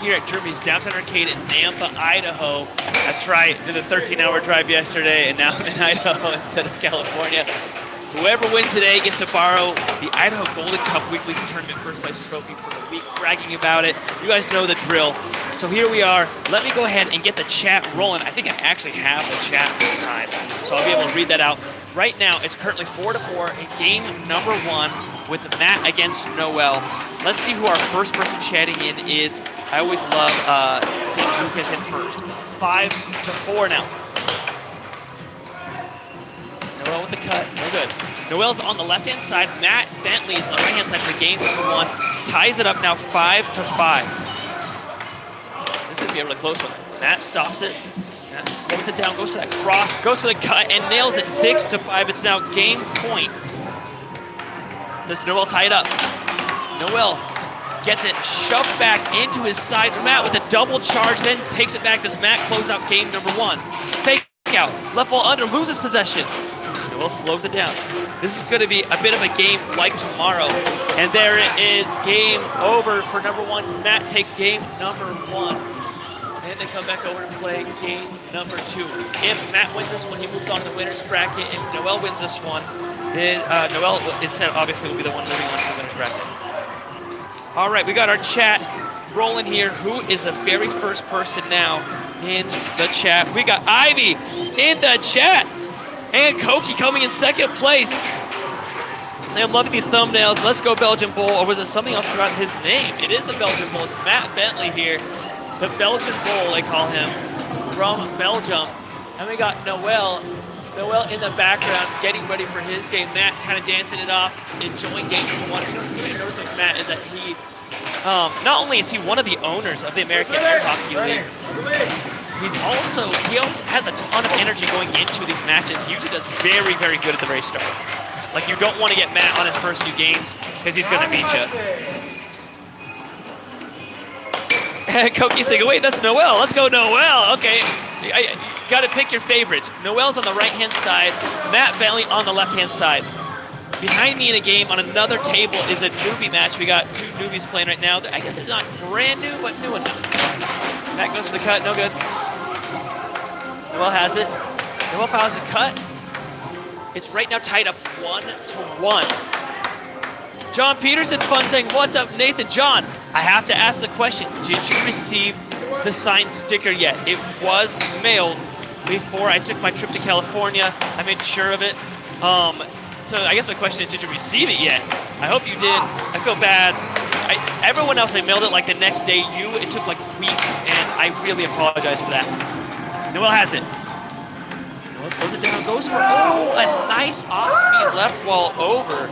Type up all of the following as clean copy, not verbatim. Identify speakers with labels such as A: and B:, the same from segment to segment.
A: Here at Jeremy's Downtown Arcade in Nampa, Idaho. That's right, did a 13-hour drive yesterday, and now I'm in Idaho instead of California. Whoever wins today gets to borrow the Idaho Golden Cup Weekly Tournament First Place Trophy for the week, bragging about it. You guys know the drill. So here we are. Let me go ahead and get the chat rolling. I think I actually have the chat this time, so I'll be able to read that out. Right now, it's currently 4-4 in game number 1 with Matt against Noel. Let's see who our first person chatting in is. I always love seeing who gets in first. 5-4 now. Noel with the cut, no good. Noel's on the left-hand side. Matt Bentley is on the right-hand side for game number 1. Ties it up now 5-5. This is gonna be a really close one. Matt stops it. Matt slows it down, goes for that cross, goes for the cut, and nails it 6-5. It's now game point. Does Noel tie it up? Noel gets it shoved back into his side. Matt with a double charge, then takes it back. Does Matt close out game number 1? Fake out, left ball under, loses possession. Noel slows it down. This is going to be a bit of a game like tomorrow. And there it is, game over for number 1. Matt takes game number 1. And they come back over to play game number 2. If Matt wins this one, he moves on to the winner's bracket. If Noel wins this one, then Noel instead obviously will be the one moving on to the winner's bracket. All right, we got our chat rolling here. Who is the very first person now in the chat? We got Ivy in the chat. And Koki coming in second place. I'm loving these thumbnails. Let's go Belgian Bull. Or was it something else about his name? It is the Belgian Bull. It's Matt Bentley here. The Belgian Bull, they call him, from Belgium. And we got Noel. Noel in the background getting ready for his game. Matt kind of dancing it off, enjoying game number 1. You know, what I noticed with Matt is that he, not only is he one of the owners of the American Air Hockey League, he always has a ton of energy going into these matches. He usually does very, very good at the very start. Like, you don't want to get Matt on his first few games because he's going to beat you. And Koki's saying, wait, that's Noel. Let's go Noel. Okay, you got to pick your favorites. Noel's on the right-hand side, Matt Bentley on the left-hand side. Behind me in a game on another table is a newbie match. We got 2 newbies playing right now. I guess they're not brand new, but new enough. Matt goes for the cut, no good. Noel has it. Noel fouls the cut. It's right now tied up 1-1. John Peterson fun saying, what's up, Nathan? John, I have to ask the question, did you receive the signed sticker yet? It was mailed before I took my trip to California. I made sure of it. So I guess my question is, did you receive it yet? I hope you did. I feel bad. Everyone else, I mailed it like the next day. It took like weeks, and I really apologize for that. Noel has it. Noel slows it down, goes for, a nice off-speed left wall over.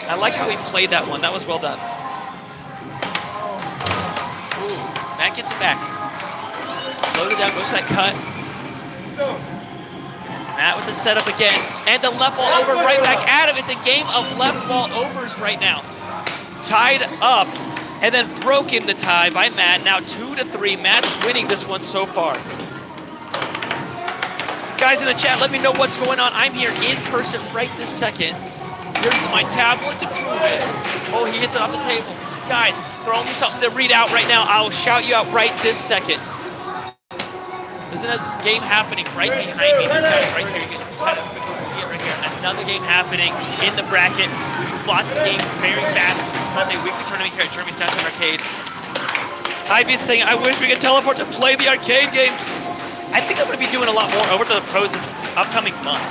A: I like how he played that one. That was well done. Ooh, Matt gets it back. Slows it down, goes to that cut. Matt with the setup again. And the left wall over right back at him. It's a game of left wall overs right now. Tied up and then broken the tie by Matt. Now 2-3. Matt's winning this one so far. Guys in the chat, let me know what's going on. I'm here in person right this second. Here's my tablet to prove it. Oh, he hits it off the table. Guys, throw me something to read out right now. I will shout you out right this second. There's a game happening right behind me. These guys right here. You can kind of quickly see it right here. Another game happening in the bracket. Lots of games very fast. Sunday weekly tournament here at Jeremy's Downtown Arcade. Ivy's saying, I wish we could teleport to play the arcade games. I think I'm going to be doing a lot more over to the pros this upcoming month.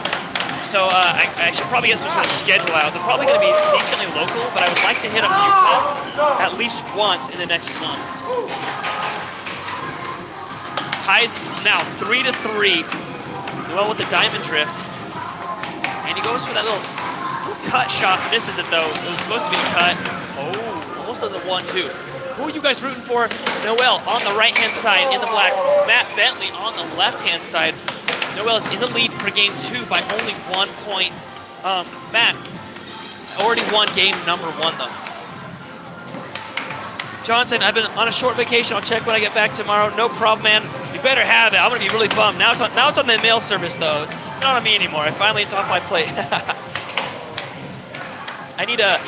A: So I should probably get some sort of schedule out. They're probably going to be decently local, but I would like to hit up Utah at least once in the next month. Ties now 3-3. Noel with the diamond drift. And he goes for that little cut shot. Misses it though. It was supposed to be cut. Oh, almost does a 1-2. Who are you guys rooting for? Noel on the right-hand side in the black. Matt Bentley on the left-hand side. Noel is in the lead for game 2 by only 1 point. Matt already won game number 1 though. Johnson, I've been on a short vacation. I'll check when I get back tomorrow. No problem, man. You better have it. I'm gonna be really bummed. Now it's on the mail service though. It's not on me anymore. It's off my plate. I need a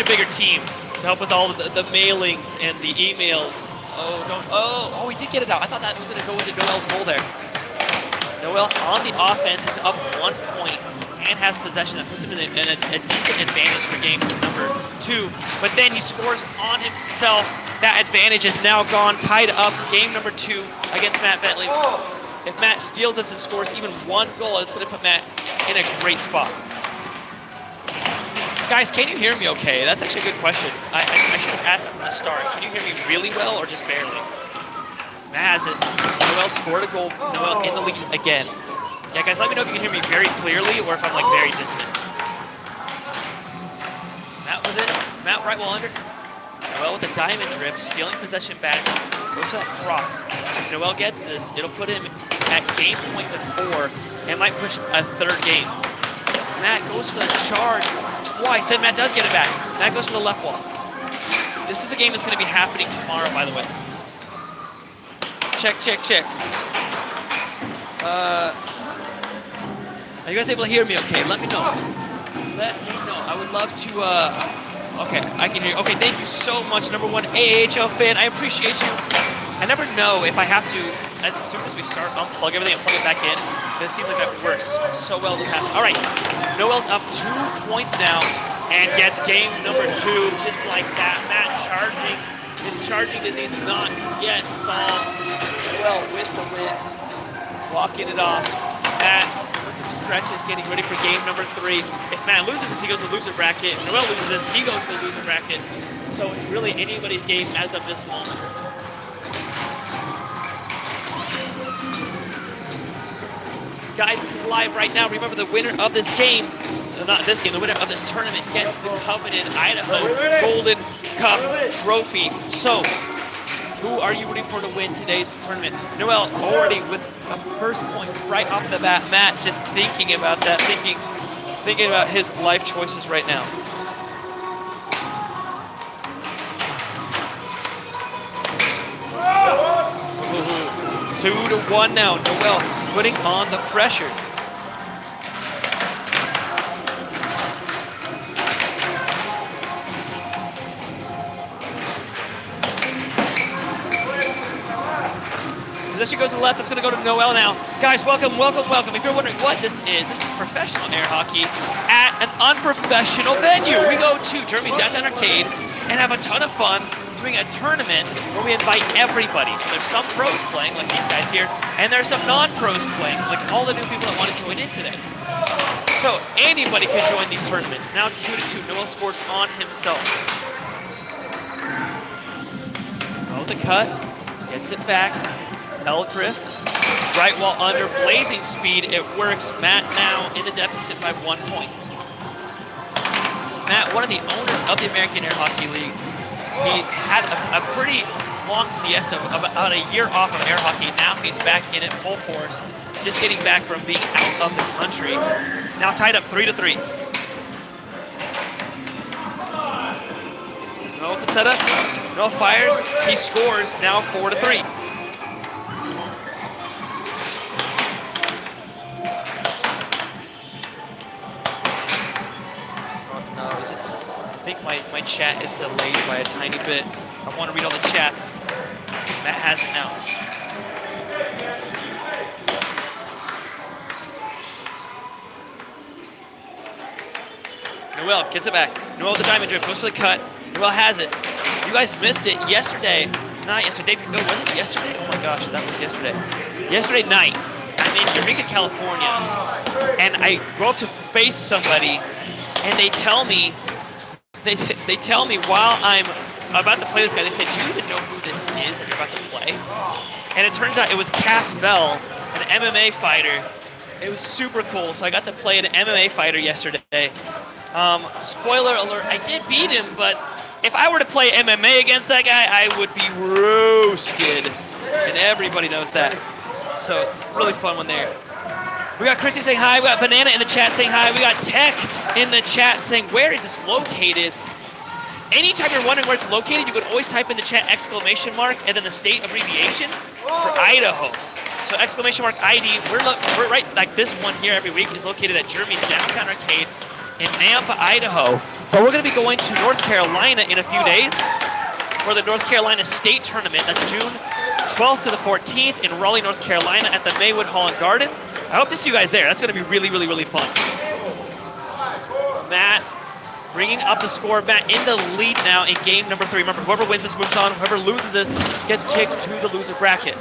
A: bigger team to help with all the mailings and the emails Oh, don't. Oh, he did get it out. I thought that was going to go into Noel's goal there. Noel on the offense is up 1 point and has possession. That puts him in a decent advantage for game number 2. But then he scores on himself. That advantage is now gone, tied up. Game number 2 against Matt Bentley. If Matt steals this and scores even 1 goal, it's going to put Matt in a great spot. Guys, can you hear me okay? That's actually a good question. I should have asked that from the start. Can you hear me really well or just barely? Matt has it. Noel scored a goal. Noel in the lead again. Yeah, guys, let me know if you can hear me very clearly or if I'm like very distant. Matt with it. Matt right while under. Noel with the diamond drip, stealing possession back. Goes for that cross. If Noel gets this, it'll put him at game point to 4 and might push a 3rd game. Matt goes for the charge twice. Then Matt does get it back. Matt goes for the left wall. This is a game that's going to be happening tomorrow, by the way. Check, check, check. Are you guys able to hear me okay? Let me know. Let me know. I would love to, okay, I can hear you. Okay, thank you so much, number 1 AHL fan. I appreciate you. I never know if I have to, as soon as we start, unplug everything and plug it back in. But it seems like that works so well in the past. All right, Noel's up 2 points now and gets game number 2 just like that. Matt charging. His charging disease is not yet solved. Noel with the win. Walking it off. Matt with some stretches, getting ready for game number 3. If Matt loses this, he goes to the loser bracket. If Noel loses this, he goes to the loser bracket. So it's really anybody's game as of this moment. Guys, this is live right now. Remember, the winner of this game, not this game, the winner of this tournament gets the coveted Idaho Golden Cup trophy. So, who are you rooting for to win today's tournament? Noel already with a first point right off the bat. Matt just thinking about that, thinking about his life choices right now. Ooh, 2-1 now. Noel putting on the pressure. Possession goes to the left. It's going to go to Noel now. Guys, welcome, welcome, welcome. If you're wondering what this is professional air hockey at an unprofessional venue. We go to Jeremy's Downtown Arcade and have a ton of fun doing a tournament where we invite everybody. So there's some pros playing, like these guys here, and there's some non-pros playing, like all the new people that want to join in today. So anybody can join these tournaments. Now it's 2-2. Noel scores on himself. Oh, the cut. Gets it back. L-drift. Right while under blazing speed, it works. Matt now in the deficit by 1 point. Matt, one of the owners of the American Air Hockey League, he had a pretty long siesta, about a year off of air hockey. Now he's back in it full force, just getting back from being out of the country. Now tied up 3-3. Noel with the setup. Noel fires. He scores. Now 4-3. I think my chat is delayed by a tiny bit. I want to read all the chats. Matt has it now. Noel gets it back. Noel with the diamond drift, goes for the cut. Noel has it. You guys missed it yesterday. Not yesterday. No, was it yesterday? Oh my gosh, that was yesterday. Yesterday night, I'm in Eureka, California, and I go up to face somebody, and they tell me, they tell me while I'm about to play this guy, they said, "Do you even know who this is that you're about to play?" And it turns out it was Cass Bell, an MMA fighter. It was super cool. So I got to play an MMA fighter yesterday. Spoiler alert, I did beat him, but if I were to play MMA against that guy, I would be roasted. And everybody knows that. So really fun one there. We got Christy saying hi. We got Banana in the chat saying hi. We got Tech in the chat saying, where is this located? Anytime you're wondering where it's located, you could always type in the chat exclamation mark and then the state abbreviation for Idaho. So exclamation mark ID. We're right, like this one here every week is located at Jeremy's Downtown Arcade in Nampa, Idaho. But we're going to be going to North Carolina in a few days. for the North Carolina State Tournament. That's June 12th to the 14th in Raleigh, North Carolina at the Maywood Hall and Garden. I hope to see you guys there. That's going to be really, really, really fun. Matt bringing up the score. Matt in the lead now in game number 3. Remember, whoever wins this moves on. Whoever loses this gets kicked to the loser bracket.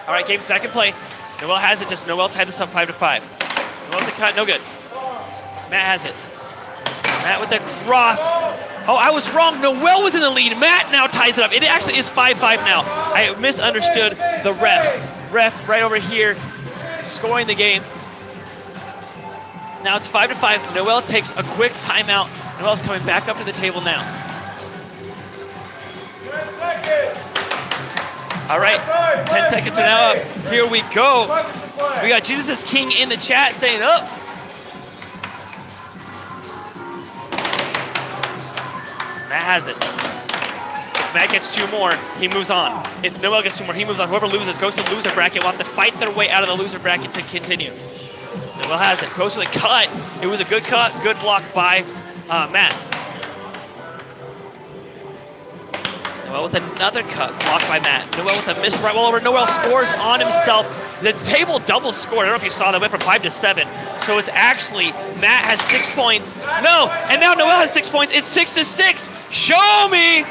A: All right, game's back in play. Noel has it. Just Noel tied this up 5-5. Noel with the cut, no good. Matt has it. Matt with the cross. Oh, I was wrong. Noel was in the lead. Matt now ties it up. It actually is 5-5 now. I misunderstood the ref. Ref right over here scoring the game. Now it's 5-5. Noel takes a quick timeout. Noel's coming back up to the table now. All right, 10 seconds are now up. Here we go. We got Jesus is King in the chat saying, oh. Matt has it. If Matt gets 2 more, he moves on. If Noel gets 2 more, he moves on. Whoever loses goes to the loser bracket. Will have to fight their way out of the loser bracket to continue. Noel has it. Goes to the cut. It was a good cut. Good block by Matt. Noel with another cut. Blocked by Matt. Noel with a missed right wall over. Noel scores on himself. The table double scored. I don't know if you saw that. Went from 5 to 7. So it's actually Matt has 6 points. No, and now Noel has 6 points. It's 6-6. Show me.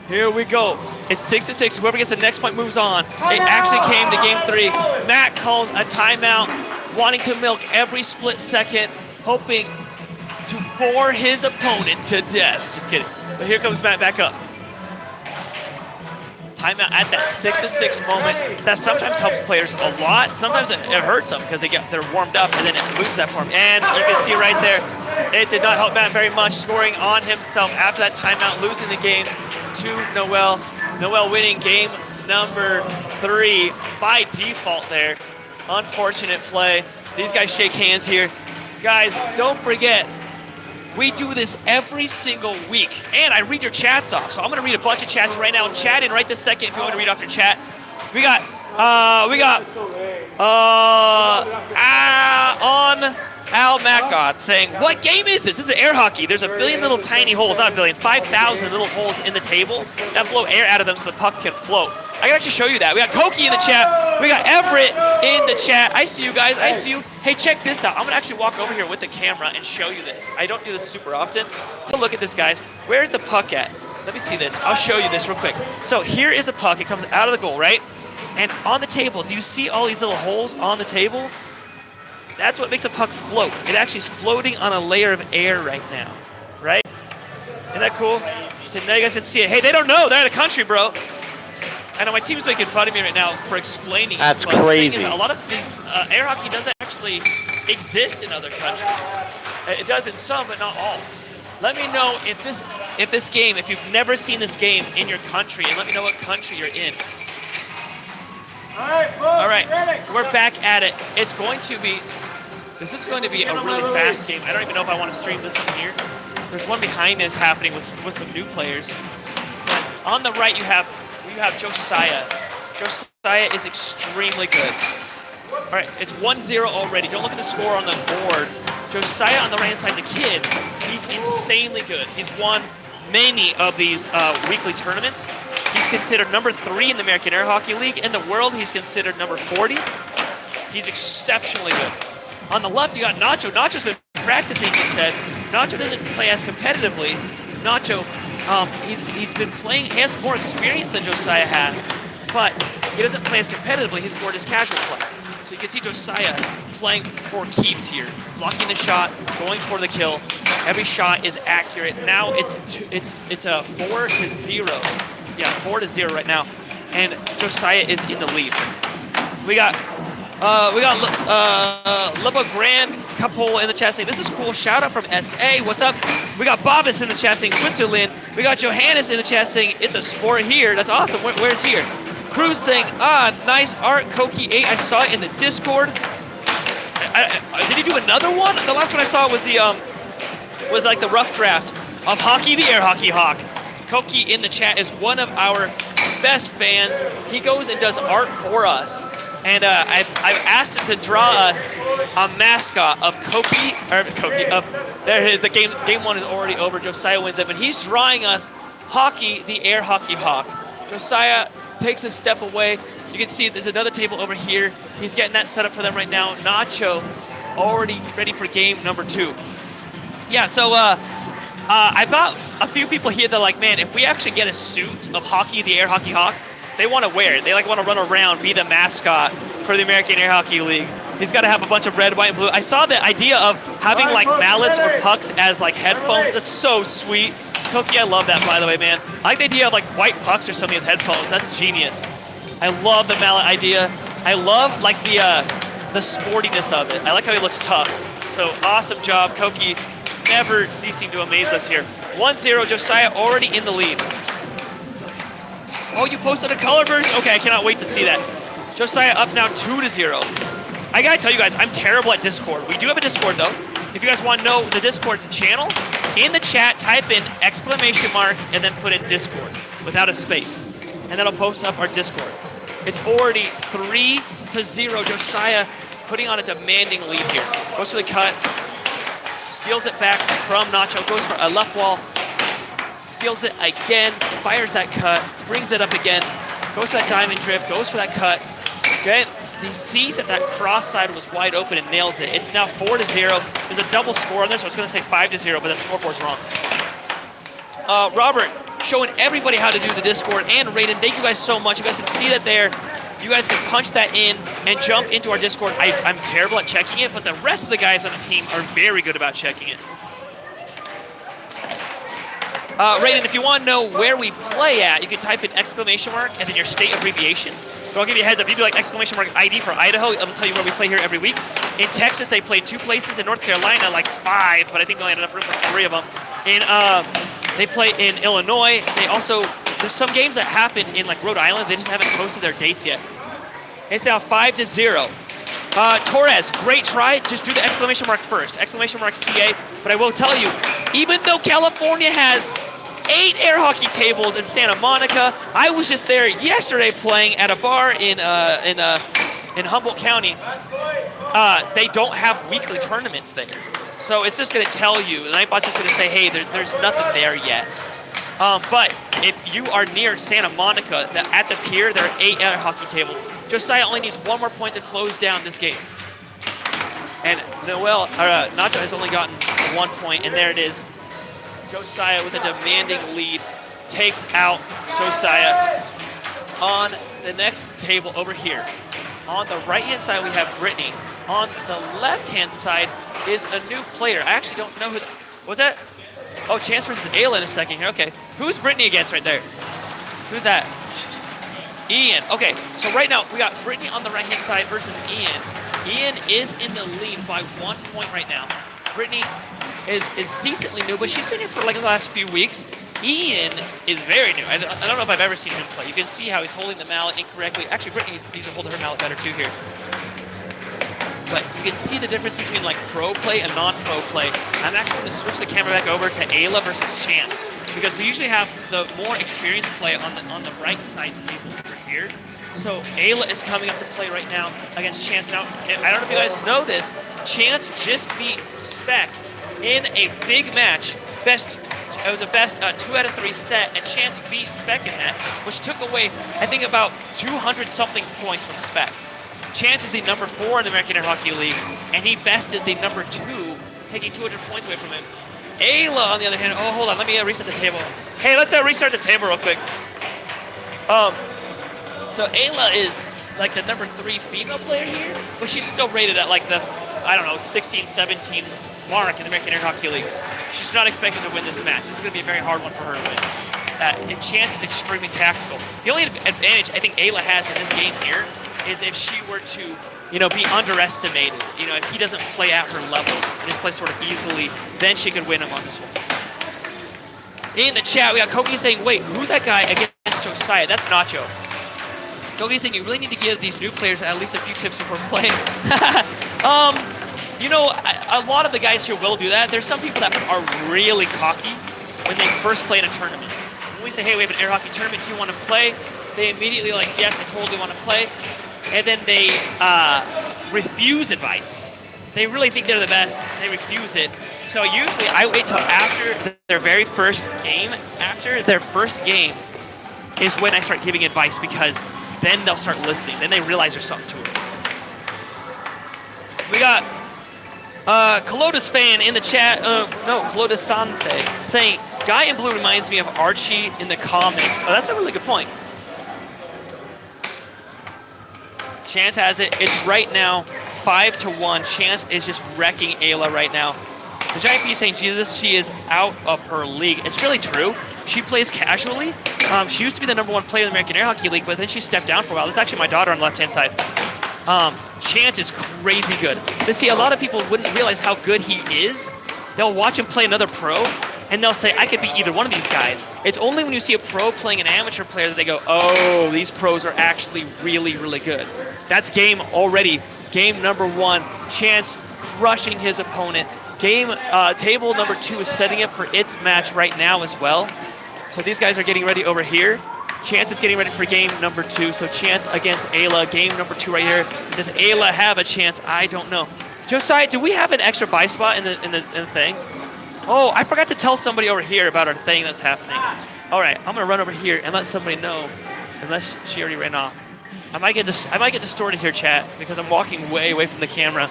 A: Here we go. It's 6-6. Whoever gets the next point moves on. It actually came to game 3. Matt calls a timeout, wanting to milk every split second, hoping to bore his opponent to death. Just kidding. But here comes Matt back up. Timeout at that 6-6 moment. That sometimes helps players a lot. Sometimes it hurts them because they're warmed up and then it loses that form. And you can see right there, it did not help Matt very much, scoring on himself after that timeout, losing the game to Noel. Noel winning game number 3 by default there. Unfortunate play. These guys shake hands here. Guys, don't forget, we do this every single week, and I read your chats off. So I'm gonna read a bunch of chats right now. Chat in right this second if you want to read off your chat. We got on Al Macgod saying, what game is this? This is air hockey. There's a billion little tiny holes, not a billion, 5,000 little holes in the table that blow air out of them so the puck can float. I can actually show you that. We got Koki in the chat. We got Everett in the chat. I see you guys. I see you. Hey, check this out. I'm going to actually walk over here with the camera and show you this. I don't do this super often. So look at this, guys. Where's the puck at? Let me see this. I'll show you this real quick. So here is the puck. It comes out of the goal, right? And on the table, do you see all these little holes on the table? That's what makes a puck float. It actually is floating on a layer of air right now, right? Isn't that cool? So now you guys can see it. Hey, they don't know. They're out of country, bro. I know my team's making fun of me right now for explaining it.
B: That's crazy.
A: A lot of these air hockey doesn't actually exist in other countries. It does in some, but not all. Let me know if this game, if you've never seen this game in your country, and let me know what country you're in. All right, we're back at it. This is going to be a really fast game. I don't even know if I want to stream this one here. There's one behind us happening with some new players. But on the right, you have Josiah. Josiah is extremely good. All right, it's 1-0 already. Don't look at the score on the board. Josiah on the right side, the kid, he's insanely good. He's won many of these weekly tournaments. He's considered number 3 in the American Air Hockey League. In the world, he's considered number 40. He's exceptionally good. On the left, you got Nacho. Nacho's been practicing, he said. Nacho doesn't play as competitively. Nacho, he's been playing, he has more experience than Josiah has, but he doesn't play as competitively. He's more just casual play. So you can see Josiah playing for keeps here, blocking the shot, going for the kill. Every shot is accurate. Now it's a 4-0. Yeah, 4-0 right now, and Josiah is in the lead. We got Levo Grand couple in the chat saying, this is cool. Shout out from SA. What's up? We got Bobus in the chat saying Switzerland. We got Johannes in the chat saying it's a sport here. That's awesome. Where's here? Cruz saying, nice art. Koki8. I saw it in the Discord. Did he do another one? The last one I saw was was like the rough draft of Hockey the Air Hockey Hawk. Koki in the chat is one of our best fans. He goes and does art for us. And I've asked him to draw us a mascot of there it is, the game one is already over, Josiah wins it, but he's drawing us Hockey, the air hockey hawk. Josiah takes a step away. You can see there's another table over here. He's getting that set up for them right now. Nacho already ready for game number 2. Yeah, so I've got a few people here that are like, man, if we actually get a suit of Hockey, the air hockey hawk, they want to wear it. They want to run around, be the mascot for the American Air Hockey League. He's got to have a bunch of red, white, and blue. I saw the idea of having like mallets or pucks as like headphones. That's so sweet. Koki, I love that, by the way, man. I like the idea of like white pucks or something as headphones. That's genius. I love the mallet idea. I love like the sportiness of it. I like how he looks tough. So awesome job, Koki. Never ceasing to amaze us here. 1-0, Josiah already in the lead. Oh, you posted a color burst? Okay, I cannot wait to see that. Josiah up now 2-0. I gotta tell you guys, I'm terrible at Discord. We do have a Discord though. If you guys want to know the Discord channel, in the chat, type in ! and then put in Discord without a space. And that'll post up our Discord. It's already 3-0. Josiah putting on a demanding lead here. Goes for the cut. Steals it back from Nacho. Goes for a left wall. Steals it again. Fires that cut. Brings it up again. Goes for that diamond drift. Goes for that cut. Okay. He sees that cross side was wide open and nails it. It's now 4-0. There's a double score on there, so I was going to say 5-0, but that scoreboard's wrong. Robert, showing everybody how to do the Discord, and Raiden, thank you guys so much. You guys can see that there. You guys can punch that in and jump into our Discord. I'm terrible at checking it, but the rest of the guys on the team are very good about checking it. Raiden, if you want to know where we play at, you can type in ! and then your state abbreviation. So I'll give you a heads up. If you do like ! ID for Idaho, it'll tell you where we play here every week. In Texas, they play 2 places. In North Carolina, like 5, but I think they only had enough room for 3 of them. They play in Illinois. There's some games that happen in like Rhode Island. They just haven't posted their dates yet. It's now 5-0. Torres, great try. Just do the ! first. ! CA. But I will tell you, even though California has 8 air hockey tables in Santa Monica, I was just there yesterday playing at a bar in Humboldt County. They don't have weekly tournaments there. So it's just going to tell you, the Nightbot's just going to say, hey, there's nothing there yet. But if you are near Santa Monica, at the pier, there are 8 air hockey tables. Josiah only needs 1 more point to close down this game. And Nacho has only gotten 1 point, and there it is. Josiah with a demanding lead takes out Josiah. On the next table over here, on the right-hand side, we have Brittany. On the left-hand side is a new player. I actually don't know who. What's that? Oh, Chance versus Ayla in a second here. Okay. Who's Brittany against right there? Who's that? Ian. Okay, so right now we got Brittany on the right-hand side versus Ian. Ian is in the lead by 1 point right now. Brittany is decently new, but she's been here for like the last few weeks. Ian is very new. I don't know if I've ever seen him play. You can see how he's holding the mallet incorrectly. Actually, Brittany needs to hold her mallet better too here. But you can see the difference between like pro play and non-pro play. I'm actually going to switch the camera back over to Ayla versus Chance, because we usually have the more experienced play on the right side table over here. So Ayla is coming up to play right now against Chance. Now, I don't know if you guys know this, Chance just beat Spec in a big match. It was a best 2 out of 3 set, and Chance beat Spec in that, which took away, I think, about 200-something points from Spec. Chance is the number 4 in the American Air Hockey League, and he bested the number 2, taking 200 points away from him. Ayla, on the other hand, oh, hold on, let me reset the table. Hey, let's restart the table real quick. So Ayla is like the number 3 female player here, but she's still rated at like the, I don't know, 16, 17 mark in the American Air Hockey League. She's not expected to win this match. This is going to be a very hard one for her to win. In Chance, it's extremely tactical. The only advantage I think Ayla has in this game here is if she were to, be underestimated. If he doesn't play at her level and just play sort of easily, then she could win him on this one. In the chat, we got Koki saying, wait, who's that guy against Josiah? That's Nacho. Koki saying you really need to give these new players at least a few tips before playing. A lot of the guys here will do that. There's some people that are really cocky when they first play in a tournament. When we say, hey, we have an air hockey tournament, do you want to play? They immediately like, yes, I totally want to play. and then they refuse advice. They really think they're the best. They refuse it. So usually I wait till after their very first game. After their first game is when I start giving advice, because then they'll start listening. Then they realize there's something to it. We got Colotus fan in the chat. No, Colotus Sante saying, "Guy in blue reminds me of Archie in the comics." Oh, that's a really good point. Chance has it. It's right now 5-1. Chance is just wrecking Ayla right now. The Giant Bee saying, "Jesus, she is out of her league." It's really true. She plays casually. She used to be the #1 player in the American Air Hockey League, but then she stepped down for a while. That's actually my daughter on the left-hand side. Chance is crazy good. But see, a lot of people wouldn't realize how good he is. They'll watch him play another pro, and they'll say, "I could be either one of these guys." It's only when you see a pro playing an amateur player that they go, "Oh, these pros are actually really, really good." That's game already. Game number 1, Chance crushing his opponent. Game table number 2 is setting up for its match right now as well. So these guys are getting ready over here. Chance is getting ready for game number 2. So Chance against Ayla, game number 2 right here. Does Ayla have a chance? I don't know. Josiah, do we have an extra buy spot in the thing? Oh, I forgot to tell somebody over here about our thing that's happening. All right, I'm gonna run over here and let somebody know, unless she already ran off. I might get distorted here, chat, because I'm walking way away from the camera.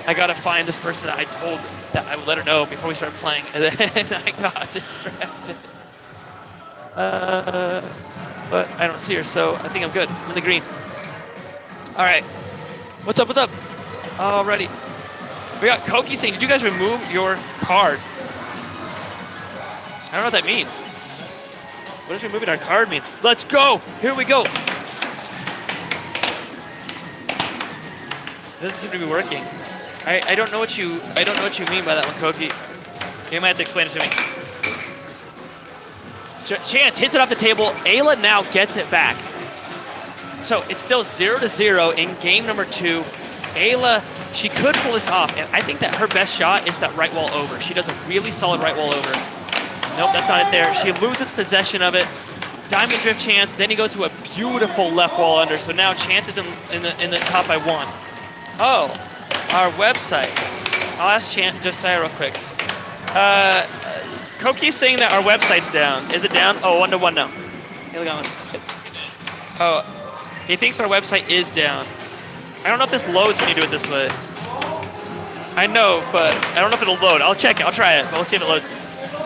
A: I gotta find this person that I told that I would let her know before we start playing, and then I got distracted. But I don't see her, so I think I'm good. I'm in the green. All right. What's up? What's up? Alrighty. We got Koki saying, "Did you guys remove your card?" I don't know what that means. What does removing our card mean? Let's go. Here we go. This doesn't seem to be working. I don't know what you mean by that one, Koki. You might have to explain it to me. Chance hits it off the table. Ayla now gets it back. So it's still 0-0 in game number 2. Ayla, she could pull this off, and I think that her best shot is that right wall over. She does a really solid right wall over. Nope, that's not it there. She loses possession of it. Diamond drift Chance, then he goes to a beautiful left wall under. So now Chance is in the top by 1. Oh, our website. I'll ask Josiah real quick. Koki's saying that our website's down. Is it down? Oh, 1-1 now. Here we go. Oh, he thinks our website is down. I don't know if this loads when you do it this way. I know, but I don't know if it'll load. I'll check it. I'll try it, but we'll see if it loads.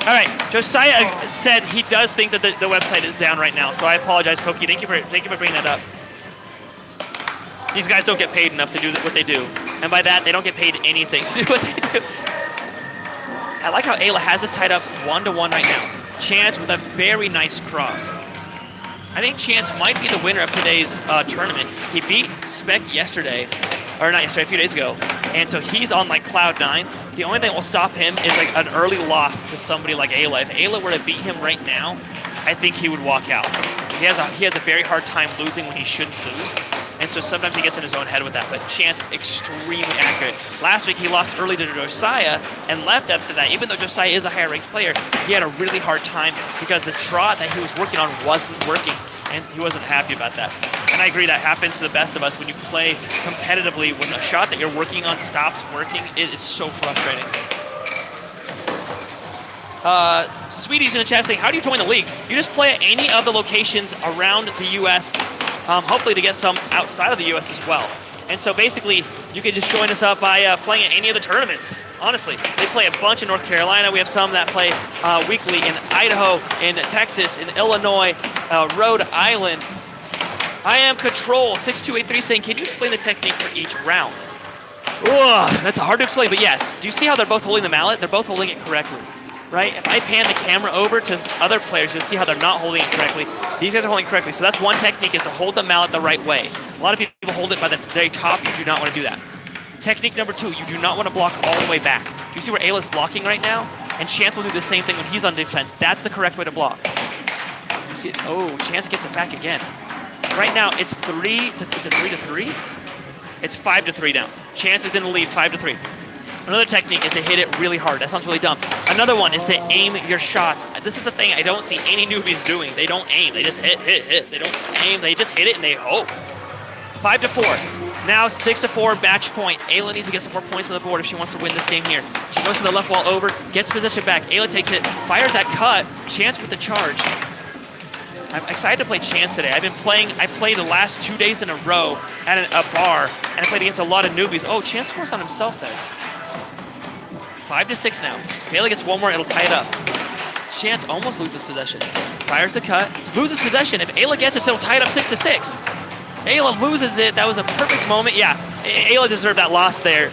A: All right, Josiah said he does think that the website is down right now, so I apologize, Koki. Thank you for bringing that up. These guys don't get paid enough to do what they do, and by that, they don't get paid anything to do what they do. I like how Ayla has this tied up 1-1 right now. Chance with a very nice cross. I think Chance might be the winner of today's tournament. He beat Spec yesterday, or not yesterday, a few days ago, and so he's on like cloud 9. The only thing that will stop him is like an early loss to somebody like Ayla. If Ayla were to beat him right now, I think he would walk out. He has a very hard time losing when he shouldn't lose. And so sometimes he gets in his own head with that, but Chance extremely accurate. Last week he lost early to Josiah and left after that. Even though Josiah is a higher ranked player, he had a really hard time because the trot that he was working on wasn't working, and he wasn't happy about that. And I agree, that happens to the best of us when you play competitively. When the shot that you're working on stops working, it is so frustrating. Sweetie's in the chat saying, "How do you join the league?" You just play at any of the locations around the U.S., hopefully to get some outside of the U.S. as well. And so basically, you can just join us up by playing at any of the tournaments. Honestly, they play a bunch in North Carolina. We have some that play weekly in Idaho, in Texas, in Illinois, Rhode Island. I am Control 6283 saying, "Can you explain the technique for each round?" Ugh, that's hard to explain, but yes. Do you see how they're both holding the mallet? They're both holding it correctly, right? If I pan the camera over to other players, you'll see how they're not holding it correctly. These guys are holding it correctly. So that's one technique, is to hold the mallet the right way. A lot of people hold it by the very top. You do not want to do that. Technique number 2, you do not want to block all the way back. You see where Ayla's blocking right now? And Chance will do the same thing when he's on defense. That's the correct way to block. You see it? Oh, Chance gets it back again. Right now, it's 3-3? It's 5-3 now. Chance is in the lead, 5-3. Another technique is to hit it really hard. That sounds really dumb. Another one is to aim your shots. This is the thing I don't see any newbies doing. They don't aim. They just hit. They don't aim. They just hit it and they hope. 5 to 4. Now 6 to 4, match point. Ayla needs to get some more points on the board if she wants to win this game here. She goes for the left wall over, gets possession back. Ayla takes it, fires that cut. Chance with the charge. I'm excited to play Chance today. I played the last 2 days in a row at a bar, and I played against a lot of newbies. Oh, Chance scores on himself there. 5 to 6 now. If Ayla gets one more, it'll tie it up. Chance almost loses possession. Fires the cut, loses possession. If Ayla gets it, it'll tie it up 6 to 6. Ayla loses it. That was a perfect moment. Yeah, Ayla deserved that loss there.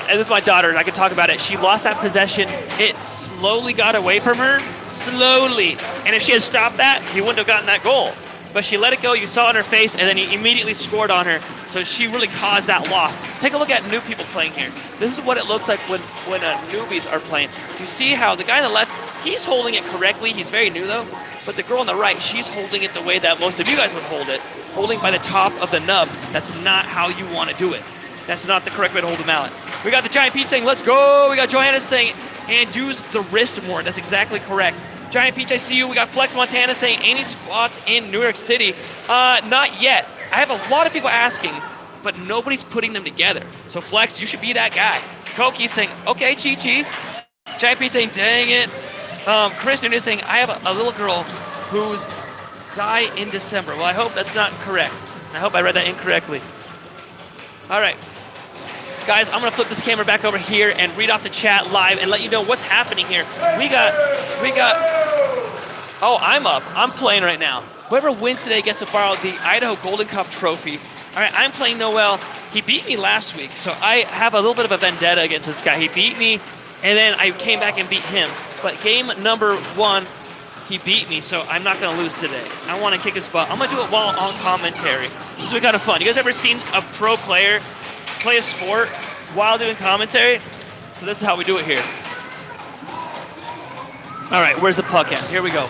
A: And this is my daughter, and I can talk about it. She lost that possession. It slowly got away from her. Slowly. And if she had stopped that, he wouldn't have gotten that goal. But she let it go. You saw it on her face, and then he immediately scored on her. So she really caused that loss. Take a look at new people playing here. This is what it looks like when newbies are playing. You see how the guy on the left, he's holding it correctly. He's very new, though. But the girl on the right, she's holding it the way that most of you guys would hold it. Holding by the top of the nub. That's not how you want to do it. That's not the correct way to hold the mallet. We got the Giant Peach saying, let's go. We got Johanna saying, and use the wrist more. That's exactly correct. Giant Peach, I see you. We got Flex Montana saying, any spots in New York City? Not yet. I have a lot of people asking, but nobody's putting them together. So Flex, you should be that guy. Koki saying, okay, Chi-Chi. Giant Peach saying, dang it. Chris Nunes saying, I have a little girl who's die in December. Well, I hope that's not correct. I hope I read that incorrectly. All right. Guys, I'm going to flip this camera back over here and read off the chat live and let you know what's happening here. We got, oh, I'm up. I'm playing right now. Whoever wins today gets to borrow the Idaho Golden Cup trophy. All right, I'm playing Noel. He beat me last week, so I have a little bit of a vendetta against this guy. He beat me, and then I came back and beat him. But game number 1, he beat me, so I'm not going to lose today. I want to kick his butt. I'm going to do it while on commentary. This will be kind of fun. You guys ever seen a pro player play a sport while doing commentary? So this is how we do it here. All right, where's the puck at? Here we go.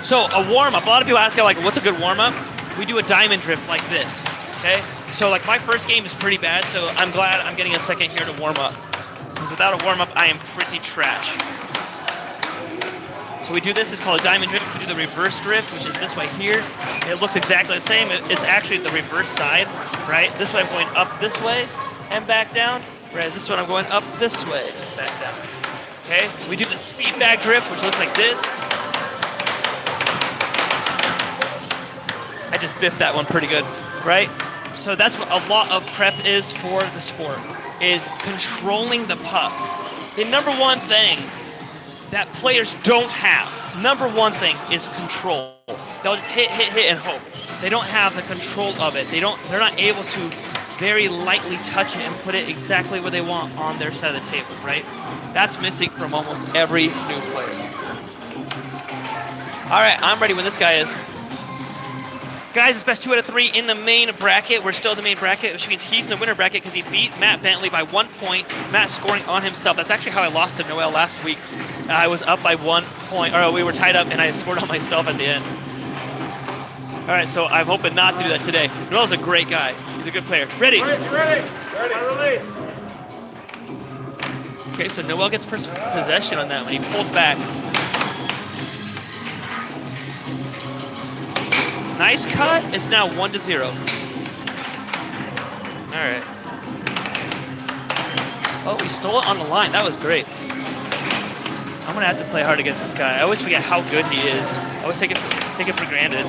A: So a warm-up. A lot of people ask, like, what's a good warm-up? We do a diamond drift like this, okay? So, like, my first game is pretty bad, so I'm glad I'm getting a second here to warm up. Because without a warm-up, I am pretty trash. So we do this, it's called a diamond drift. We do the reverse drift, which is this way here. It looks exactly the same. It's actually the reverse side, right? This way I'm going up this way and back down, whereas this one I'm going up this way, back down. Okay, we do the speed bag drift, which looks like this. I just biffed that one pretty good, right? So that's what a lot of prep is for the sport, is controlling the puck. The number one thing that players don't have, number one thing, is control. They'll hit, and hope. They don't have the control of it. They're not able to very lightly touch it and put it exactly where they want on their side of the table, right? That's missing from almost every new player. All right, I'm ready when this guy is. Guys, it's best 2 out of 3 in the main bracket. We're still in the main bracket, which means he's in the winner bracket because he beat Matt Bentley by 1 point. Matt scoring on himself. That's actually how I lost to Noel last week. I was up by 1 point, or we were tied up, and I scored on myself at the end. All right, so I'm hoping not to do that today. Noel's a great guy. He's a good player. Ready?
B: Ready. Release.
A: Okay, so Noel gets first possession on that when he pulled back. Nice cut. It's now 1-0. All right. Oh, we stole it on the line. That was great. I'm gonna have to play hard against this guy. I always forget how good he is. I always take it for granted.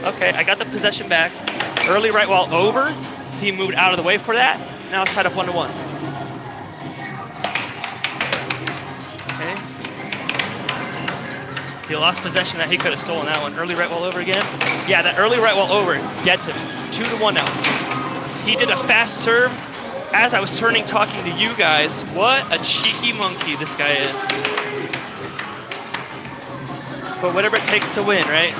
A: Okay, I got the possession back. Early right wall over. So he moved out of the way for that. Now it's tied up 1-1. Okay. He lost possession that he could have stolen that one. Early right wall over again. Yeah, that early right wall over gets him. 2-1 now. He did a fast serve as I was turning talking to you guys. What a cheeky monkey this guy is. But whatever it takes to win, right?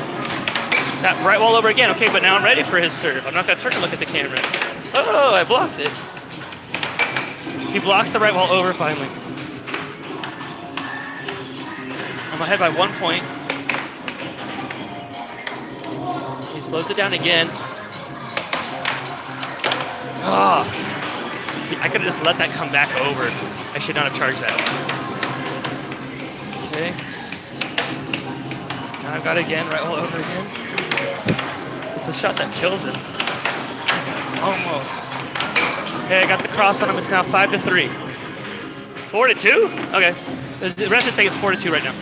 A: That right wall over again. Okay, but now I'm ready for his serve. I'm not going to turn and look at the camera. Oh, I blocked it. He blocks the right wall over finally. I'm ahead by 1 point. He slows it down again. Ah, I could have just let that come back over. I should not have charged that. Okay. Now got it again, right all over again. It's a shot that kills him. Almost. Okay, I got the cross on him. It's now 5-3. 4-2? Okay. The rest is saying it's 4-2 right now.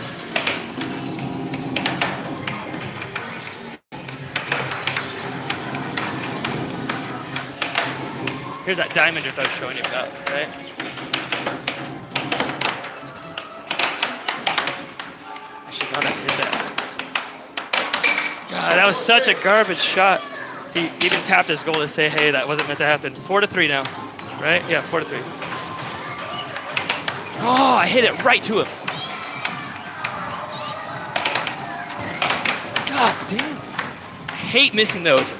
A: Here's that diamond drift I was showing you about, right? I should not have hit that. God, that was such a garbage shot. He even tapped his goal to say, hey, that wasn't meant to happen. 4-3 now, right? Yeah, 4-3. Oh, I hit it right to him. God damn. Hate missing those.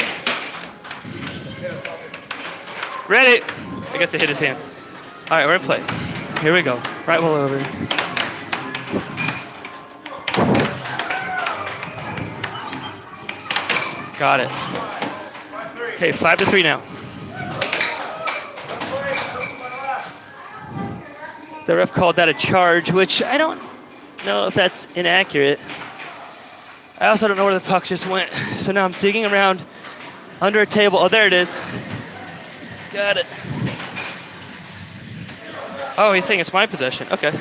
A: Ready? I guess I hit his hand. All right, we're in play. Here we go. Right wall over. Got it. Okay, 5-3 now. The ref called that a charge, which I don't know if that's inaccurate. I also don't know where the puck just went. So now I'm digging around under a table. Oh, there it is. Got it. Oh, he's saying it's my possession. Okay.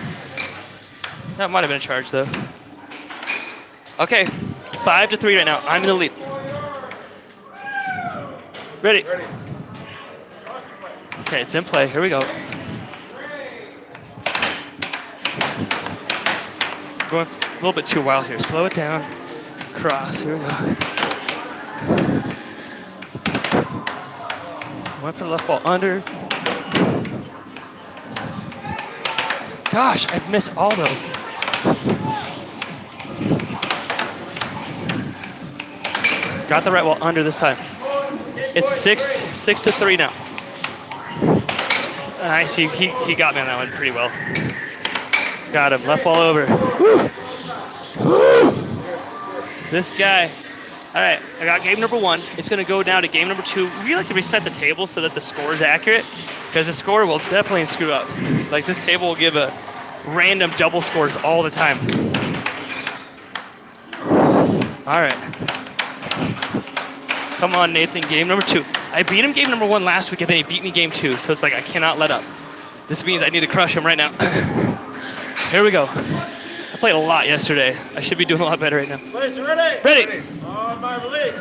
A: That might have been a charge, though. Okay, 5-3 right now. I'm in the lead. Ready? Okay, it's in play. Here we go. Going a little bit too wild here. Slow it down. Cross. Here we go. Went for the left wall under. Gosh, I've missed all those. Got the right wall under this time. It's 6-3 now. Nice, he got me on that one pretty well. Got him, left wall over. Woo. Woo. This guy. All right, I got game number 1. It's gonna go down to game number 2. We like to reset the table so that the score is accurate, because the score will definitely screw up. Like this table will give a random double scores all the time. All right. Come on, Nathan, game number 2. I beat him game number 1 last week, and then he beat me game 2, so it's like I cannot let up. This means I need to crush him right now. Here we go. I played a lot yesterday. I should be doing a lot better right now.
B: Release, ready?
A: Ready.
B: On my release.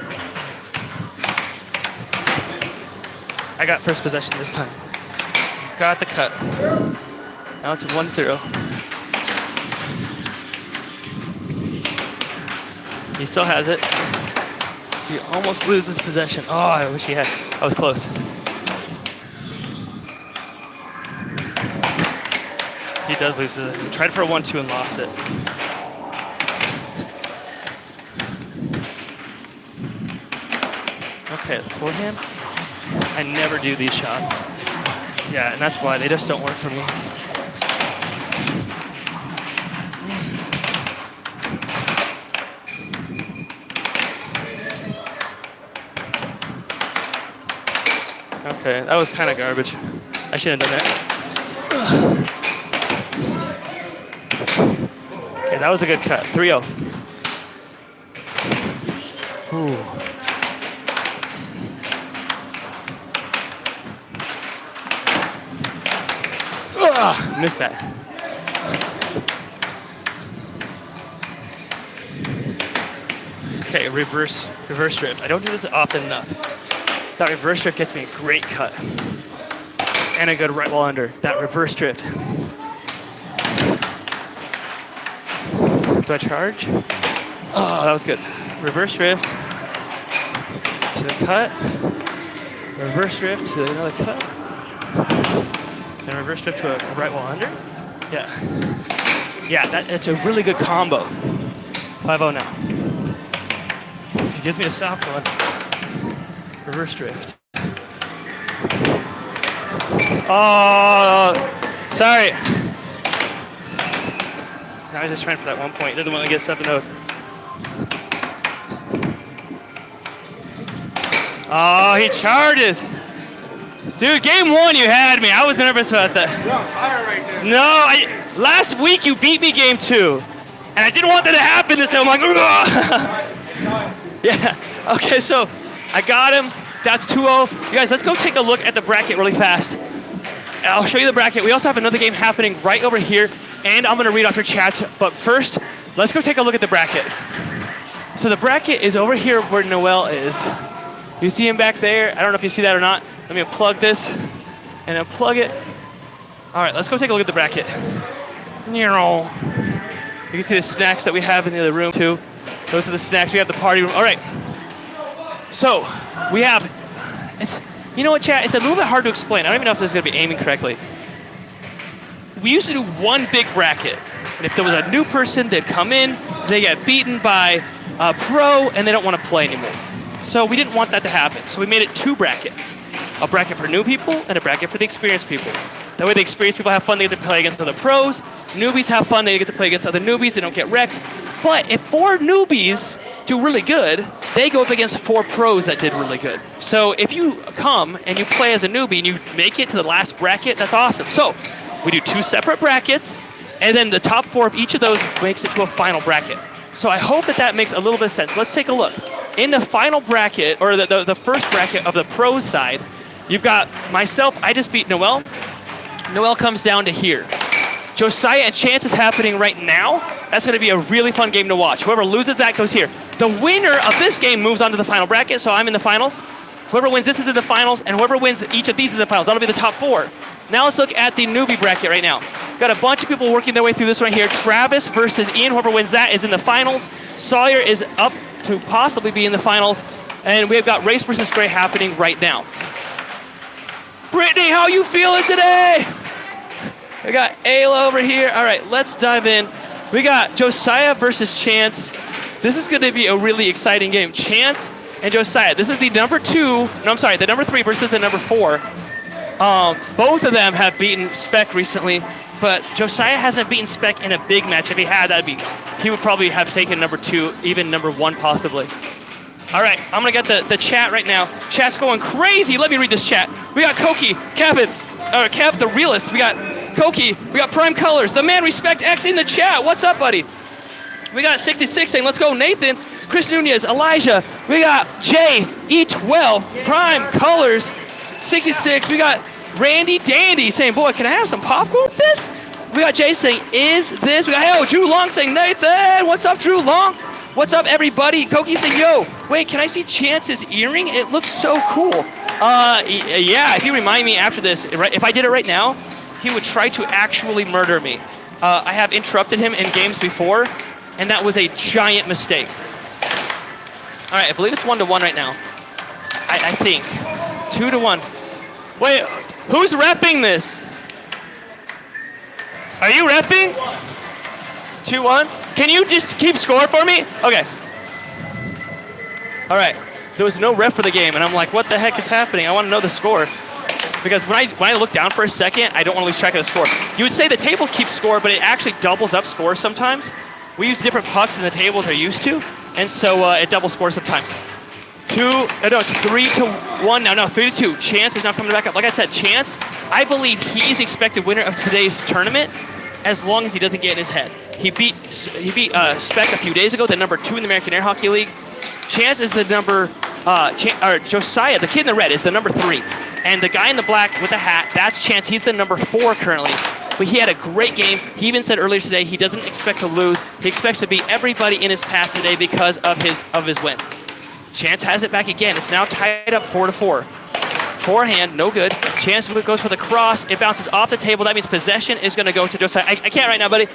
A: I got first possession this time. Got the cut. Now it's 1-0. He still has it. He almost loses possession. Oh, I wish he had. I was close. He does lose possession. He tried for a 1-2 and lost it. Okay, forehand. I never do these shots. Yeah, and that's why they just don't work for me. Okay, that was kind of garbage. I shouldn't have done that. Okay, that was a good cut. 3-0. Ooh. Missed that. Okay, reverse drift. I don't do this often enough. That reverse drift gets me a great cut. And a good right wall under. That reverse drift. Do I charge? Oh, that was good. Reverse drift to the cut. Reverse drift to another cut. And reverse drift to a right wall under. Yeah. Yeah, it's a really good combo. 5-0 now. He gives me a soft one. Reverse drift. Oh, sorry. Now he's just trying for that 1 point. Doesn't want to get 7-0. Oh, he charges. Dude, game 1 you had me. I was nervous about that.
B: No, fire right there.
A: No, last week you beat me game 2. And I didn't want that to happen this time. I'm like, yeah. Okay, so I got him. That's 2-0. You guys, let's go take a look at the bracket really fast. I'll show you the bracket. We also have another game happening right over here, and I'm going to read off your chats. But first, let's go take a look at the bracket. So the bracket is over here where Noel is. You see him back there? I don't know if you see that or not. Let me unplug this and unplug it. All right, let's go take a look at the bracket. You can see the snacks that we have in the other room too. Those are the snacks. We have the party room. All right. So we have, you know what, chat? It's a little bit hard to explain. I don't even know if this is going to be aiming correctly. We used to do one big bracket. And if there was a new person, they'd come in, they get beaten by a pro, and they don't want to play anymore. So we didn't want that to happen. So we made it 2 brackets. A bracket for new people and a bracket for the experienced people. That way the experienced people have fun, they get to play against other pros. Newbies have fun, they get to play against other newbies, they don't get wrecked. But if 4 newbies do really good, they go up against 4 pros that did really good. So if you come and you play as a newbie and you make it to the last bracket, that's awesome. So we do 2 separate brackets, and then the top 4 of each of those makes it to a final bracket. So I hope that makes a little bit of sense. Let's take a look. In the final bracket, or the first bracket of the pros side, you've got myself, I just beat Noel. Noel comes down to here. Josiah and Chance is happening right now. That's going to be a really fun game to watch. Whoever loses that goes here. The winner of this game moves on to the final bracket, so I'm in the finals. Whoever wins this is in the finals, and whoever wins each of these is in the finals. That'll be the top 4. Now let's look at the newbie bracket right now. Got a bunch of people working their way through this right here. Travis versus Ian. Whoever wins that is in the finals. Sawyer is up to possibly be in the finals. And we've got Race versus Gray happening right now. Brittany, how you feeling today? We got Ayla over here. All right, let's dive in. We got Josiah versus Chance. This is going to be a really exciting game. Chance and Josiah. This is the number 3 versus the number 4. Both of them have beaten Spec recently, but Josiah hasn't beaten Spec in a big match. If he had, he would probably have taken number 2, even number 1 possibly. All right, I'm gonna get the chat right now. Chat's going crazy. Let me read this chat. We got Koki, Kev the realist. We got Koki. We got Prime Colors. The man Respect X in the chat. What's up, buddy? We got 66 saying, let's go, Nathan. Chris Nunez, Elijah. We got Jay, E12, Prime Colors, 66. We got Randy Dandy saying, boy, can I have some popcorn with this? We got Jay saying, is this? We got, Drew Long saying, Nathan. What's up, Drew Long? What's up, everybody? Koki saying, yo, wait, can I see Chance's earring? It looks so cool. Yeah, if you remind me after this, if I did it right now, he would try to actually murder me. I have interrupted him in games before, and that was a giant mistake. All right, I believe it's 1-1 right now. I think. 2-1. Wait, who's repping this? Are you repping? 2-1? Can you just keep score for me? Okay. All right. There was no ref for the game, and I'm like, what the heck is happening? I want to know the score. Because when I look down for a second, I don't want to lose track of the score. You would say the table keeps score, but it actually doubles up score sometimes. We use different pucks than the tables are used to, and so it double scores sometimes. It's 3-1 now. No, 3-2. Chance is now coming back up. Like I said, Chance, I believe he's expected winner of today's tournament as long as he doesn't get in his head. He beat Spec a few days ago, the number 2 in the American Air Hockey League. Chance is the number, Josiah, the kid in the red, is the number 3. And the guy in the black with the hat, that's Chance. He's the number 4 currently. But he had a great game. He even said earlier today he doesn't expect to lose. He expects to beat everybody in his path today because of his win. Chance has it back again. It's now tied up 4-4. Forehand, no good. Chance goes for the cross. It bounces off the table. That means possession is going to go to Josiah. I can't right now, buddy.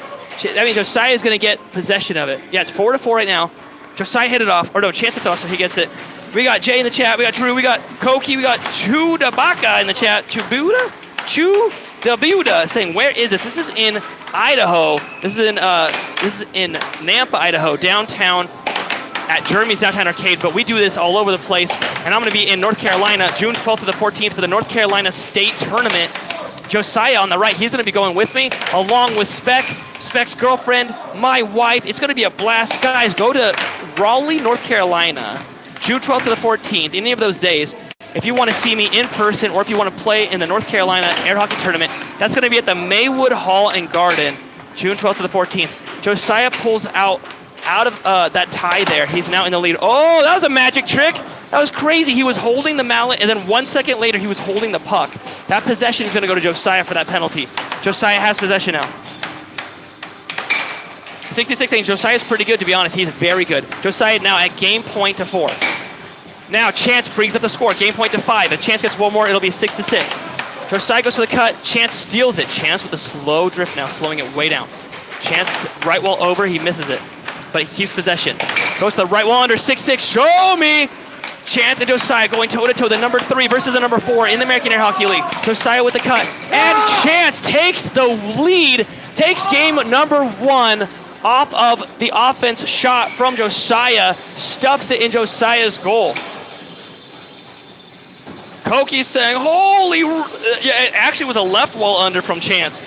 A: That means Josiah is going to get possession of it. Yeah, it's 4-4 right now. Josiah hit it off. Or no, Chance hit it off, so he gets it. We got Jay in the chat. We got Drew. We got Koki. We got Chudabaka in the chat. Chudabuda saying, where is this? This is in Idaho. This is in Nampa, Idaho, downtown at Jeremy's Downtown Arcade. But we do this all over the place. And I'm going to be in North Carolina, June 12th to the 14th for the North Carolina State Tournament. Josiah on the right, he's going to be going with me, along with Spec's girlfriend, my wife. It's going to be a blast. Guys, go to Raleigh, North Carolina, June 12th to the 14th, any of those days. If you want to see me in person or if you want to play in the North Carolina Air Hockey Tournament, that's going to be at the Maywood Hall and Garden, June 12th to the 14th. Josiah pulls out of that tie there. He's now in the lead. Oh, that was a magic trick. That was crazy. He was holding the mallet, and then 1 second later, he was holding the puck. That possession is going to go to Josiah for that penalty. Josiah has possession now. 66 saying Josiah's pretty good, to be honest. He's very good. Josiah now at game point to 4. Now Chance brings up the score. Game point to 5. If Chance gets one more, it'll be 6-6. Josiah goes for the cut. Chance steals it. Chance with a slow drift now, slowing it way down. Chance right wall over. He misses it, but he keeps possession. Goes to the right wall under 6-6. Show me! Chance and Josiah going toe-to-toe. The number 3 versus the number 4 in the American Air Hockey League. Josiah with the cut. And Chance takes the lead. Takes game number 1 off of the offense shot from Josiah. Stuffs it in Josiah's goal. Koki saying, holy, yeah, it actually was a left wall under from Chance.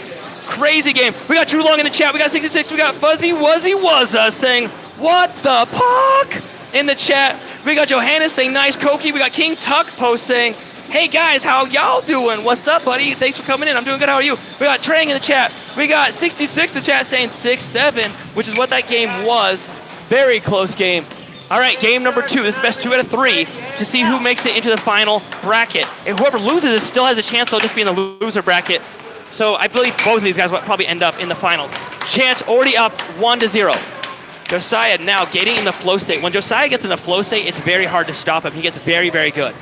A: Crazy game. We got Drew Long in the chat. We got 66. We got Fuzzy Wuzzy Wuzza saying, what the puck? In the chat. We got Johannes saying, nice, Koki. We got King Tuck post saying, hey guys, how y'all doing? What's up, buddy? Thanks for coming in. I'm doing good. How are you? We got Trang in the chat. We got 66 in the chat saying 6-7, which is what that game was. Very close game. All right, game number 2. This is best 2 out of 3 to see who makes it into the final bracket. And whoever loses this still has a chance. They'll just be in the loser bracket. So I believe both of these guys will probably end up in the finals. Chance already up 1-0. Josiah now getting in the flow state. When Josiah gets in the flow state, it's very hard to stop him. He gets very, very good.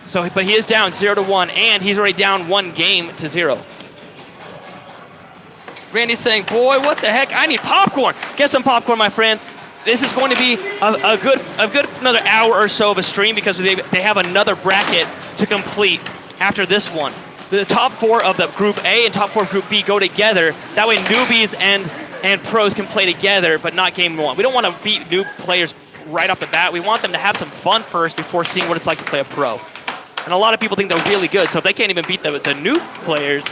A: So, but he is down 0-1, and he's already down 1-0. Randy's saying, boy, what the heck? I need popcorn. Get some popcorn, my friend. This is going to be a good another hour or so of a stream because they have another bracket to complete after this one. The top 4 of the Group A and top 4 of Group B go together. That way newbies and pros can play together, but not game 1. We don't want to beat new players right off the bat. We want them to have some fun first before seeing what it's like to play a pro. And a lot of people think they're really good, so if they can't even beat the new players,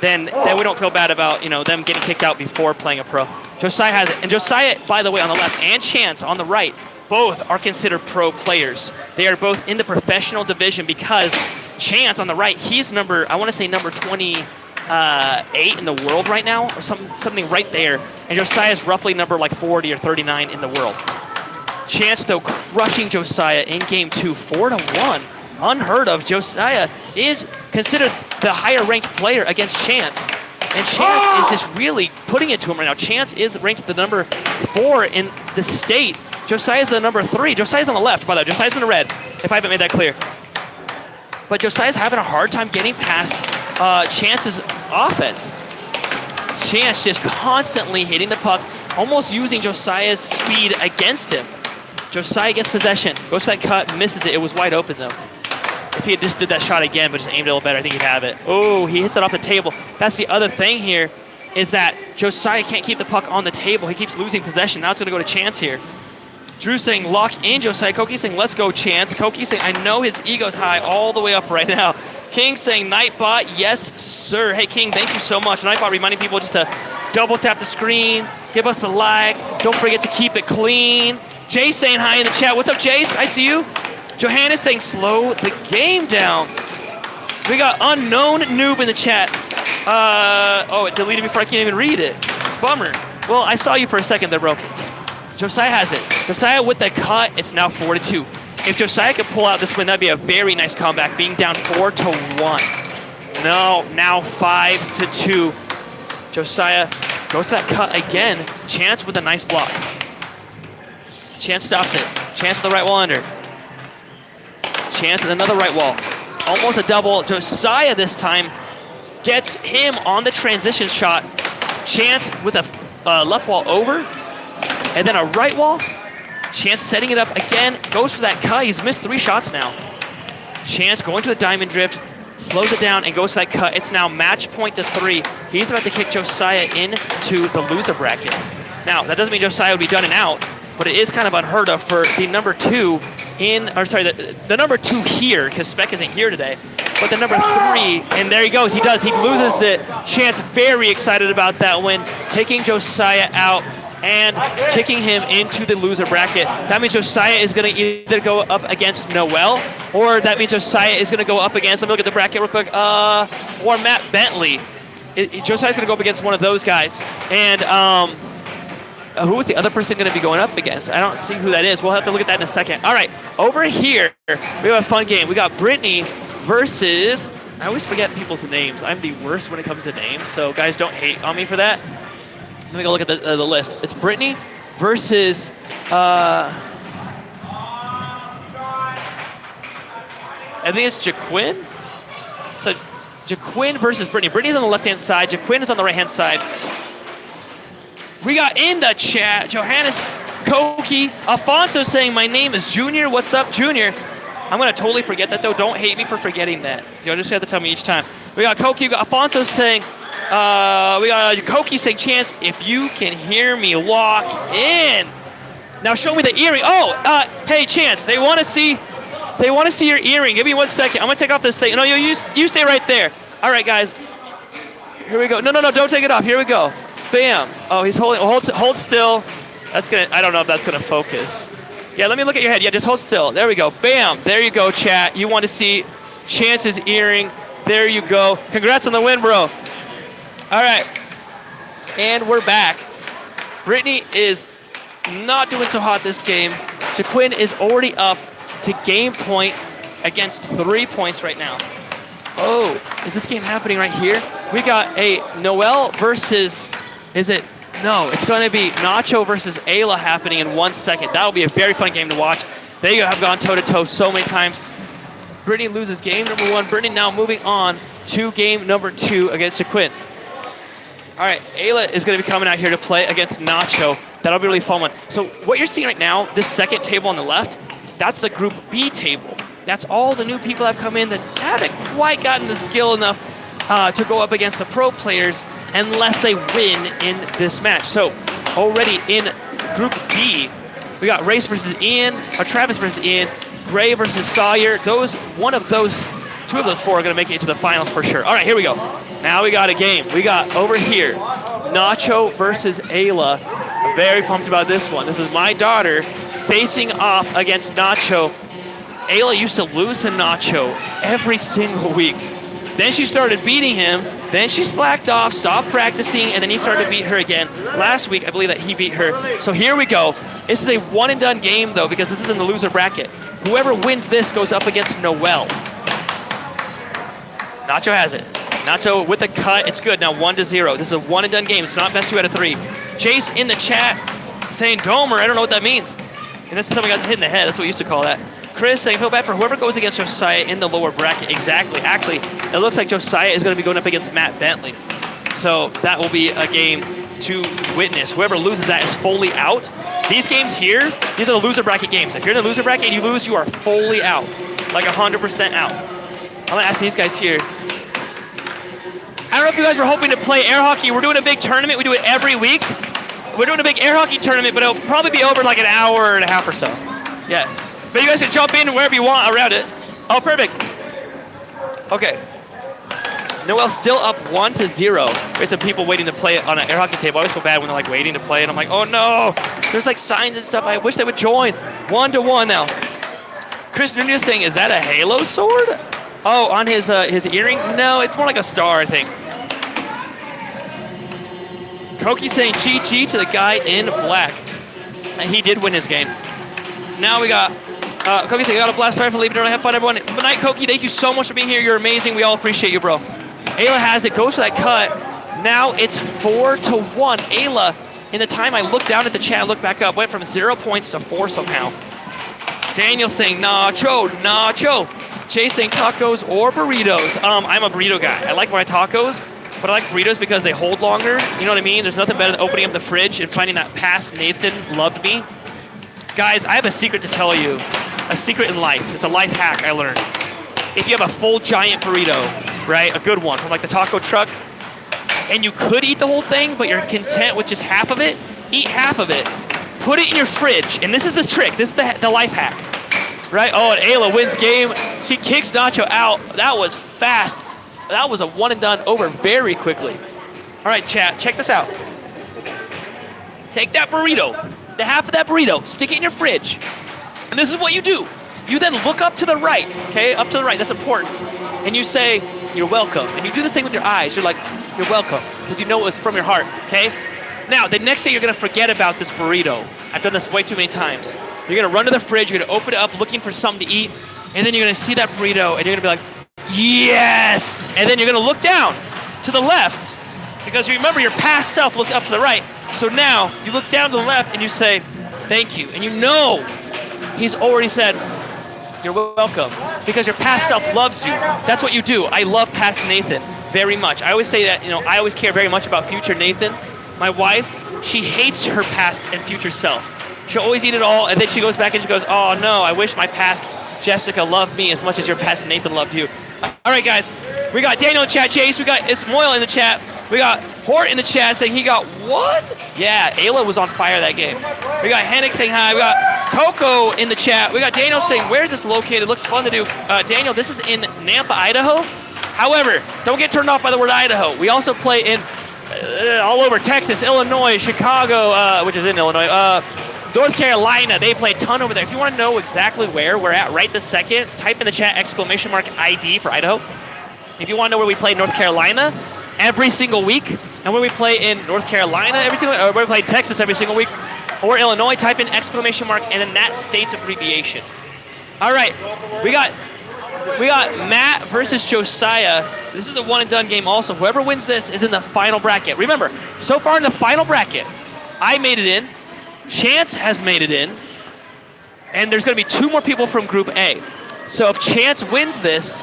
A: then we don't feel bad about them getting kicked out before playing a pro. Josiah has it. And Josiah, by the way, on the left, and Chance on the right, both are considered pro players. They are both in the professional division because Chance on the right, he's number 28 in the world right now, or something right there. And Josiah is roughly number like 40 or 39 in the world. Chance, though, crushing Josiah in game 2, 4-1. Unheard of. Josiah is considered the higher ranked player against Chance. And Chance is just really putting it to him right now. Chance is ranked the number 4 in the state. Josiah's the number 3. Josiah's on the left, by the way. Josiah's in the red, if I haven't made that clear. But Josiah's having a hard time getting past Chance's offense. Chance just constantly hitting the puck, almost using Josiah's speed against him. Josiah gets possession, goes for that cut, misses it. It was wide open, though. If he had just did that shot again, but just aimed a little better, I think he'd have it. Oh, he hits it off the table. That's the other thing here, is that Josiah can't keep the puck on the table. He keeps losing possession. Now it's going to go to Chance here. Drew saying, lock in Josiah. Koki saying, let's go, Chance. Koki saying, I know his ego's high all the way up right now. King saying, Nightbot, yes, sir. Hey, King, thank you so much. Nightbot reminding people just to double tap the screen, give us a like. Don't forget to keep it clean. Jace saying hi in the chat. What's up, Jace? I see you. Johannes saying, slow the game down. We got Unknown Noob in the chat. Oh, it deleted before I can't even read it. Bummer. Well, I saw you for a second there, bro. Josiah has it. Josiah with the cut. It's now 4-2. If Josiah could pull out this win, that'd be a very nice comeback, being down 4-1. No, now 5-2. Josiah goes to that cut again. Chance with a nice block. Chance stops it. Chance with the right wall under. Chance with another right wall. Almost a double. Josiah this time gets him on the transition shot. Chance with a left wall over. And then a right wall. Chance setting it up again. Goes for that cut. He's missed 3 shots now. Chance going to a diamond drift. Slows it down and goes to that cut. It's now match point to 3. He's about to kick Josiah into the loser bracket. Now, that doesn't mean Josiah would be done and out, but it is kind of unheard of for the number 2 the number 2 here, because Spec isn't here today, but the number 3, and there he goes. He does. He loses it. Chance very excited about that win, taking Josiah out and kicking him into the loser bracket. That means Josiah is going to either go up against Noel, or that means Josiah is going to go up against, let me look at the bracket real quick, or Matt Bentley. Josiah's going to go up against one of those guys. And who is the other person going to be going up against? I don't see who that is. We'll have to look at that in a second. All right, over here, we have a fun game. We got Brittany versus, I always forget people's names. I'm the worst when it comes to names, so guys, don't hate on me for that. Let me go look at the list. It's Brittany versus, I think it's Jaquin. So Jaquin versus Brittany. Brittany's on the left-hand side. Jaquin is on the right-hand side. We got in the chat, Johannes Koki. Alfonso saying, my name is Junior. What's up, Junior? I'm going to totally forget that, though. Don't hate me for forgetting that. You'll just have to tell me each time. We got Koki. We got Alfonso saying, we got Koki saying, Chance, if you can hear me, lock in. Now show me the earring. Oh, hey, Chance, they want to see your earring. Give me 1 second. I'm going to take off this thing. No, you stay right there. All right, guys. Here we go. No, don't take it off. Here we go. Bam. Oh, he's holding. Hold still. That's gonna. I don't know if that's gonna focus. Yeah, let me look at your head. Yeah, just hold still. There we go. Bam. There you go, chat. You want to see Chance's earring? There you go. Congrats on the win, bro. All right. And we're back. Brittany is not doing so hot this game. Jaquin is already up to game point against 3 points right now. Oh, is this game happening right here? We got a Noel versus. Is it? No, it's going to be Nacho versus Ayla happening in 1 second. That'll be a very fun game to watch. They have gone toe-to-toe so many times. Brittany loses game number 1. Brittany now moving on to game number 2 against Jaquin. All right, Ayla is going to be coming out here to play against Nacho. That'll be a really fun one. So what you're seeing right now, this second table on the left, that's the Group B table. That's all the new people that have come in that haven't quite gotten the skill enough to go up against the pro players unless they win in this match. So already in Group D, we got Race versus Ian, or Travis versus Ian, Gray versus Sawyer. Two of those 4 are going to make it into the finals for sure. All right, here we go. Now we got a game. We got over here, Nacho versus Ayla. I'm very pumped about this one. This is my daughter facing off against Nacho. Ayla used to lose to Nacho every single week. Then she started beating him. Then she slacked off, stopped practicing, and then he started to beat her again. Last week, I believe that he beat her. So here we go. This is a one-and-done game, though, because this is in the loser bracket. Whoever wins this goes up against Noel. Nacho has it. Nacho with a cut. It's good. Now 1-0. This is a one-and-done game. It's not best 2 out of 3. Chase in the chat saying Domer. I don't know what that means. And this is something got hit in the head. That's what we used to call that. Chris saying, feel bad for whoever goes against Josiah in the lower bracket. Exactly. Actually, it looks like Josiah is going to be going up against Matt Bentley. So that will be a game to witness. Whoever loses that is fully out. These games here, these are the loser bracket games. If you're in the loser bracket and you lose, you are fully out. Like 100% out. I'm going to ask these guys here. I don't know if you guys were hoping to play air hockey. We're doing a big tournament. We do it every week. We're doing a big air hockey tournament, but it'll probably be over in like an hour and a half or so. Yeah. But you guys can jump in wherever you want around it. Oh, perfect. Okay. Noel's still up 1-0. There's some people waiting to play it on an air hockey table. I always feel bad when they're like waiting to play it. I'm like, oh no. There's like signs and stuff. I wish they would join. 1-1 now. Chris Nunez saying, is that a Halo sword? Oh, on his earring? No, it's more like a star, I think. Koki saying GG to the guy in black. And he did win his game. Now we got Koki saying, I got a blast. Sorry for leaving early. Have fun, everyone. Good night, Koki. Thank you so much for being here. You're amazing. We all appreciate you, bro. Ayla has it. Goes for that cut. Now it's 4-1. Ayla, in the time I looked down at the chat, looked back up, went from 0 points to 4 somehow. Daniel saying, Nacho, Nacho. Jay saying tacos or burritos. I'm a burrito guy. I like my tacos, but I like burritos because they hold longer. You know what I mean? There's nothing better than opening up the fridge and finding that past Nathan loved me. Guys, I have a secret to tell you. A secret in life. It's a life hack I learned. If you have a full giant burrito, right, a good one from like the taco truck, and you could eat the whole thing, but you're content with just half of it, eat half of it. Put it in your fridge, and this is the trick. This is the life hack, right? Oh, and Ayla wins game. She kicks Nacho out. That was fast. That was a one and done over very quickly. All right, chat, check this out. Take that burrito, the half of that burrito, stick it in your fridge. And this is what you do. You then look up to the right, okay? Up to the right, that's important. And you say, you're welcome. And you do this thing with your eyes. You're like, you're welcome, because you know it was from your heart, okay? Now, the next day you're gonna forget about this burrito. I've done this way too many times. You're gonna run to the fridge, you're gonna open it up looking for something to eat, and then you're gonna see that burrito and you're gonna be like, yes! And then you're gonna look down to the left because you remember your past self looked up to the right. So now you look down to the left and you say, thank you. And you know he's already said, you're welcome, because your past self loves you. That's what you do. I love past Nathan very much. I always say that, I always care very much about future Nathan. My wife, she hates her past and future self. She'll always eat it all, and then she goes back and she goes, oh no, I wish my past Jessica loved me as much as your past Nathan loved you. All right, guys, we got Daniel in the chat, Chase, we got Ismoil in the chat, we got Hort in the chat saying he got one. Yeah, Ayla was on fire that game. We got Henrik saying hi, we got Coco in the chat, we got Daniel saying, where's this located? Looks fun to do. Daniel, this is in Nampa, Idaho. However, don't get turned off by the word Idaho. We also play in all over Texas, Illinois, Chicago, which is in Illinois, North Carolina. They play a ton over there. If you want to know exactly where we're at right this second, type in the chat !ID for Idaho. If you want to know where we play North Carolina every single week, and where we play in North Carolina every single week, or where we play Texas every single week, or Illinois, type in ! and then that state's abbreviation. All right, we got Matt versus Josiah. This is a one and done game also. Whoever wins this is in the final bracket. Remember, so far in the final bracket, I made it in, Chance has made it in, and there's going to be 2 more people from Group A. So if Chance wins this,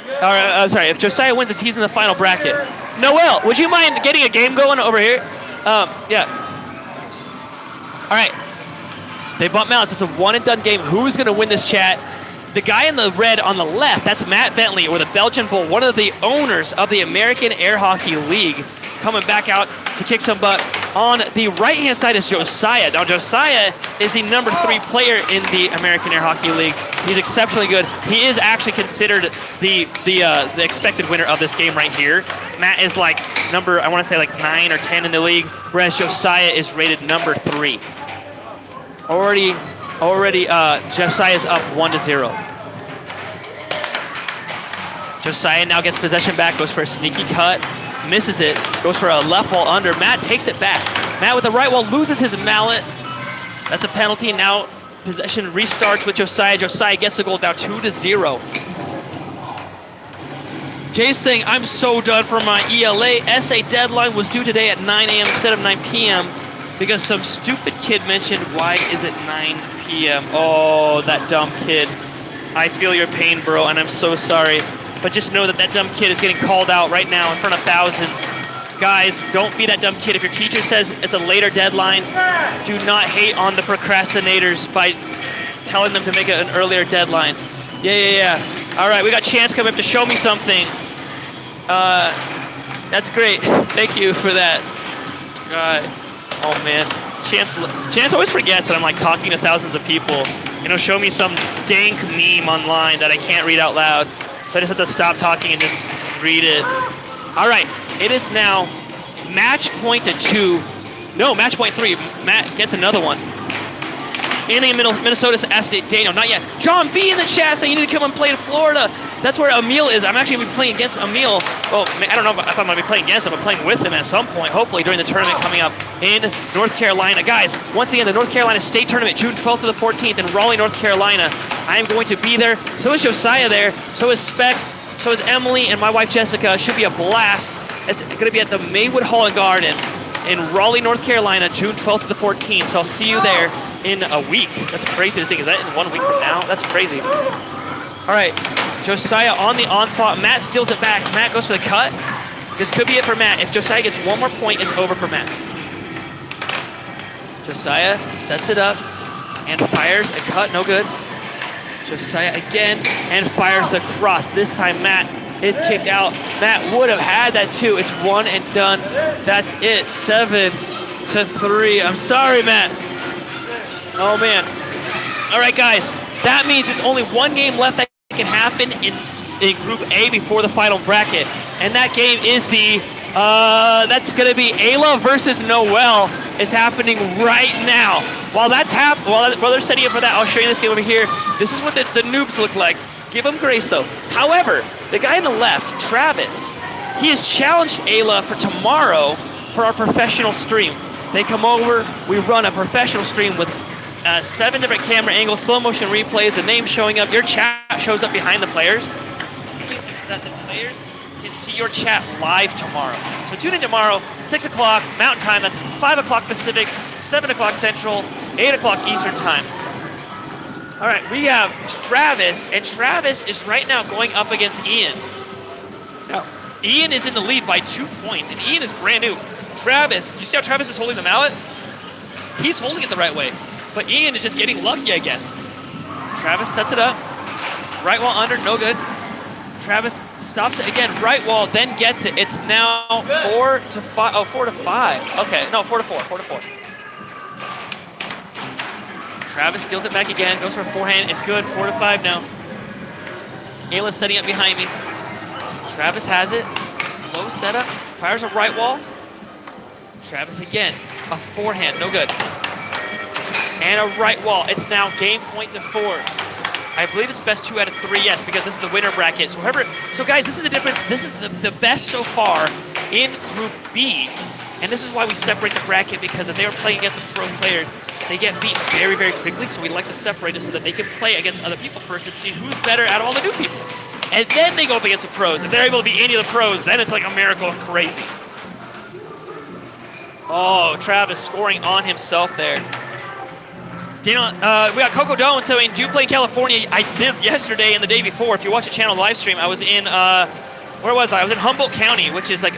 A: if Josiah wins this, he's in the final bracket. Noel, would you mind getting a game going over here? Yeah. All right. They bump mounts. It's a one and done game. Who's going to win this, chat? The guy in the red on the left, that's Matt Bentley, or the Belgian Bull, one of the owners of the American Air Hockey League, coming back out to kick some butt. On the right-hand side is Josiah. Now, Josiah is the number 3 player in the American Air Hockey League. He's exceptionally good. He is actually considered the expected winner of this game right here. Matt is like number, I want to say like 9 or 10 in the league, whereas Josiah is rated number 3. Already, Josiah's up 1-0. Josiah now gets possession back, goes for a sneaky cut, misses it, goes for a left wall under. Matt takes it back. Matt with the right wall loses his mallet. That's a penalty. Now possession restarts with Josiah. Josiah gets the goal now 2-0. Jay's saying, I'm so done for my ELA. Essay deadline was due today at 9 a.m. instead of 9 p.m. because some stupid kid mentioned, why is it 9 p.m.? Oh, that dumb kid. I feel your pain, bro, and I'm so sorry. But just know that that dumb kid is getting called out right now in front of thousands. Guys, don't be that dumb kid. If your teacher says it's a later deadline, do not hate on the procrastinators by telling them to make it an earlier deadline. Yeah. All right, we got Chance coming up to show me something. That's great. Thank you for that. God. Oh, man. Chance always forgets that I'm like talking to thousands of people. Show me some dank meme online that I can't read out loud. So I just have to stop talking and just read it. All right, it is now match point 2. No, match point 3. Matt gets another one. Indiana, Minnesota asked Daniel, not yet. John B in the chat saying you need to come and play in Florida. That's where Emil is. I'm actually going to be playing against Emil. Well, I don't know if I'm going to be playing against him, but playing with him at some point, hopefully during the tournament coming up in North Carolina. Guys, once again, the North Carolina State Tournament, June 12th to the 14th in Raleigh, North Carolina. I am going to be there. So is Josiah there. So is Spec. So is Emily and my wife Jessica. It should be a blast. It's going to be at the Maywood Hall and Garden in Raleigh, North Carolina, June 12th to the 14th. So I'll see you there in a week. That's crazy to think. Is that in 1 week from now? That's crazy. All right, Josiah on the onslaught. Matt steals it back. Matt goes for the cut. This could be it for Matt. If Josiah gets one more point, it's over for Matt. Josiah sets it up and fires a cut. No good. Josiah again and fires the cross. This time Matt is kicked out. Matt would have had that too. It's one and done. That's it. 7-3. I'm sorry, Matt. Oh, man. All right, guys. That means there's only one game left that can happen in Group A before the final bracket. And that game is that's going to be Ayla versus Noel. It's happening right now. While they're setting up for that, I'll show you this game over here. This is what the noobs look like. Give them grace, though. However, the guy on the left, Travis, he has challenged Ayla for tomorrow for our professional stream. They come over, we run a professional stream with 7 different camera angles, slow motion replays, a name showing up. Your chat shows up behind the players. It means that the players can see your chat live tomorrow. So tune in tomorrow, 6 o'clock Mountain Time. That's 5 o'clock Pacific, 7 o'clock Central, 8 o'clock Eastern Time. All right, we have Travis, and Travis is right now going up against Ian. Now, Ian is in the lead by 2 points, and Ian is brand new. Travis, you see how Travis is holding the mallet? He's holding it the right way, but Ian is just getting lucky, I guess. Travis sets it up. Right wall under, no good. Travis stops it again, right wall, then gets it. It's now 4 to 5. Oh, 4 to 5. Okay, no, 4 to 4. 4 to 4. Travis steals it back again, goes for a forehand. It's good, 4 to 5 now. Ayla's setting up behind me. Travis has it. Slow setup. Fires a right wall. Travis again. A forehand, no good. And a right wall. It's now game point to 4. I believe it's best 2 out of 3, yes, because this is the winner bracket. So guys, this is the difference. This is the best so far in Group B. And this is why we separate the bracket, because if they were playing against some pro players, they get beat very, very quickly. So we like to separate it so that they can play against other people first and see who's better out of all the new people. And then they go up against the pros. If they're able to beat any of the pros, then it's like a miracle of crazy. Oh, Travis scoring on himself there. Daniel, we got Coco Doan. So do you play in California? I did yesterday and the day before. If you watch the channel live stream, I was in, where was I? I was in Humboldt County, which is like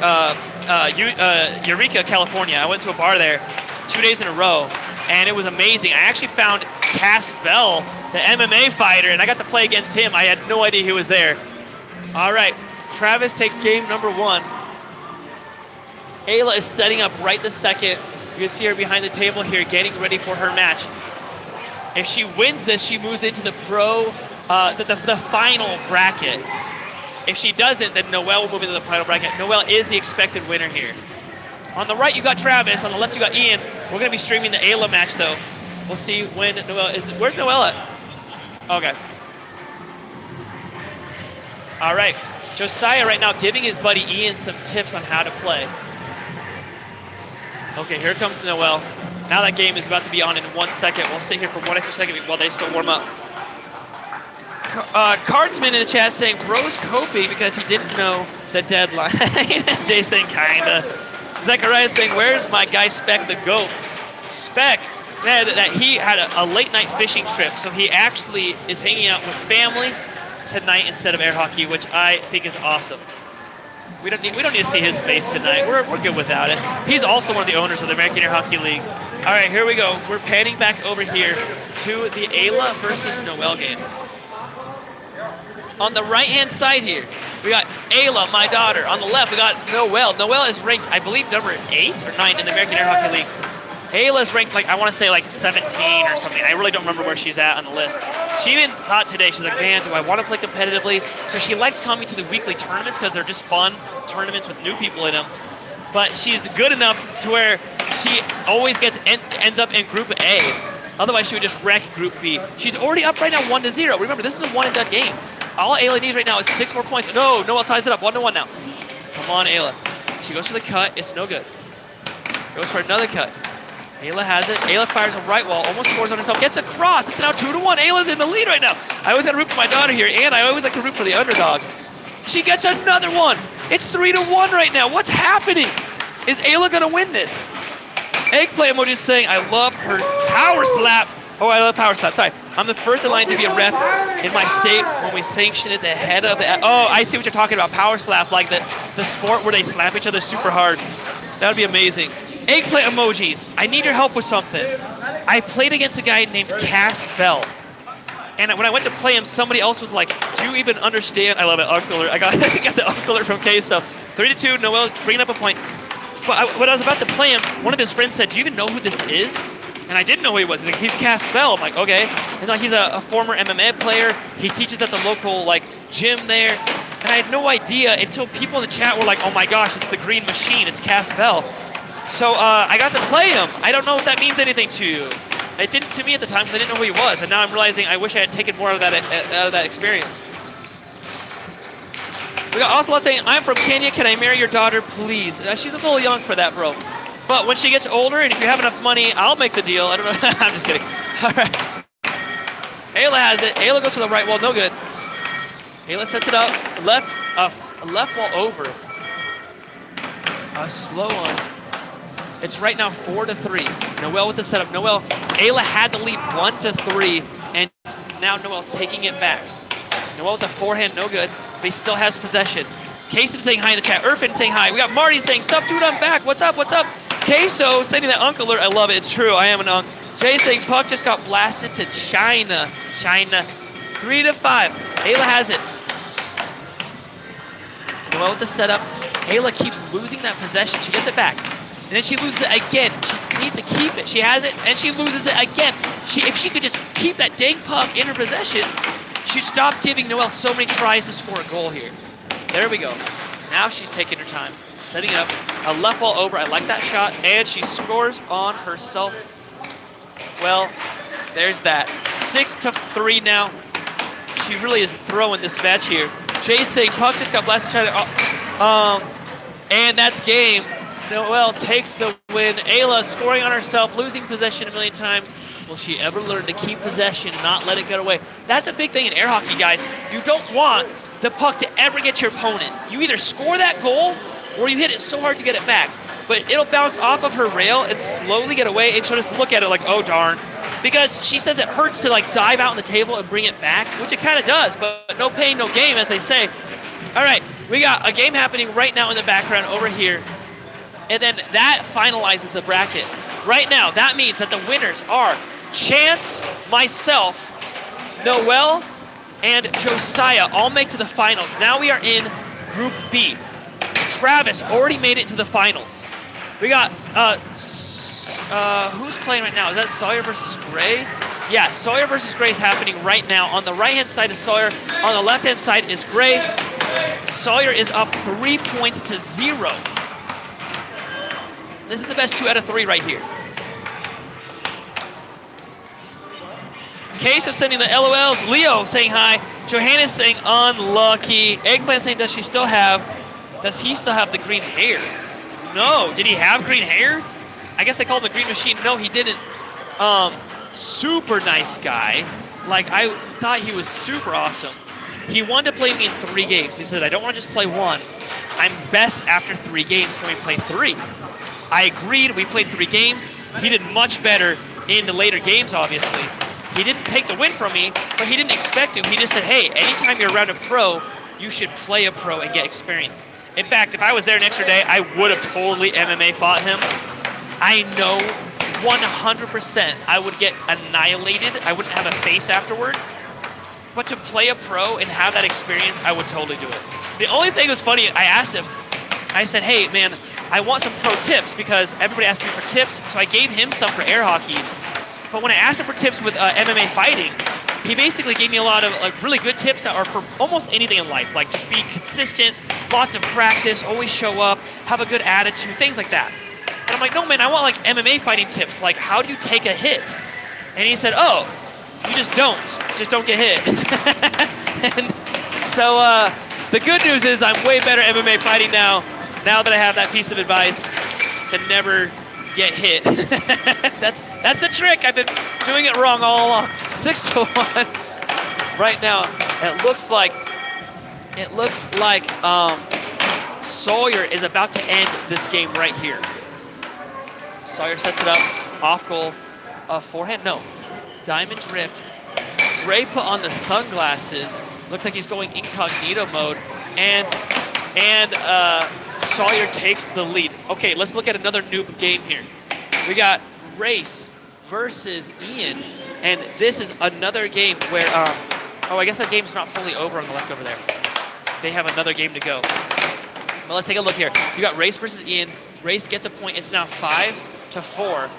A: Eureka, California. I went to a bar there 2 days in a row, and it was amazing. I actually found Cass Bell, the MMA fighter, and I got to play against him. I had no idea he was there. All right, Travis takes game number 1. Ayla is setting up right this second. You can see her behind the table here getting ready for her match. If she wins this, she moves into the pro, the final bracket. If she doesn't, then Noelle will move into the final bracket. Noelle is the expected winner here. On the right, you got Travis. On the left, you got Ian. We're going to be streaming the Ayla match, though. We'll see when Noelle is. Where's Noelle at? Okay. All right. Josiah right now giving his buddy Ian some tips on how to play. Okay, here comes Noelle. Now that game is about to be on in 1 second. We'll sit here for 1 extra second while they still warm up. Cardsman in the chat saying, bro's coping because he didn't know the deadline. Jason, kinda. Zechariah saying, where's my guy Spec the GOAT? Spec said that he had a late night fishing trip, so he actually is hanging out with family tonight instead of air hockey, which I think is awesome. We don't need to see his face tonight. We're good without it. He's also one of the owners of the American Air Hockey League. All right, here we go. We're panning back over here to the Ayla versus Noelle game. On the right-hand side here, we got Ayla, my daughter. On the left, we got Noelle. Noelle is ranked, I believe, number 8 or 9 in the American Air Hockey League. Ayla is ranked, like, I want to say, like, 17 or something. I really don't remember where she's at on the list. She even thought today, she's like, man, do I want to play competitively? So she likes coming to the weekly tournaments because they're just fun tournaments with new people in them. But she's good enough to where she always ends up in Group A. Otherwise, she would just wreck Group B. She's already up right now 1-0. Remember, this is a one-and-done game. All Ayla needs right now is 6 more points. No, Noelle ties it up, 1-1 now. Come on, Ayla. She goes for the cut. It's no good. Goes for another cut. Ayla has it. Ayla fires a right wall, almost scores on herself, gets across. It's now 2-1. Ayla's in the lead right now. I always got to root for my daughter here, and I always like to root for the underdog. She gets another one. It's 3-1 right now. What's happening? Is Ayla going to win this? Eggplant emoji is saying, I love her power slap. Oh, I love power slap. Sorry. I'm the first in line to be a ref in my state when we sanction it the head of the... Oh, I see what you're talking about. Power slap, like the sport where they slap each other super hard. That would be amazing. Eggplant emojis. I need your help with something. I played against a guy named Cass Bell. And when I went to play him, somebody else was like, do you even understand? I love it, Uncle Alert. I got the Uncle Alert from Queso. 3-2, Noelle bringing up a point. But when I was about to play him, one of his friends said, do you even know who this is? And I didn't know who he was. He's like, he's Cass Bell. I'm like, okay. And like, he's a former MMA player. He teaches at the local like gym there. And I had no idea until people in the chat were like, oh my gosh, it's the Green Machine. It's Cass Bell. So I got to play him. I don't know if that means anything to you. It didn't to me at the time because I didn't know who he was. And now I'm realizing I wish I had taken more of that experience. We got Ocelot saying, I'm from Kenya. Can I marry your daughter, please? She's a little young for that, bro. But when she gets older, and if you have enough money, I'll make the deal. I don't know. I'm just kidding. All right. Ayla has it. Ayla goes to the right wall. No good. Ayla sets it up. Left wall over. A slow one. It's right now 4-3. Noelle with the setup. Noelle, Ayla had the lead 1-3, and now Noelle's taking it back. Noelle with the forehand, no good, but he still has possession. Kaysen saying hi in the chat. Irfan saying hi. We got Marty saying, "Sup, dude, I'm back. What's up? What's up?" Queso sending that uncle alert. I love it. It's true. I am an uncle. Jay saying puck just got blasted to China. China. 3-5. Ayla has it. Noelle with the setup. Ayla keeps losing that possession. She gets it back. And then she loses it again. She needs to keep it. She has it, and she loses it again. If she could just keep that dang puck in her possession, she'd stop giving Noelle so many tries to score a goal here. There we go. Now she's taking her time. Setting it up. A left wall over. I like that shot. And she scores on herself. Well, there's that. 6-3 now. She really is throwing this match here. Jay saying puck just got blasted. And that's game. Noelle takes the win. Ayla scoring on herself, losing possession a million times. Will she ever learn to keep possession and not let it get away? That's a big thing in air hockey, guys. You don't want the puck to ever get your opponent. You either score that goal or you hit it so hard to get it back. But it'll bounce off of her rail and slowly get away, and she'll just look at it like, oh darn. Because she says it hurts to like dive out on the table and bring it back, which it kind of does, but no pain, no game, as they say. All right, we got a game happening right now in the background over here. And then that finalizes the bracket. Right now, that means that the winners are Chance, myself, Noelle, and Josiah all make to the finals. Now we are in Group B. Travis already made it to the finals. We got, who's playing right now? Is that Sawyer versus Gray? Yeah, Sawyer versus Gray is happening right now. On the right-hand side is Sawyer. On the left-hand side is Gray. Sawyer is up 3 points to 0. This is the best 2 out of 3 right here. Case of sending the LOLs. Leo saying hi. Johannes saying unlucky. Eggplant saying does he still have the green hair? No. Did he have green hair? I guess they called him the green machine. No, he didn't. Super nice guy. Like, I thought he was super awesome. He wanted to play me in 3 games. He said, I don't want to just play 1. I'm best after 3 games. Can we play 3? I agreed. We played 3 games. He did much better in the later games, obviously. He didn't take the win from me, but he didn't expect to. He just said, hey, anytime you're around a pro, you should play a pro and get experience. In fact, if I was there an extra day, I would have totally MMA fought him. I know 100% I would get annihilated. I wouldn't have a face afterwards. But to play a pro and have that experience, I would totally do it. The only thing that was funny, I asked him, I said, hey, man, I want some pro tips because everybody asked me for tips, so I gave him some for air hockey. But when I asked him for tips with MMA fighting, he basically gave me a lot of like really good tips that are for almost anything in life, like just be consistent, lots of practice, always show up, have a good attitude, things like that. And I'm like, no, man, I want like MMA fighting tips, like how do you take a hit? And he said, oh, you just don't get hit. And so the good news is I'm way better at MMA fighting now that I have that piece of advice to never get hit. That's the trick. I've been doing it wrong all along. 6-1 right now. It looks like Sawyer is about to end this game right here. Sawyer sets it up, off goal, forehand, no. Diamond drift. Gray put on the sunglasses. Looks like he's going incognito mode, and Sawyer takes the lead. Okay, let's look at another noob game here. We got Race versus Ian, and this is another game where, I guess that game's not fully over on the left over there. They have another game to go. But let's take a look here. You got Race versus Ian. Race gets a point. It's now 5-4.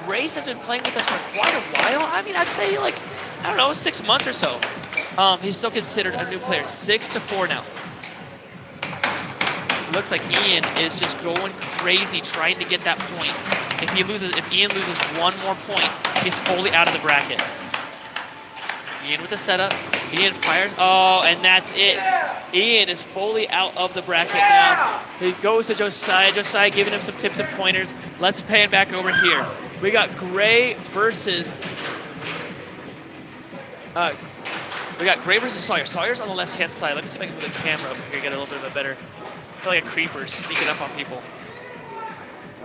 A: Race has been playing with us for quite a while. I mean, I'd say like, I don't know, 6 months or so. He's still considered a new player. 6-4 now. Looks like Ian is just going crazy trying to get that point. If Ian loses 1 more point, he's fully out of the bracket. Ian with the setup. Ian fires. Oh, and that's it. Ian is fully out of the bracket now. He goes to Josiah. Josiah giving him some tips and pointers. Let's pan back over here. We got Gray versus. We got Gray versus Sawyer. Sawyer's on the left-hand side. Let me see if I can move the camera over here, get a little bit of a better. I feel like a creeper sneaking up on people.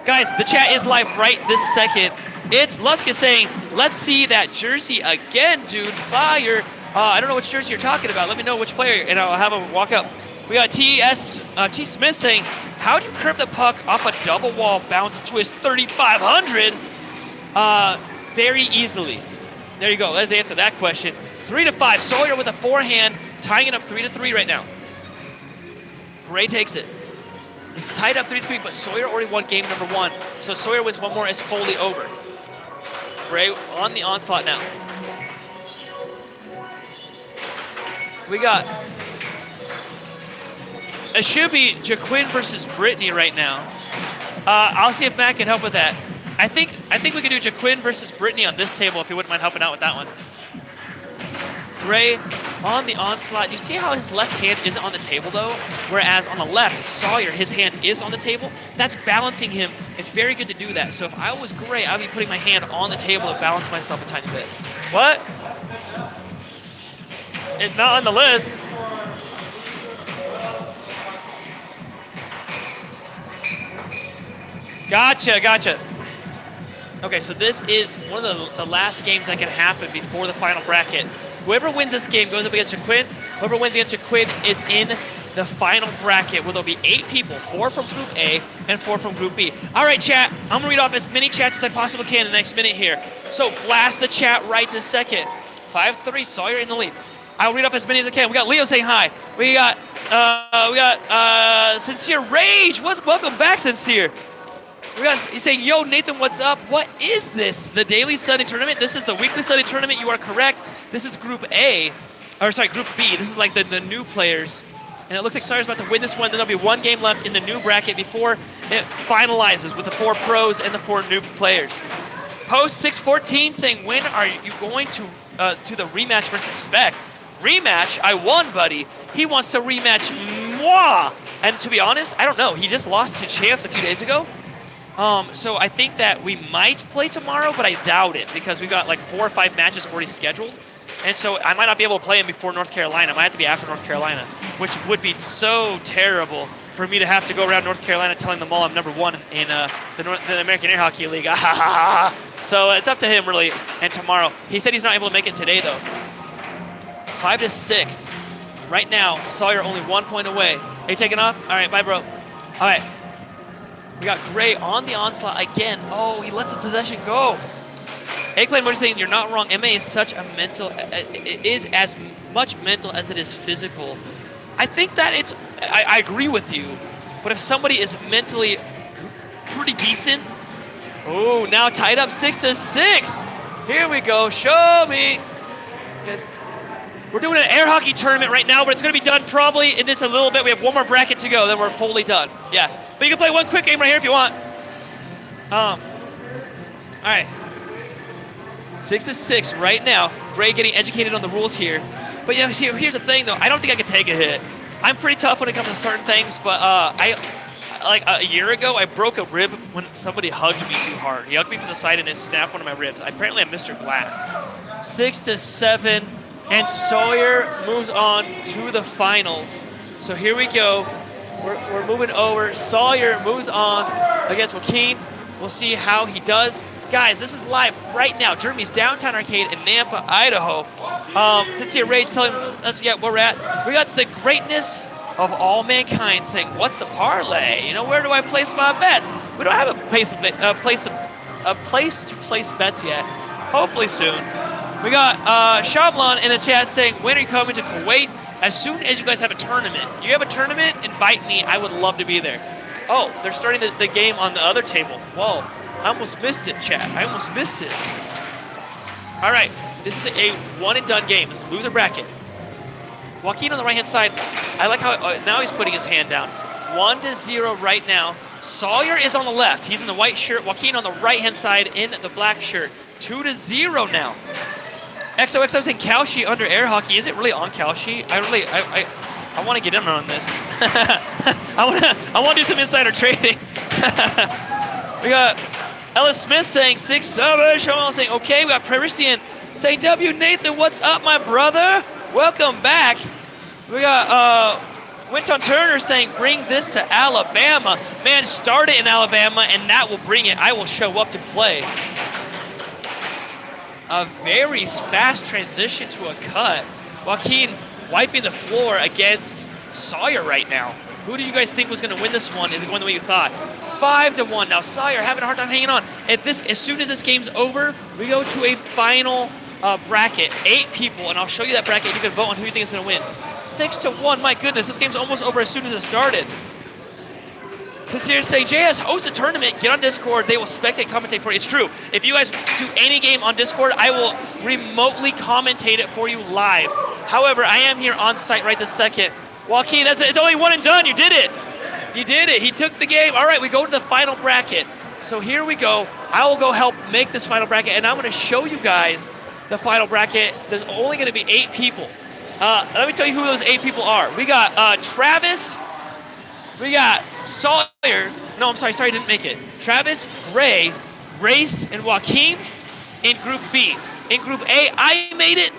A: Guys, the chat is live right this second. It's Luska saying, let's see that jersey again, dude. Fire. I don't know which jersey you're talking about. Let me know which player, and I'll have him walk up. We got T. Smith saying, how do you curve the puck off a double wall bounce twist 3,500? Very easily. There you go. Let's answer that question. 3-5. Sawyer with a forehand, tying it up 3-3 right now. Gray takes it. It's tied up 3-3, but Sawyer already won game number 1. So Sawyer wins one more, it's fully over. Gray on the onslaught now. We got, it should be Jaquin versus Brittany right now. I'll see if Matt can help with that. I think we can do Jaquin versus Brittany on this table if you wouldn't mind helping out with that one. Gray on the onslaught. You see how his left hand isn't on the table though? Whereas on the left, Sawyer, his hand is on the table. That's balancing him. It's very good to do that. So if I was Gray, I'd be putting my hand on the table to balance myself a tiny bit. What? It's not on the list. Gotcha. Okay, so this is one of the last games that can happen before the final bracket. Whoever wins this game goes up against Jaquin. Whoever wins against Jaquin is in the final bracket where there'll be 8 people, 4 from Group A and 4 from Group B. All right, chat, I'm gonna read off as many chats as I possibly can in the next minute here. So blast the chat right this second. 5-3, Sawyer in the lead. I'll read off as many as I can. We got Leo saying hi. We got Sincere Rage. Welcome back, Sincere. He's saying, yo, Nathan, what's up? What is this? The Daily Sunday Tournament? This is the Weekly Sunday Tournament. You are correct. This is Group A. Or, sorry, Group B. This is like the new players. And it looks like Sawyer's about to win this one. Then there'll be one game left in the new bracket before it finalizes with the 4 pros and the 4 new players. Post 614 saying, when are you going to the rematch versus Spec? Rematch? I won, buddy. He wants to rematch moi. And to be honest, I don't know. He just lost to Chance a few days ago. So I think that we might play tomorrow, but I doubt it because we've got like 4 or 5 matches already scheduled. And so I might not be able to play him before North Carolina. I might have to be after North Carolina, which would be so terrible for me to have to go around North Carolina telling them all I'm number 1 in the American Air Hockey League. So it's up to him, really, and tomorrow. He said he's not able to make it today, though. 5-6. Right now, Sawyer only 1 point away. Are you taking off? All right, bye, bro. All right. We got Gray on the onslaught again. Oh, he lets the possession go. Eggplant, what are you saying? You're not wrong. MA is such a mental, it is as much mental as it is physical. I think that it's, I agree with you, but if somebody is mentally pretty decent, oh, now tied up 6-6. Here we go, show me. Guys, we're doing an air hockey tournament right now, but it's gonna be done probably in just a little bit. We have one more bracket to go, then we're fully done. Yeah, but you can play one quick game right here if you want. All right. 6-6 right now. Gray getting educated on the rules here. But yeah, here's the thing though. I don't think I can take a hit. I'm pretty tough when it comes to certain things, but like a year ago, I broke a rib when somebody hugged me too hard. He hugged me from the side and it snapped one of my ribs. Apparently I'm Mr. Glass. 6-7, and Sawyer moves on to the finals. So here we go. We're moving over. Sawyer moves on against Joaquin. We'll see how he does. Guys, this is live right now. Jeremy's Downtown Arcade in Nampa, Idaho. Sincere Rage telling us where we're at. We got the greatness of all mankind saying, what's the parlay? You know, where do I place my bets? We don't have a place to place bets yet. Hopefully soon. We got Shavlon in the chat saying, when are you coming to Kuwait? As soon as you guys have a tournament. You have a tournament, invite me. I would love to be there. Oh, they're starting the game on the other table. Whoa. I almost missed it, chat. I almost missed it. All right, this is a one-and-done game. It's loser bracket. Joaquin on the right-hand side. I like how now he's putting his hand down. 1-0 right now. Sawyer is on the left. He's in the white shirt. Joaquin on the right-hand side in the black shirt. 2-0 now. XOXO saying Kalshi under air hockey. Is it really on Kalshi? I want to get in on this. I want to do some insider trading. We got Ellis Smith saying 6-7. Sean saying okay. We got Parisian saying W Nathan, what's up, my brother? Welcome back. We got Winton Turner saying bring this to Alabama. Man, start it in Alabama and that will bring it. I will show up to play. A very fast transition to a cut. Joaquin wiping the floor against Sawyer right now. Who did you guys think was going to win this one? Is it going the way you thought? 5-1. Now Sawyer having a hard time hanging on. As soon as this game's over, we go to a final bracket. 8 people, and I'll show you that bracket. You can vote on who you think is going to win. 6-1. My goodness, this game's almost over as soon as it started. Sincere saying, JS, host a tournament, get on Discord, they will spectate, commentate for you. It's true. If you guys do any game on Discord, I will remotely commentate it for you live. However, I am here on site right this second. Joaquin, it's only one and done. You did it. You did it. He took the game. All right, we go to the final bracket. So here we go. I will go help make this final bracket, and I'm going to show you guys the final bracket. There's only going to be 8 people. Let me tell you who those 8 people are. We got Travis. We got Sawyer. No, I'm sorry, I didn't make it. Travis, Gray, Race, and Joaquin in Group B. In Group A, I made it.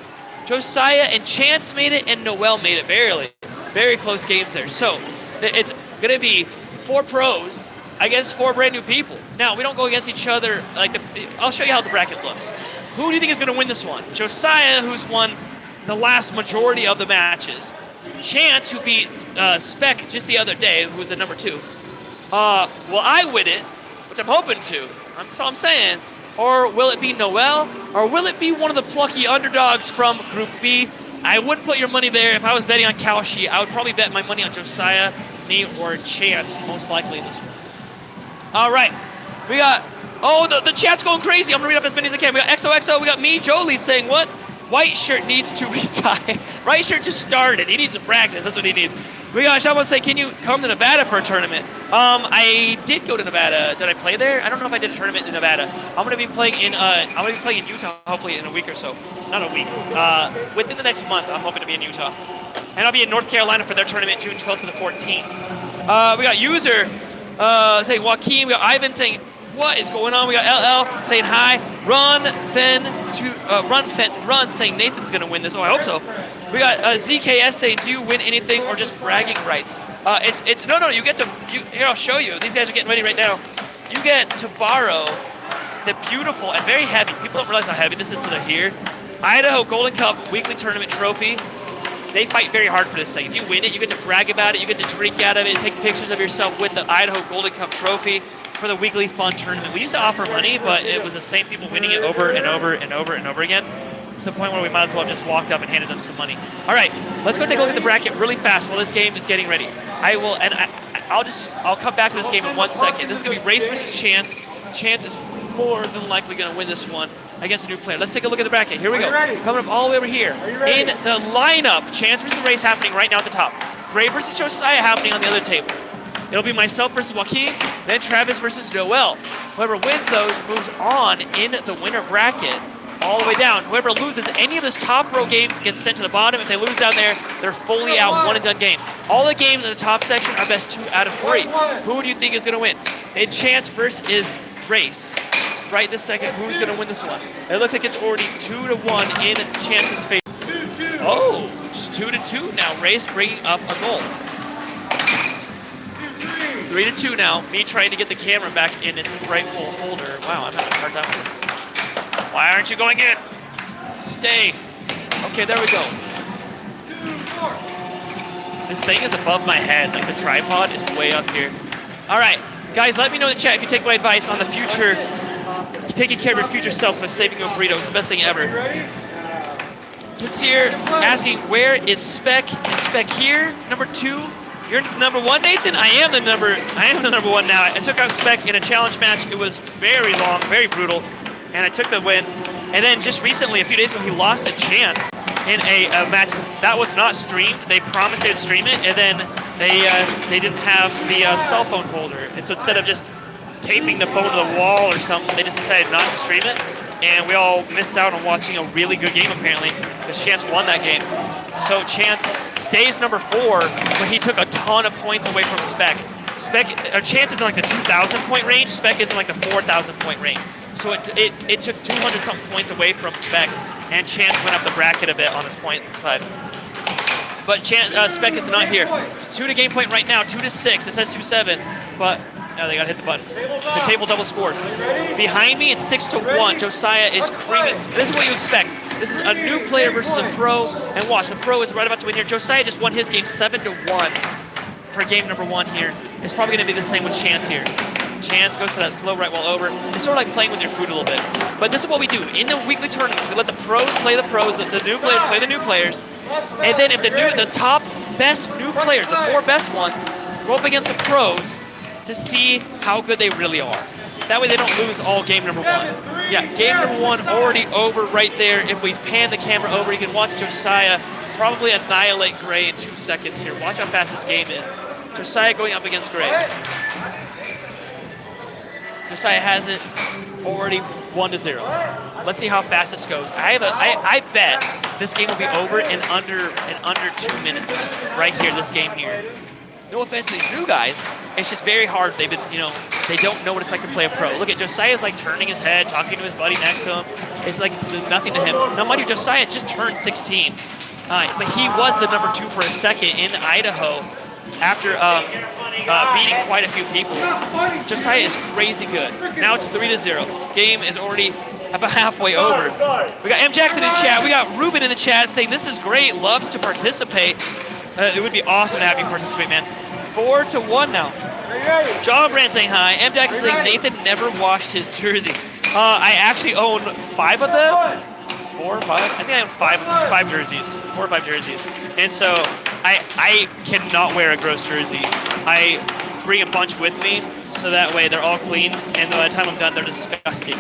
A: Josiah and Chance made it, and Noel made it barely. Very close games there. So it's going to be 4 pros against 4 brand new people. Now, we don't go against each other. I'll show you how the bracket looks. Who do you think is going to win this one? Josiah, who's won the last majority of the matches. Chance, who beat Spec just the other day, who was the number 2. Will I win it, which I'm hoping to. That's all I'm saying. Or will it be Noel? Or will it be one of the plucky underdogs from Group B? I wouldn't put your money there. If I was betting on Kalshi, I would probably bet my money on Josiah, me, or Chance, most likely in this one. All right. We got, the chat's going crazy. I'm going to read up as many as I can. We got XOXO. We got me, Jolie, saying what? White shirt needs to retire. White shirt just started. He needs to practice. That's what he needs. We got someone say, can you come to Nevada for a tournament? I did go to Nevada. Did I play there? I don't know if I did a tournament in Nevada. I'm gonna be playing in Utah hopefully in a week or so. Not a week. Within the next month, I'm hoping to be in Utah. And I'll be in North Carolina for their tournament June 12th to the 14th. We got User saying Joaquin. We got Ivan saying, what is going on? We got LL saying hi. Run saying Nathan's gonna win this. Oh, I hope so. We got ZKS saying, do you win anything or just bragging rights? No, you get to, here I'll show you. These guys are getting ready right now. You get to borrow the beautiful and very heavy, people don't realize how heavy this is till they're here, Idaho Golden Cup weekly tournament trophy. They fight very hard for this thing. If you win it, you get to brag about it, you get to drink out of it, take pictures of yourself with the Idaho Golden Cup trophy for the weekly fun tournament. We used to offer money, but it was the same people winning it over and over and over and over again, to the point where we might as well have just walked up and handed them some money. All right, let's go take a look at the bracket really fast while this game is getting ready. I'll come back to this game in 1 second. This is gonna be Race versus Chance. Chance is more than likely gonna win this one against a new player. Let's take a look at the bracket. Here we go. Coming up all the way over here. In the lineup, Chance versus Race happening right now at the top. Gray versus Josiah happening on the other table. It'll be myself versus Joaquin, then Travis versus Noel. Whoever wins those moves on in the winner bracket all the way down. Whoever loses any of this top row games gets sent to the bottom. If they lose down there, they're fully out, one and done game. All the games in the top section are best 2 out of 3. Who do you think is going to win? In Chance versus Race. Right this second, who's going to win this one? It looks like it's already 2-1 in Chance's favor. Oh, it's 2-2 now. Race bringing up a goal. 3-2 now. Me trying to get the camera back in its rightful holder. Wow, I'm having a hard time with it. Why aren't you going in? Stay. Okay, there we go. This thing is above my head. Like the tripod is way up here. All right, guys, let me know in the chat if you take my advice on the future, taking care of your future selves by saving a burrito. It's the best thing ever. Sincere asking, where is Spec? Is Spec here? Number 2. You're number 1, Nathan? I am the number 1 now. I took out Spec in a challenge match. It was very long, very brutal, and I took the win. And then just recently, a few days ago, he lost a Chance in a match that was not streamed. They promised they would stream it, and then they didn't have the cell phone holder. And so instead of just taping the phone to the wall or something, they just decided not to stream it. and we all missed out on watching a really good game apparently, because Chance won that game. So Chance stays number 4, but he took a ton of points away from Spec. Chance is in like the 2,000 point range, Spec is in like the 4,000 point range. So it took 200 something points away from Spec, and Chance went up the bracket a bit on his point side. But Spec is not here. 2 to game point right now, 2 to 6. It says 2-7, but no, they got to hit the button. The table double scored. Behind me, it's 6 to 1. Josiah is creaming. This is what you expect. This is a new player versus a pro, and watch, the pro is right about to win here. Josiah just won his game 7 to 1 for game number 1 here. It's probably going to be the same with Chance here. Chance goes to that slow right wall over. It's sort of like playing with your food a little bit. But this is what we do. In the weekly tournaments, we let the pros play the pros, the new players play the new players. And then if the top best new players, the 4 best ones, go up against the pros to see how good they really are. That way they don't lose all game number 1. Yeah, game number 1 already over right there. If we pan the camera over, you can watch Josiah probably annihilate Gray in 2 seconds here. Watch how fast this game is. Josiah going up against Gray. Josiah has it already 1-0. Let's see how fast this goes. I bet this game will be over in under 2 minutes. Right here, this game here. No offense to these new guys, it's just very hard. They've been, they don't know what it's like to play a pro. Look at Josiah's like turning his head, talking to his buddy next to him. It's like it's nothing to him. Now, mind you, Josiah just turned 16, but he was the number 2 for a second in Idaho after beating quite a few people. Josiah is crazy good. Now it's 3-0. Game is already about halfway over. We got M. Jackson in chat. We got Ruben in the chat saying this is great, loves to participate. It would be awesome to have you participate, man. 4-1 now. John Brand saying hi. M. Jackson saying Nathan never washed his jersey. I actually own 5 of them. 4 or 5? I think I own 5 jerseys. 4 or 5 jerseys. And so I cannot wear a gross jersey. I bring a bunch with me, so that way they're all clean, and by the time I'm done, they're disgusting.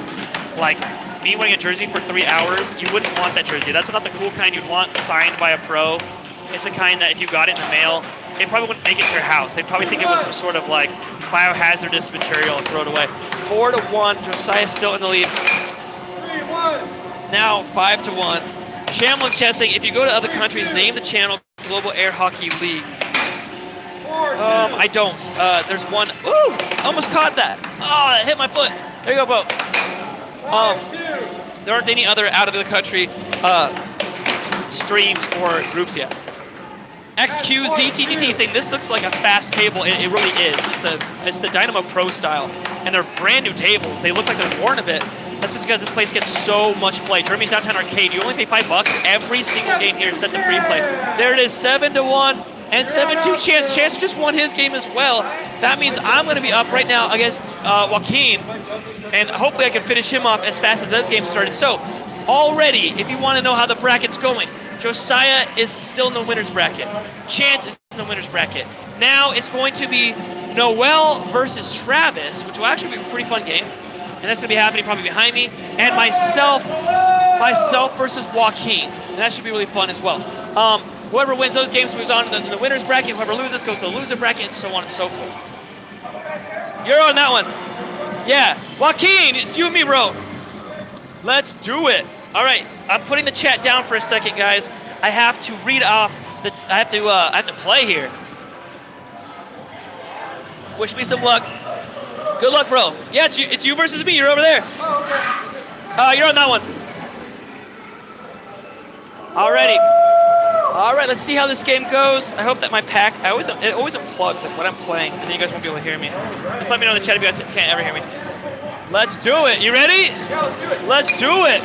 A: Like, me wearing a jersey for 3 hours, you wouldn't want that jersey. That's not the cool kind you'd want signed by a pro. It's a kind that if you got it in the mail, it probably wouldn't make it to your house. They'd probably think it was some sort of like biohazardous material and throw it away. 4-1, Josiah's still in the lead.
B: 3-1.
A: Now 5-1. Shamlin Chess saying, if you go to other countries, name the channel Global Air Hockey League. I don't. There's one. Ooh, almost caught that. Oh, that hit my foot. There you go, Bo. There aren't any other out of the country streams or groups yet. XQZTTT saying this looks like a fast table. It really is. It's the Dynamo Pro style, and they're brand new tables. They look like they're worn a bit. That's just because this place gets so much play. Germany's Downtown Arcade. You only pay $5. Every single game here is set to free play. There it is, 7-1 and 7-2 Chance. Chance just won his game as well. That means I'm going to be up right now against Joaquin, and hopefully I can finish him off as fast as this game started. So already, if you want to know how the bracket's going, Josiah is still in the winner's bracket. Chance is in the winner's bracket. Now it's going to be Noel versus Travis, which will actually be a pretty fun game. And that's going to be happening probably behind me. And myself versus Joaquin. And that should be really fun as well. Whoever wins those games moves on to the winner's bracket. Whoever loses goes to the loser bracket, and so on and so forth. You're on that one. Yeah. Joaquin, it's you and me, bro. Let's do it. All right, I'm putting the chat down for a second, guys. I have to read off I have to play here. Wish me some luck. Good luck, bro. Yeah, it's you versus me. You're over there. You're on that one. Alrighty. All right, let's see how this game goes. I hope that my pack, it always unplugs like when I'm playing, and then you guys won't be able to hear me. Just let me know in the chat if you guys can't ever hear me. Let's do it. You ready?
B: Yeah, let's do it.
A: Let's do it.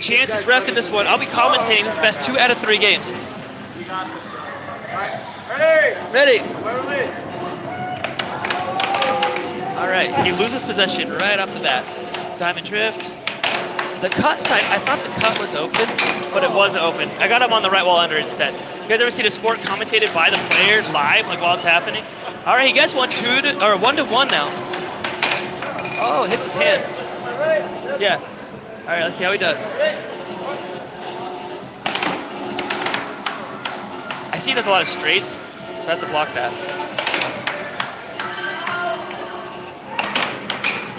A: Chance is repping this one. I'll be commentating this best 2 out of 3 games.
B: You got this. All right.
A: Ready?
B: Release.
A: All right, he loses possession right off the bat. Diamond drift. The cut side, I thought the cut was open, but it wasn't open. I got him on the right wall under instead. You guys ever see the sport commentated by the player live, like while it's happening? All right, he gets 1-1 now. Oh, hits his hand. Yeah. All right, let's see how he does. I see he does a lot of straights, so I have to block that.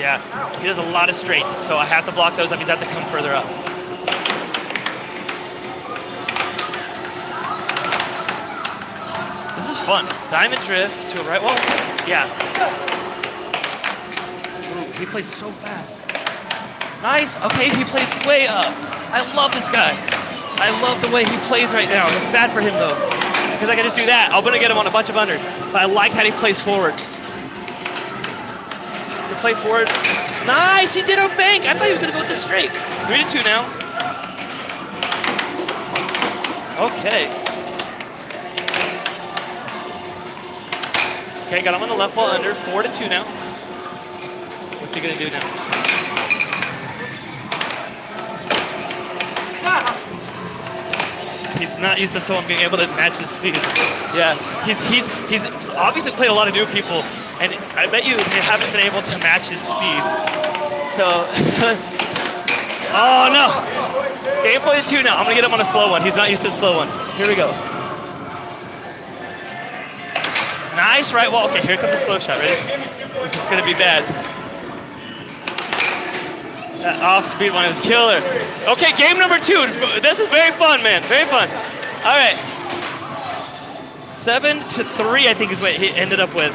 A: Yeah, he does a lot of straights, so I have to block those. That means I have to come further up. This is fun. Diamond drift to a right wall. Yeah. Ooh, he plays so fast. Nice. Okay, he plays way up. I love this guy. I love the way he plays right now. It's bad for him though, because I can just do that. I'm gonna get him on a bunch of unders. But I like how he plays forward. To play forward. Nice. He did a bank. I thought he was gonna go with the straight. 3-2 now. Okay. Okay, got him on the left wall under. 4-2 now. What's he gonna do now? He's not used to someone being able to match his speed. Yeah, he's obviously played a lot of new people, and I bet you they haven't been able to match his speed. So, oh no! Game play 2 now. I'm gonna get him on a slow one. He's not used to a slow one. Here we go. Nice right wall. Okay, here comes the slow shot. Ready? This is gonna be bad. That off-speed one is killer. Okay, game number 2. This is very fun, man. Very fun. All right. 7-3, I think is what he ended up with,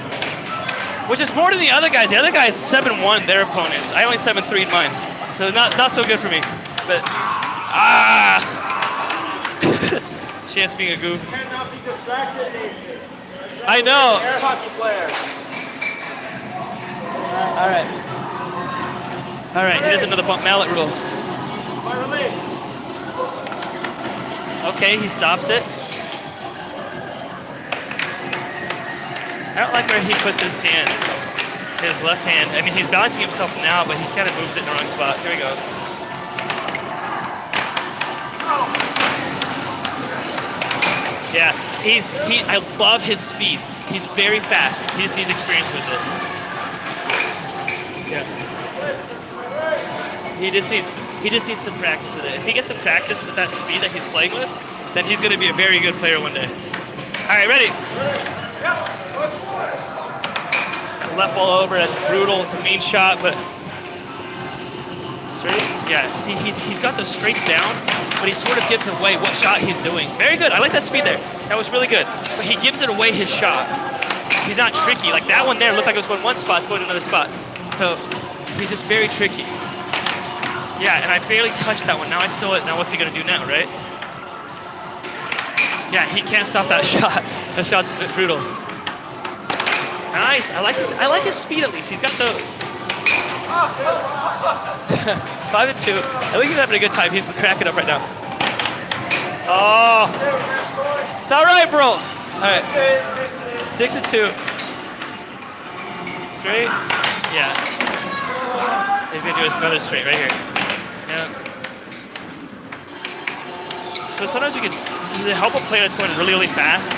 A: which is more than the other guys. The other guys 7-1 their opponents. I only 7-3'd mine, so not so good for me. But Chance being a goof.
B: You cannot be distracted.
A: I know.
B: Air hockey player.
A: All right. All right, here's another bump mallet rule.
B: My release.
A: Okay, he stops it. I don't like where he puts his hand, his left hand. I mean, he's balancing himself now, but he kind of moves it in the wrong spot. Here we go. Yeah, I love his speed. He's very fast. He just needs experience with it. Yeah. He just needs some practice with it. If he gets some practice with that speed that he's playing with, then he's going to be a very good player one day. All right, ready? Left ball over. That's brutal. It's a mean shot, but straight. Yeah. See, he's got those straights down, but he sort of gives away what shot he's doing. Very good. I like that speed there. That was really good. But he gives it away his shot. He's not tricky. Like that one there looked like it was going one spot, it's going to another spot. So he's just very tricky. Yeah, and I barely touched that one. Now I stole it. Now what's he gonna do now, right? Yeah, he can't stop that shot. That shot's a bit brutal. Nice. I like his speed at least. He's got those. 5-2. At least he's having a good time. He's cracking up right now. Oh, it's all right, bro. All right. 6-2. Straight. Yeah. He's gonna do another straight right here. Yeah. So sometimes you can, to help a player that's going really, really fast,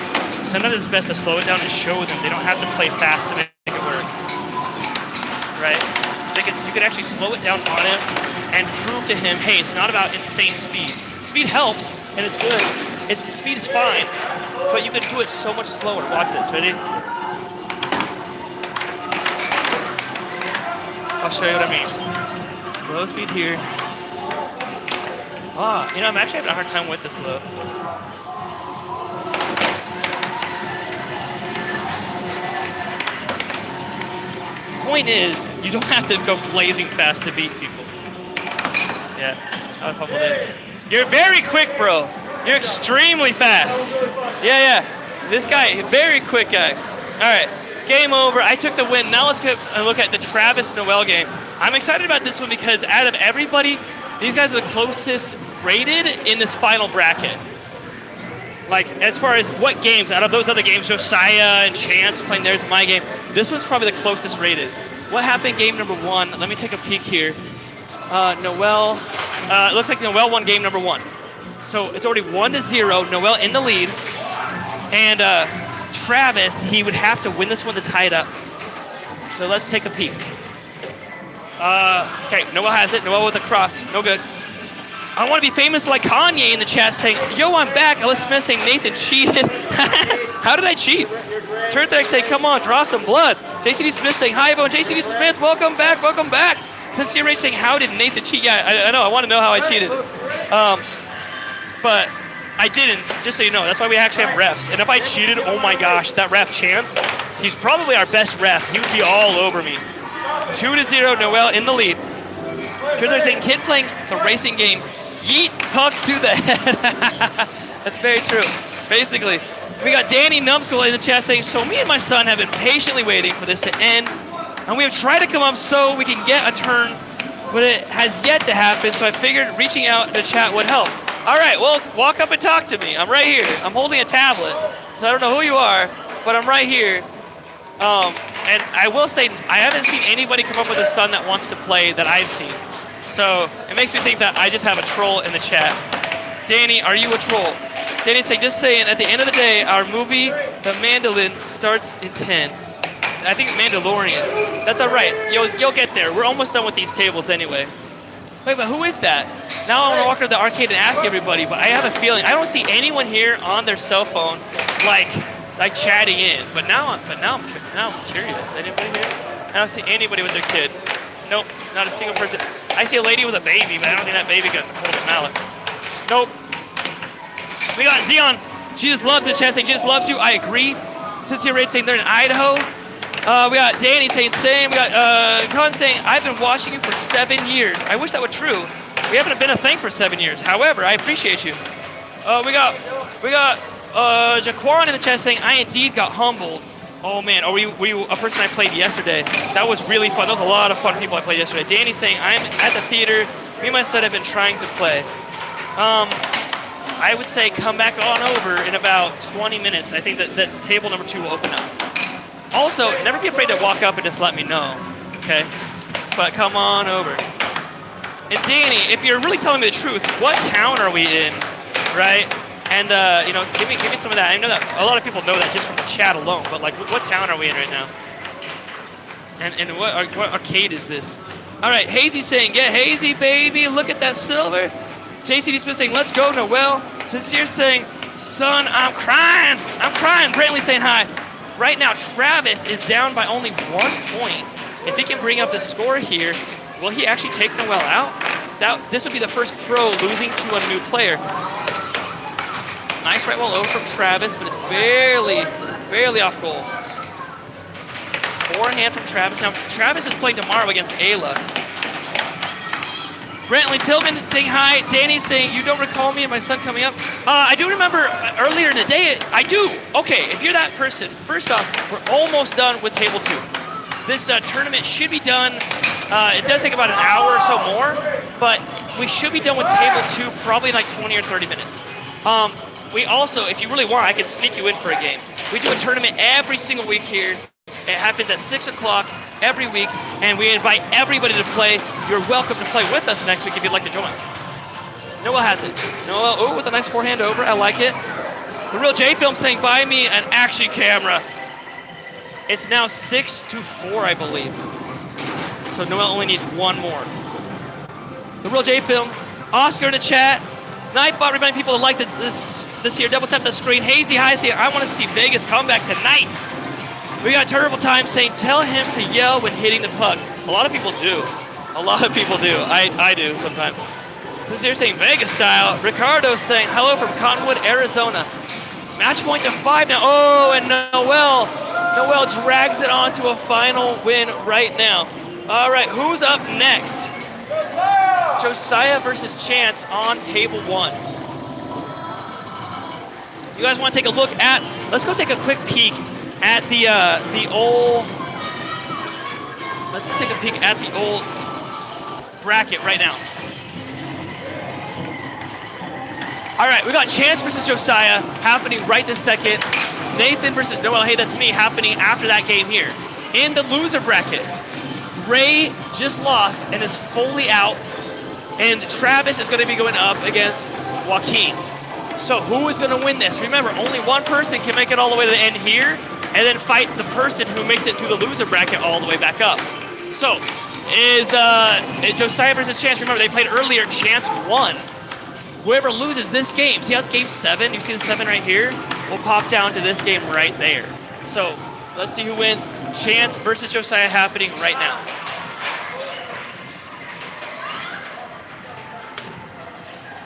A: sometimes it's best to slow it down and show them they don't have to play fast to make it work. Right? You can actually slow it down on him and prove to him, hey, it's not about insane speed. Speed helps, and it's good. Speed is fine, but you can do it so much slower. Watch this. Ready? I'll show you what I mean. Slow speed here. Ah, I'm actually having a hard time with the slow. Point is, you don't have to go blazing fast to beat people. Yeah, I fumbled it. You're very quick, bro. You're extremely fast. Yeah. This guy, very quick guy. All right, game over. I took the win. Now let's get a look at the Travis Noel game. I'm excited about this one because out of everybody, these guys are the closest rated in this final bracket. Like, as far as what games, out of those other games, Josiah and Chance playing theirs in my game, this one's probably the closest rated. What happened game number 1? Let me take a peek here. Noel, it looks like Noel won game number 1. So it's already 1-0, Noel in the lead. And Travis, he would have to win this one to tie it up. So let's take a peek. Okay, Noel has it. Noel with a cross. No good. I want to be famous like Kanye in the chat saying, yo, I'm back. Alyssa Smith saying Nathan cheated. How did I cheat? Turthax saying, come on, draw some blood. JCD Smith saying, hi everyone. JCD Smith, welcome back, welcome back. Sincere Rage saying, how did Nathan cheat? Yeah, I know, I want to know how I cheated. But I didn't, just so you know. That's why we actually have refs. And if I cheated, oh my gosh, that ref Chance, he's probably our best ref. He would be all over me. 2-0, Noel in the lead. Turthax saying, kid playing the racing game, yeet puck to the head. That's very true. Basically, we got Danny Numbskull in the chat saying, so me and my son have been patiently waiting for this to end, and we have tried to come up so we can get a turn, but it has yet to happen, so I figured reaching out in the chat would help. All right, well, walk up and talk to me. I'm right here. I'm holding a tablet, so I don't know who you are, but I'm right here. And I will say, I haven't seen anybody come up with a son that wants to play that I've seen. So it makes me think that I just have a troll in the chat. Danny, are you a troll? Danny's saying, just saying, at the end of the day, our movie, The Mandolin, starts in 10. I think Mandalorian. That's all right. You'll get there. We're almost done with these tables anyway. Wait, but who is that? Now I want to walk around the arcade and ask everybody, but I have a feeling I don't see anyone here on their cell phone like chatting in. But now I'm curious. Anybody here? I don't see anybody with their kid. Nope, not a single person. I see a lady with a baby, but I don't think that baby can hold a mallet. Nope. We got Xeon. She just loves the chest saying, she just loves you. I agree. Sincere Raid saying they're in Idaho. We got Danny saying same. We got Con saying, I've been watching you for 7 years. I wish that were true. We haven't been a thing for 7 years. However, I appreciate you. We got Jaquan in the chat saying, I indeed got humbled. Oh man, were you a person I played yesterday? That was really fun. That was a lot of fun people I played yesterday. Danny saying, I'm at the theater. Me and my son have been trying to play. I would say come back on over in about 20 minutes. I think that table number 2 will open up. Also, never be afraid to walk up and just let me know, okay? But come on over. And Danny, if you're really telling me the truth, what town are we in, right? And you know, give me some of that. I know that a lot of people know that just from the chat alone. But like, what town are we in right now? And what arcade is this? All right, Hazy saying, get hazy, baby. Look at that silver. JCD Smith saying, let's go, Noel. Sincere saying, son, I'm crying. I'm crying. Brantley saying hi. Right now, Travis is down by only 1 point. If he can bring up the score here, will he actually take Noel out? This would be the first pro losing to a new player. Nice right wall over from Travis, but it's barely off goal. Forehand from Travis. Now, Travis is playing tomorrow against Ayla. Brantley Tillman saying hi. Danny saying, you don't recall me and my son coming up? I do remember earlier in the day, I do. Okay, if you're that person, first off, we're almost done with table 2. This tournament should be done. It does take about an hour or so more, but we should be done with table 2 probably in like 20 or 30 minutes. We also, if you really want, I can sneak you in for a game. We do a tournament every single week here. It happens at 6 o'clock every week, and we invite everybody to play. You're welcome to play with us next week if you'd like to join. Noel has it. Noel, oh, with a nice forehand over. I like it. The Real J Film saying, buy me an action camera. It's now 6-4, I believe. So Noel only needs 1 more. The Real J Film, Oscar in the chat. Nightbot reminding people to like this here. Double tap the screen. Hazy Highs here. I want to see Vegas come back tonight. We got Terrible Time saying, tell him to yell when hitting the puck. A lot of people do. A lot of people do. I do sometimes. Sincere saying Vegas style. Ricardo saying hello from Conwood, Arizona. Match point to 5 now. Oh, and Noel drags it on to a final win right now. All right, who's up next? Josiah versus Chance on table 1. You guys want to take a look at? Let's go take a quick peek at the old. Let's go take a peek at the old bracket right now. All right, we got Chance versus Josiah happening right this second. Nathan versus Noel. Hey, that's me happening after that game here. In the loser bracket, Ray just lost and is fully out. And Travis is going to be going up against Joaquin. So who is going to win this? Remember, only one person can make it all the way to the end here and then fight the person who makes it to the loser bracket all the way back up. So is Josiah versus Chance. Remember, they played earlier. Chance won. Whoever loses this game, see how it's game 7? You see the 7 right here? will pop down to this game right there. So let's see who wins. Chance versus Josiah happening right now.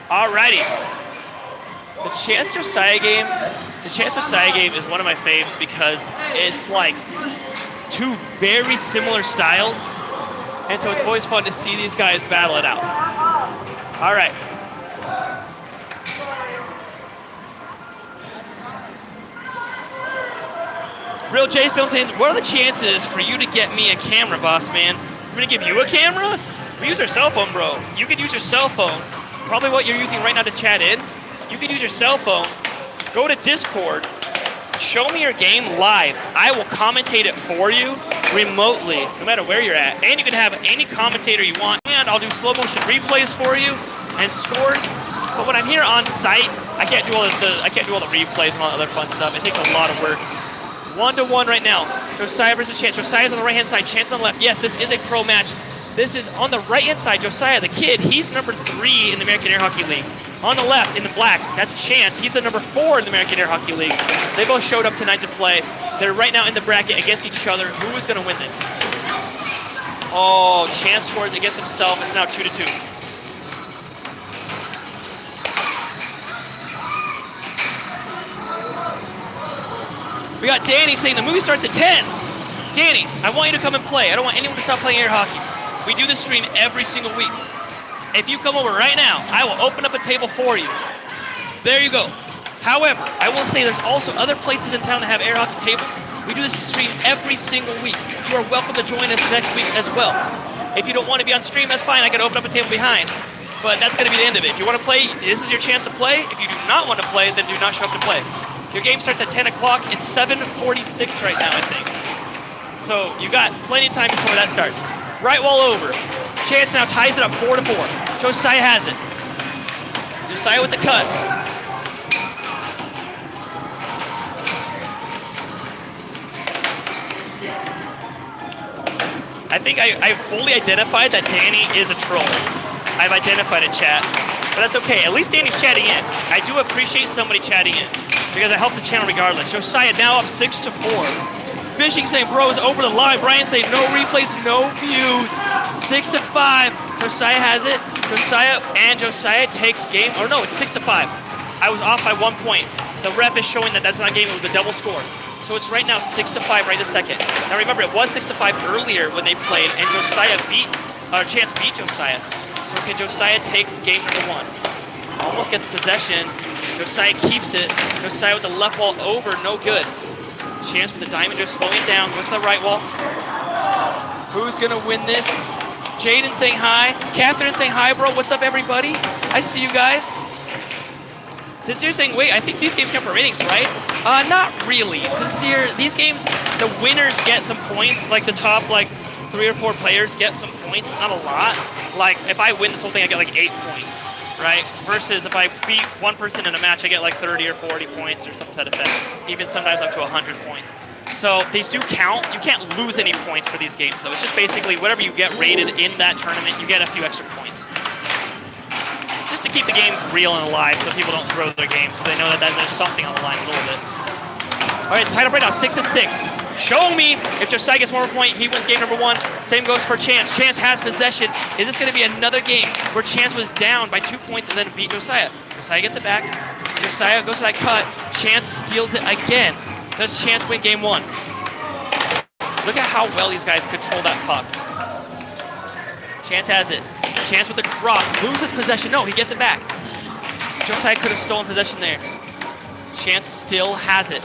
A: Alrighty. The Chance Josiah game is one of my faves because it's like two very similar styles. And so it's always fun to see these guys battle it out. All right. Real Jace Milton, what are the chances for you to get me a camera, boss man? I'm gonna give you a camera? We use our cell phone, bro. You could use your cell phone. Probably what you're using right now to chat in. You could use your cell phone, go to Discord, show me your game live. I will commentate it for you remotely, no matter where you're at. And you can have any commentator you want. And I'll do slow motion replays for you and scores. But when I'm here on site, I can't do all the replays and all that other fun stuff. It takes a lot of work. 1-1 right now. Josiah versus Chance. Josiah's on the right-hand side, Chance on the left. Yes, this is a pro match. This is on the right-hand side, Josiah, the kid. He's number 3 in the American Air Hockey League. On the left, in the black, that's Chance. He's the number 4 in the American Air Hockey League. They both showed up tonight to play. They're right now in the bracket against each other. Who is going to win this? Oh, Chance scores against himself. It's now 2-2. We got Danny saying the movie starts at 10. Danny, I want you to come and play. I don't want anyone to stop playing air hockey. We do this stream every single week. If you come over right now, I will open up a table for you. There you go. However, I will say there's also other places in town that have air hockey tables. We do this stream every single week. You are welcome to join us next week as well. If you don't want to be on stream, that's fine. I can open up a table behind. But that's going to be the end of it. If you want to play, this is your chance to play. If you do not want to play, then do not show up to play. Your game starts at 10 o'clock. It's 7:46 right now, I think. So you got plenty of time before that starts. Right wall over. Chance now ties it up 4-4. Josiah has it. Josiah with the cut. I think I fully identified that Danny is a troll. I've identified it, chat. But that's okay. At least Danny's chatting in. I do appreciate somebody chatting in because it helps the channel regardless. Josiah now up 6-4. Fishing saying bros over the line. Brian saying no replays, no views. 6-5. Josiah has it. Josiah takes game. Or no, it's 6-5. I was off by 1 point. The ref is showing that that's not a game. It was a double score. So it's right now 6-5 right this second. Now remember, it was 6-5 earlier when they played, and Chance beat Josiah. So can Josiah take game number 1? Almost gets possession. Josiah keeps it. Josiah with the left wall over, no good. Chance with the diamond just slowing down. Goes to the right wall. Who's gonna win this? Jaden saying hi. Catherine saying hi, bro. What's up, everybody? I see you guys. Sincere saying, wait, I think these games count for ratings, right? Not really. Sincere, these games, the winners get some points. Like the top, 3 or 4 players get some points, not a lot. Like if I win this whole thing, I get 8 points, right? Versus if I beat one person in a match, I get 30 or 40 points or something to that effect. Even sometimes up to 100 points. So these do count. You can't lose any points for these games, though. It's just basically whatever you get rated in that tournament, you get a few extra points. Just to keep the games real and alive so people don't throw their games. So they know that there's something on the line a little bit. All right, it's tied up right now, 6-6. Show me if Josiah gets 1 more point, he wins game number 1. Same goes for Chance. Chance has possession. Is this going to be another game where Chance was down by 2 points and then beat Josiah? Josiah gets it back. Josiah goes to that cut. Chance steals it again. Does Chance win game 1? Look at how well these guys control that puck. Chance has it. Chance with the cross. Loses possession. No, he gets it back. Josiah could have stolen possession there. Chance still has it.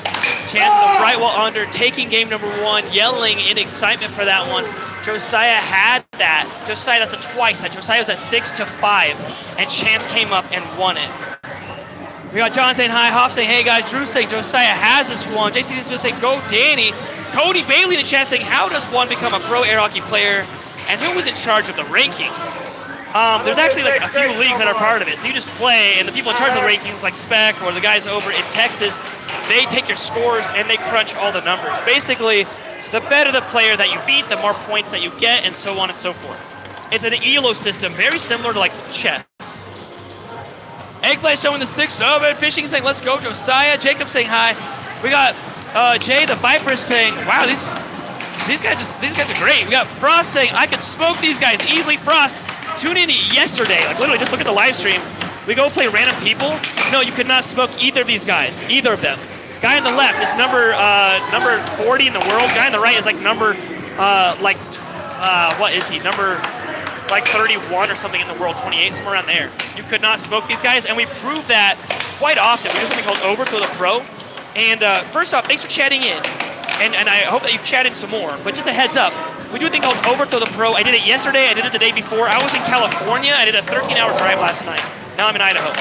A: Chance with the right wall under, taking game number 1, yelling in excitement for that one. Josiah had that. Josiah, that's a twice. Josiah was at 6-5, and Chance came up and won it. We got John saying hi, Hoff saying hey guys, Drew saying Josiah has this one, JC is saying go Danny, Cody Bailey in the chat saying how does one become a pro air hockey player, and who was in charge of the rankings? There's actually a few leagues that are part of it, so you just play, and the people in charge of the rankings like Spec or the guys over in Texas, they take your scores and they crunch all the numbers. Basically, the better the player that you beat, the more points that you get, and so on and so forth. It's an ELO system, very similar to chess. Eggplant showing the 6-0. Fishing saying, let's go, Josiah. Jacob saying hi. We got Jay the Viper saying, wow, these guys are great. We got Frost saying, I could smoke these guys easily. Frost, tune in yesterday. Like literally, just look at the live stream. We go play random people. No, you could not smoke either of these guys, either of them. Guy on the left is number 40 in the world. Guy on the right is like number what is he? Number like 31 or something in the world, 28, somewhere around there. You could not smoke these guys, and we prove that quite often. We do something called Overthrow the Pro. And first off, thanks for chatting in. And I hope that you chat in some more. But just a heads up, we do a thing called Overthrow the Pro. I did it yesterday, I did it the day before. I was in California, I did a 13-hour drive last night. Now I'm in Idaho.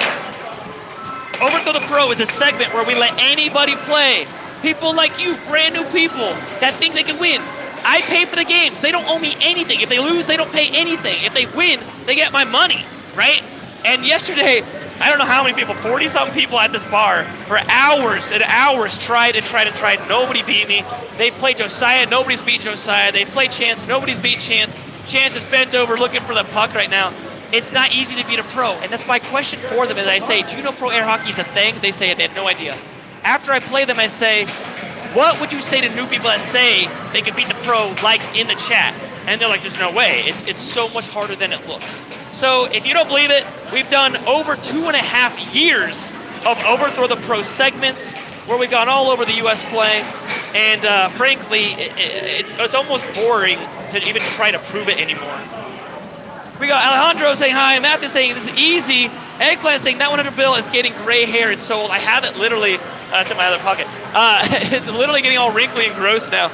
A: Overthrow the Pro is a segment where we let anybody play. People like you, brand new people, that think they can win. I pay for the games. They don't owe me anything. If they lose, they don't pay anything. If they win, they get my money, right? And yesterday, I don't know how many people, 40-something people at this bar for hours and hours tried and tried and tried. Nobody beat me. They played Josiah. Nobody's beat Josiah. They played Chance. Nobody's beat Chance. Chance is bent over looking for the puck right now. It's not easy to beat a pro. And that's my question for them as I say, do you know pro air hockey is a thing? They say they have no idea. After I play them, I say, what would you say to new people that say they can beat the pro like in the chat? And they're like, there's no way. It's so much harder than it looks. So if you don't believe it, we've done over 2.5 years of Overthrow the Pro segments where we've gone all over the U.S. playing. And frankly, it's almost boring to even try to prove it anymore. We got Alejandro saying hi, Matthew saying this is easy, Eggplant saying that 100 bill is getting gray hair and sold. I have it literally, it's in my other pocket. It's literally getting all wrinkly and gross now.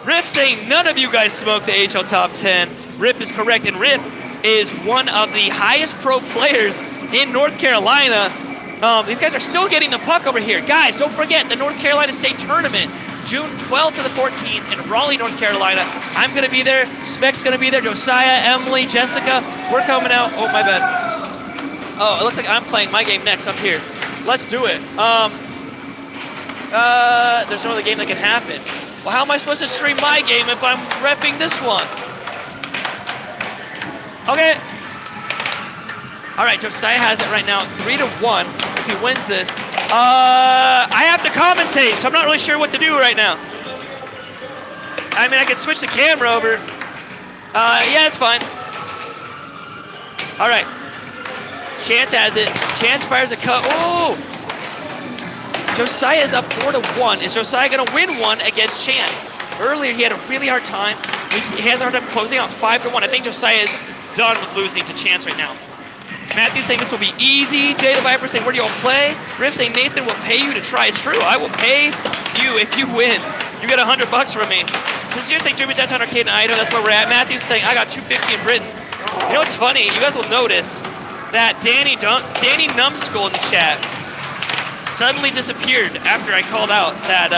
A: Riff saying none of you guys smoke the AHL Top 10. Riff is correct, and Riff is one of the highest pro players in North Carolina. These guys are still getting the puck over here. Guys, don't forget the North Carolina State Tournament, June 12th to the 14th in Raleigh, North Carolina. I'm going to be there. Spec's going to be there. Josiah, Emily, Jessica, we're coming out. Oh, my bad. Oh, it looks like I'm playing my game next up here. Let's do it. There's no other game that can happen. Well, how am I supposed to stream my game if I'm repping this one? Okay. All right, Josiah has it right now, 3-1. If he wins this, I have to commentate, so I'm not really sure what to do right now. I mean, I could switch the camera over. Yeah, it's fine. All right. Chance has it. Chance fires a cut. Oh! Josiah's up 4-1. Is Josiah going to win one against Chance? Earlier, he had a really hard time. He has a hard time closing out 5-1. I think Josiah is done with losing to Chance right now. Matthew saying this will be easy. Jay the Viper saying, where do you all play? Riff saying Nathan will pay you to try. It's true. I will pay you if you win. You get $100 from me. Sincere saying Jimmy's Downtown Arcade in Idaho. That's where we're at. Matthew saying I got $250 in Britain. You know what's funny? You guys will notice that Danny Numbskull in the chat suddenly disappeared after I called out that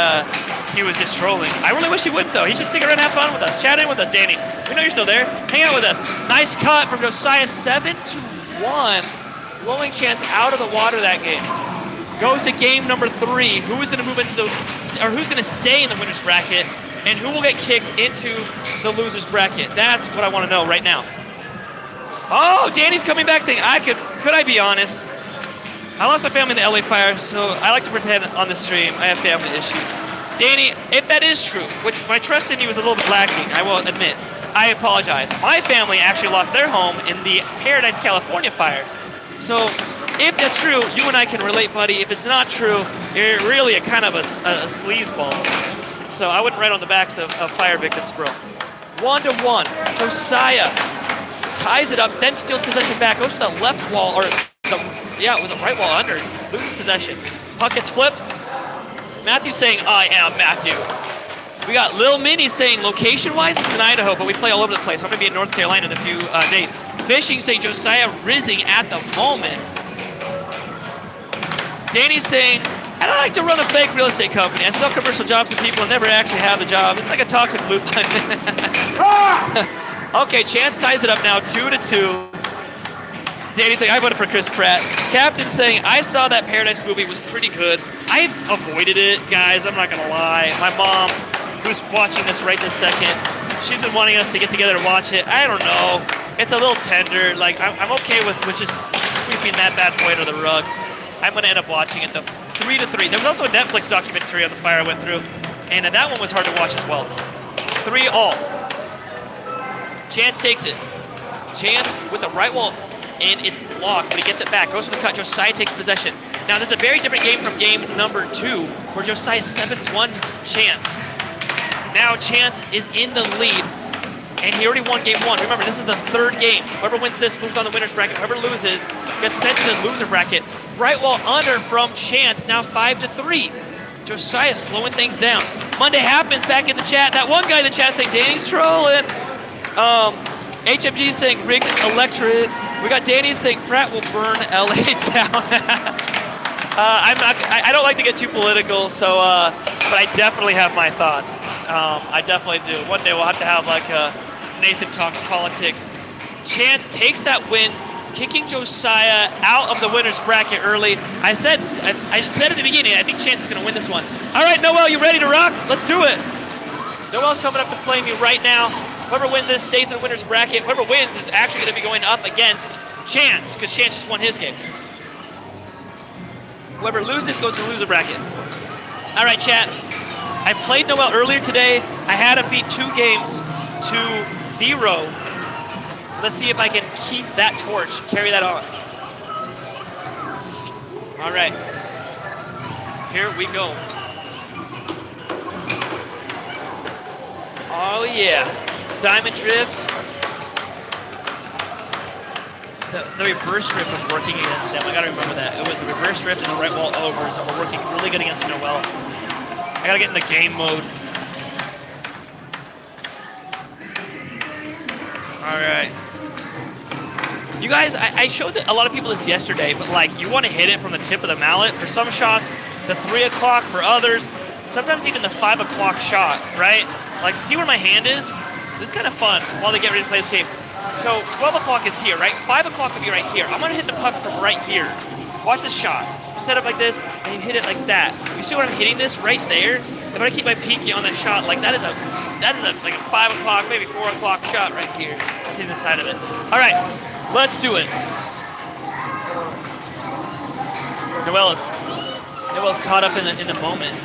A: he was just trolling. I really wish he would, though. He should stick around and have fun with us. Chat in with us, Danny. We know you're still there. Hang out with us. Nice cut from Josiah, 7-1. Blowing Chance out of the water that game. Goes to game number 3. Who is going to move into who's going to stay in the winner's bracket, and who will get kicked into the loser's bracket? That's what I want to know right now. Oh, Danny's coming back saying, could I be honest? I lost my family in the LA fire, so I like to pretend on the stream I have family issues. Danny, if that is true, which my trust in you was a little bit lacking, I will admit, I apologize. My family actually lost their home in the Paradise, California fires. So if that's true, you and I can relate, buddy. If it's not true, you're really a kind of a sleazeball. So I wouldn't write on the backs of fire victims, bro. 1-1. Josiah ties it up, then steals possession back, goes to the left wall, or it was a right wall under, loses possession. Puck gets flipped. Matthew saying, I am Matthew. We got Lil Minnie saying, location-wise, it's in Idaho, but we play all over the place. I'm going to be in North Carolina in a few days. Fishing saying, Josiah rizzing at the moment. Danny's saying, I don't like to run a fake real estate company. I sell commercial jobs to people and never actually have the job. It's like a toxic loop. Okay, Chance ties it up now, 2-2. Danny's saying, I voted for Chris Pratt. Captain saying, I saw that Paradise movie, was pretty good. I've avoided it, guys, I'm not gonna lie. My mom, who's watching this right this second, she's been wanting us to get together to watch it. I don't know. It's a little tender. Like, I'm okay with just sweeping that bad boy to the rug. I'm going to end up watching it, though. 3-3. There was also a Netflix documentary on the fire I went through, and that one was hard to watch as well. 3-all. Chance takes it. Chance with the right wall, and it's blocked, but he gets it back. Goes for the cut. Josiah takes possession. Now, this is a very different game from game number 2, where Josiah 7-1 Chance. Now, Chance is in the lead, and he already won game 1. Remember, this is the 3rd game. Whoever wins this moves on the winner's bracket. Whoever loses gets sent to the loser bracket. Right wall under from Chance, now 5-3. Josiah slowing things down. Monday happens back in the chat. That one guy in the chat saying Danny's trolling. HMG saying rigged electorate. We got Danny saying Pratt will burn LA down. I don't like to get too political, so but I definitely have my thoughts. I definitely do. One day we'll have to have like a Nathan Talks Politics. Chance takes that win, kicking Josiah out of the winner's bracket early. I said at the beginning, I think Chance is going to win this one. All right, Noel, you ready to rock? Let's do it. Noel's coming up to play me right now. Whoever wins this stays in the winner's bracket. Whoever wins is actually going to be going up against Chance, because Chance just won his game. Whoever loses goes to the loser bracket. All right, chat. I played Noel earlier today. I had him beat 2 games to 0. Let's see if I can keep that torch, carry that on. All right. Here we go. Oh, yeah. Diamond drift. The reverse drift was working against them. I gotta remember that. It was the reverse drift and the right wall overs that were working really good against Noel. I gotta get in the game mode. All right. You guys, I showed a lot of people this yesterday, but like, you want to hit it from the tip of the mallet for some shots, the 3 o'clock for others, sometimes even the 5 o'clock shot, right? Like, see where my hand is? This is kind of fun while they get ready to play this game. So 12 o'clock is here, right? 5 o'clock will be right here. I'm gonna hit the puck from right here. Watch this shot. You set up like this, and you hit it like that. You see what I'm hitting this right there? If I keep my pinky on that shot, like that is like a 5 o'clock, maybe 4 o'clock shot right here. See the side of it. All right, let's do it. Noel's caught up in the moment.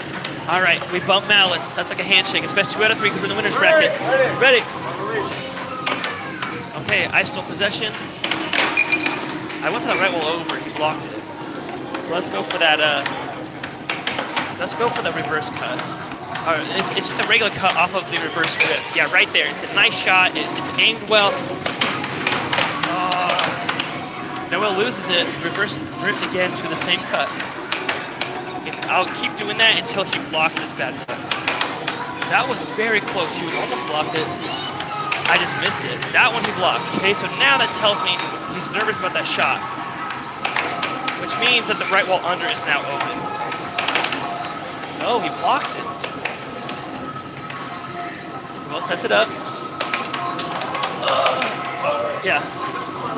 A: All right, we bump mallets. That's like a handshake. It's best 2 out of 3 because we're in the winner's bracket. Ready? Okay, I stole possession. I went for that right wall over. He blocked it. So let's go for that. Let's go for the reverse cut. It's just a regular cut off of the reverse drift. Yeah, right there. It's a nice shot. It's aimed well. Noel loses it. Reverse drift again to the same cut. I'll keep doing that until he blocks this bad cut. That was very close. He was almost blocked it. I just missed it. That one he blocked. Okay, so now that tells me he's nervous about that shot, which means that the right wall under is now open. No, he blocks it. Well, sets it up. Yeah.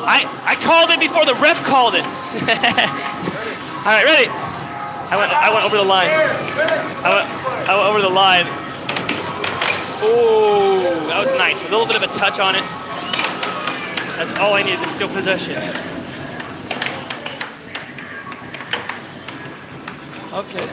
A: I called it before the ref called it. All right, ready? I went over the line. I went over the line. Oh, that was nice. A little bit of a touch on it. That's all I needed to steal possession. Okay.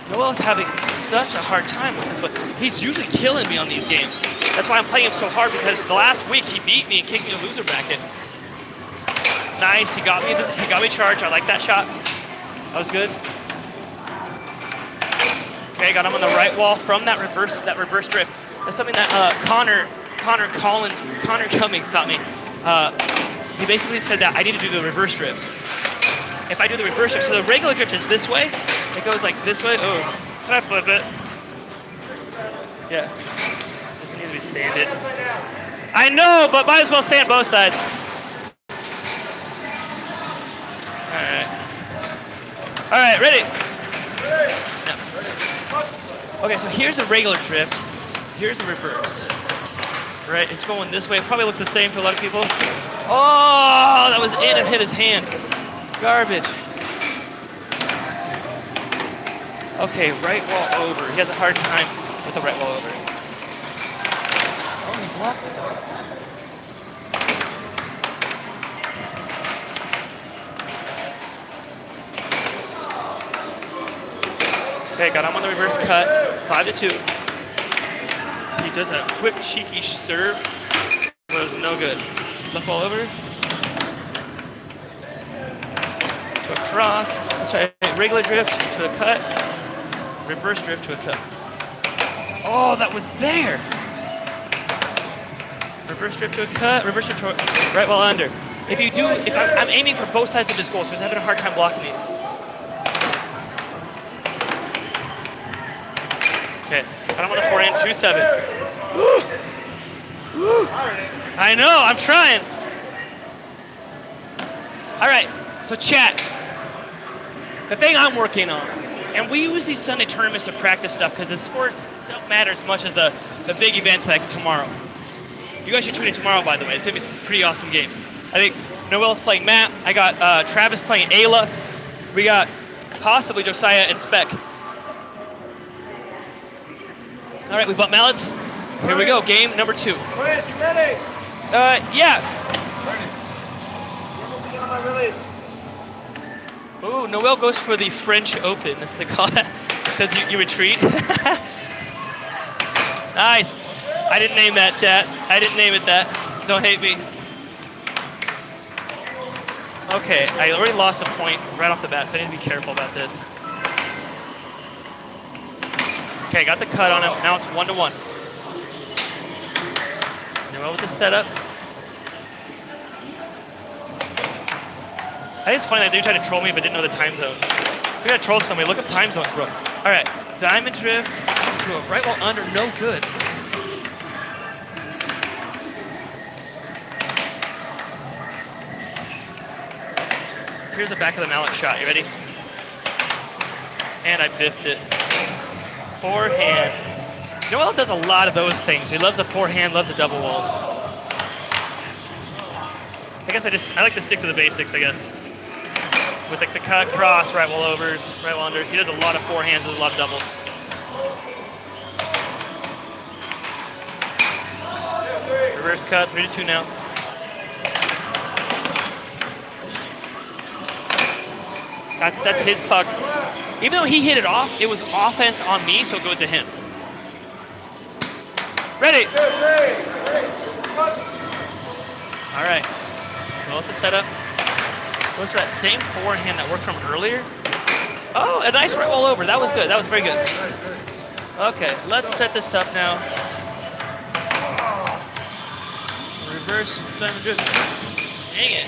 A: Noel's having such a hard time with this one. He's usually killing me on these games. That's why I'm playing him so hard, because the last week he beat me and kicked me a loser bracket. Nice, he got me charged. I like that shot. That was good. Okay, got him on the right wall from that reverse drift. That's something that Connor Cummings taught me. He basically said that I need to do the reverse drift. If I do the reverse drift, so the regular drift is this way. It goes like this way. Oh, can I flip it? Yeah. This needs to be sanded. I know, but might as well sand both sides. All right, ready? No. Okay, so here's the regular drift. Here's the reverse. Right, it's going this way. It probably looks the same to a lot of people. Oh, that was in and hit his hand. Garbage. Okay, right wall over. He has a hard time with the right wall over. Oh, he block the dart. Okay, got him on the reverse cut. 5-2. He does a quick, cheeky serve. But it was no good. Left ball over. To a cross. Sorry, regular drift to a cut. Reverse drift to a cut. Oh, that was there. Reverse drift to a cut. Reverse drift to a right while under. If I'm aiming for both sides of this goal, so I was having a hard time blocking these. Okay, got him on the forehand, 2-7. I know, I'm trying. All right, so chat. The thing I'm working on, and we use these Sunday tournaments to practice stuff because the scores don't matter as much as the big events like tomorrow. You guys should tune in tomorrow, by the way. It's gonna be some pretty awesome games. I think Noel's playing Matt. I got Travis playing Ayla. We got possibly Josiah and Spec. All right, we bought mallets. Here we go, game number 2.
B: Chris, you ready?
A: Yeah.
B: Ready. Get on my release.
A: Ooh, Noel goes for the French Open. That's what they call it. Because you retreat. Nice. I didn't name that, chat. I didn't name it that. Don't hate me. Okay, I already lost a point right off the bat, so I need to be careful about this. Okay, got the cut on him. Now it's 1-1. Noel with the setup. I think it's funny that they tried to troll me but didn't know the time zone. If you're gonna troll somebody, look up time zones, bro. All right, diamond drift to a right while under, no good. Here's the back of the mallet shot. You ready? And I biffed it. Forehand. Noel does a lot of those things. He loves a forehand, loves a double wall. I guess I like to stick to the basics, I guess. With like the cut, cross, right wall overs, right wall unders. He does a lot of forehands and a lot of doubles. Reverse cut, 3-2 now. That's his puck. Even though he hit it off, it was offense on me, so it goes to him. Ready? All right. Well, with the setup. Goes for that same forehand that worked from earlier. Oh, a nice right wall over. That was good. That was very good. Okay, let's set this up now. Reverse diamond drift. Dang it.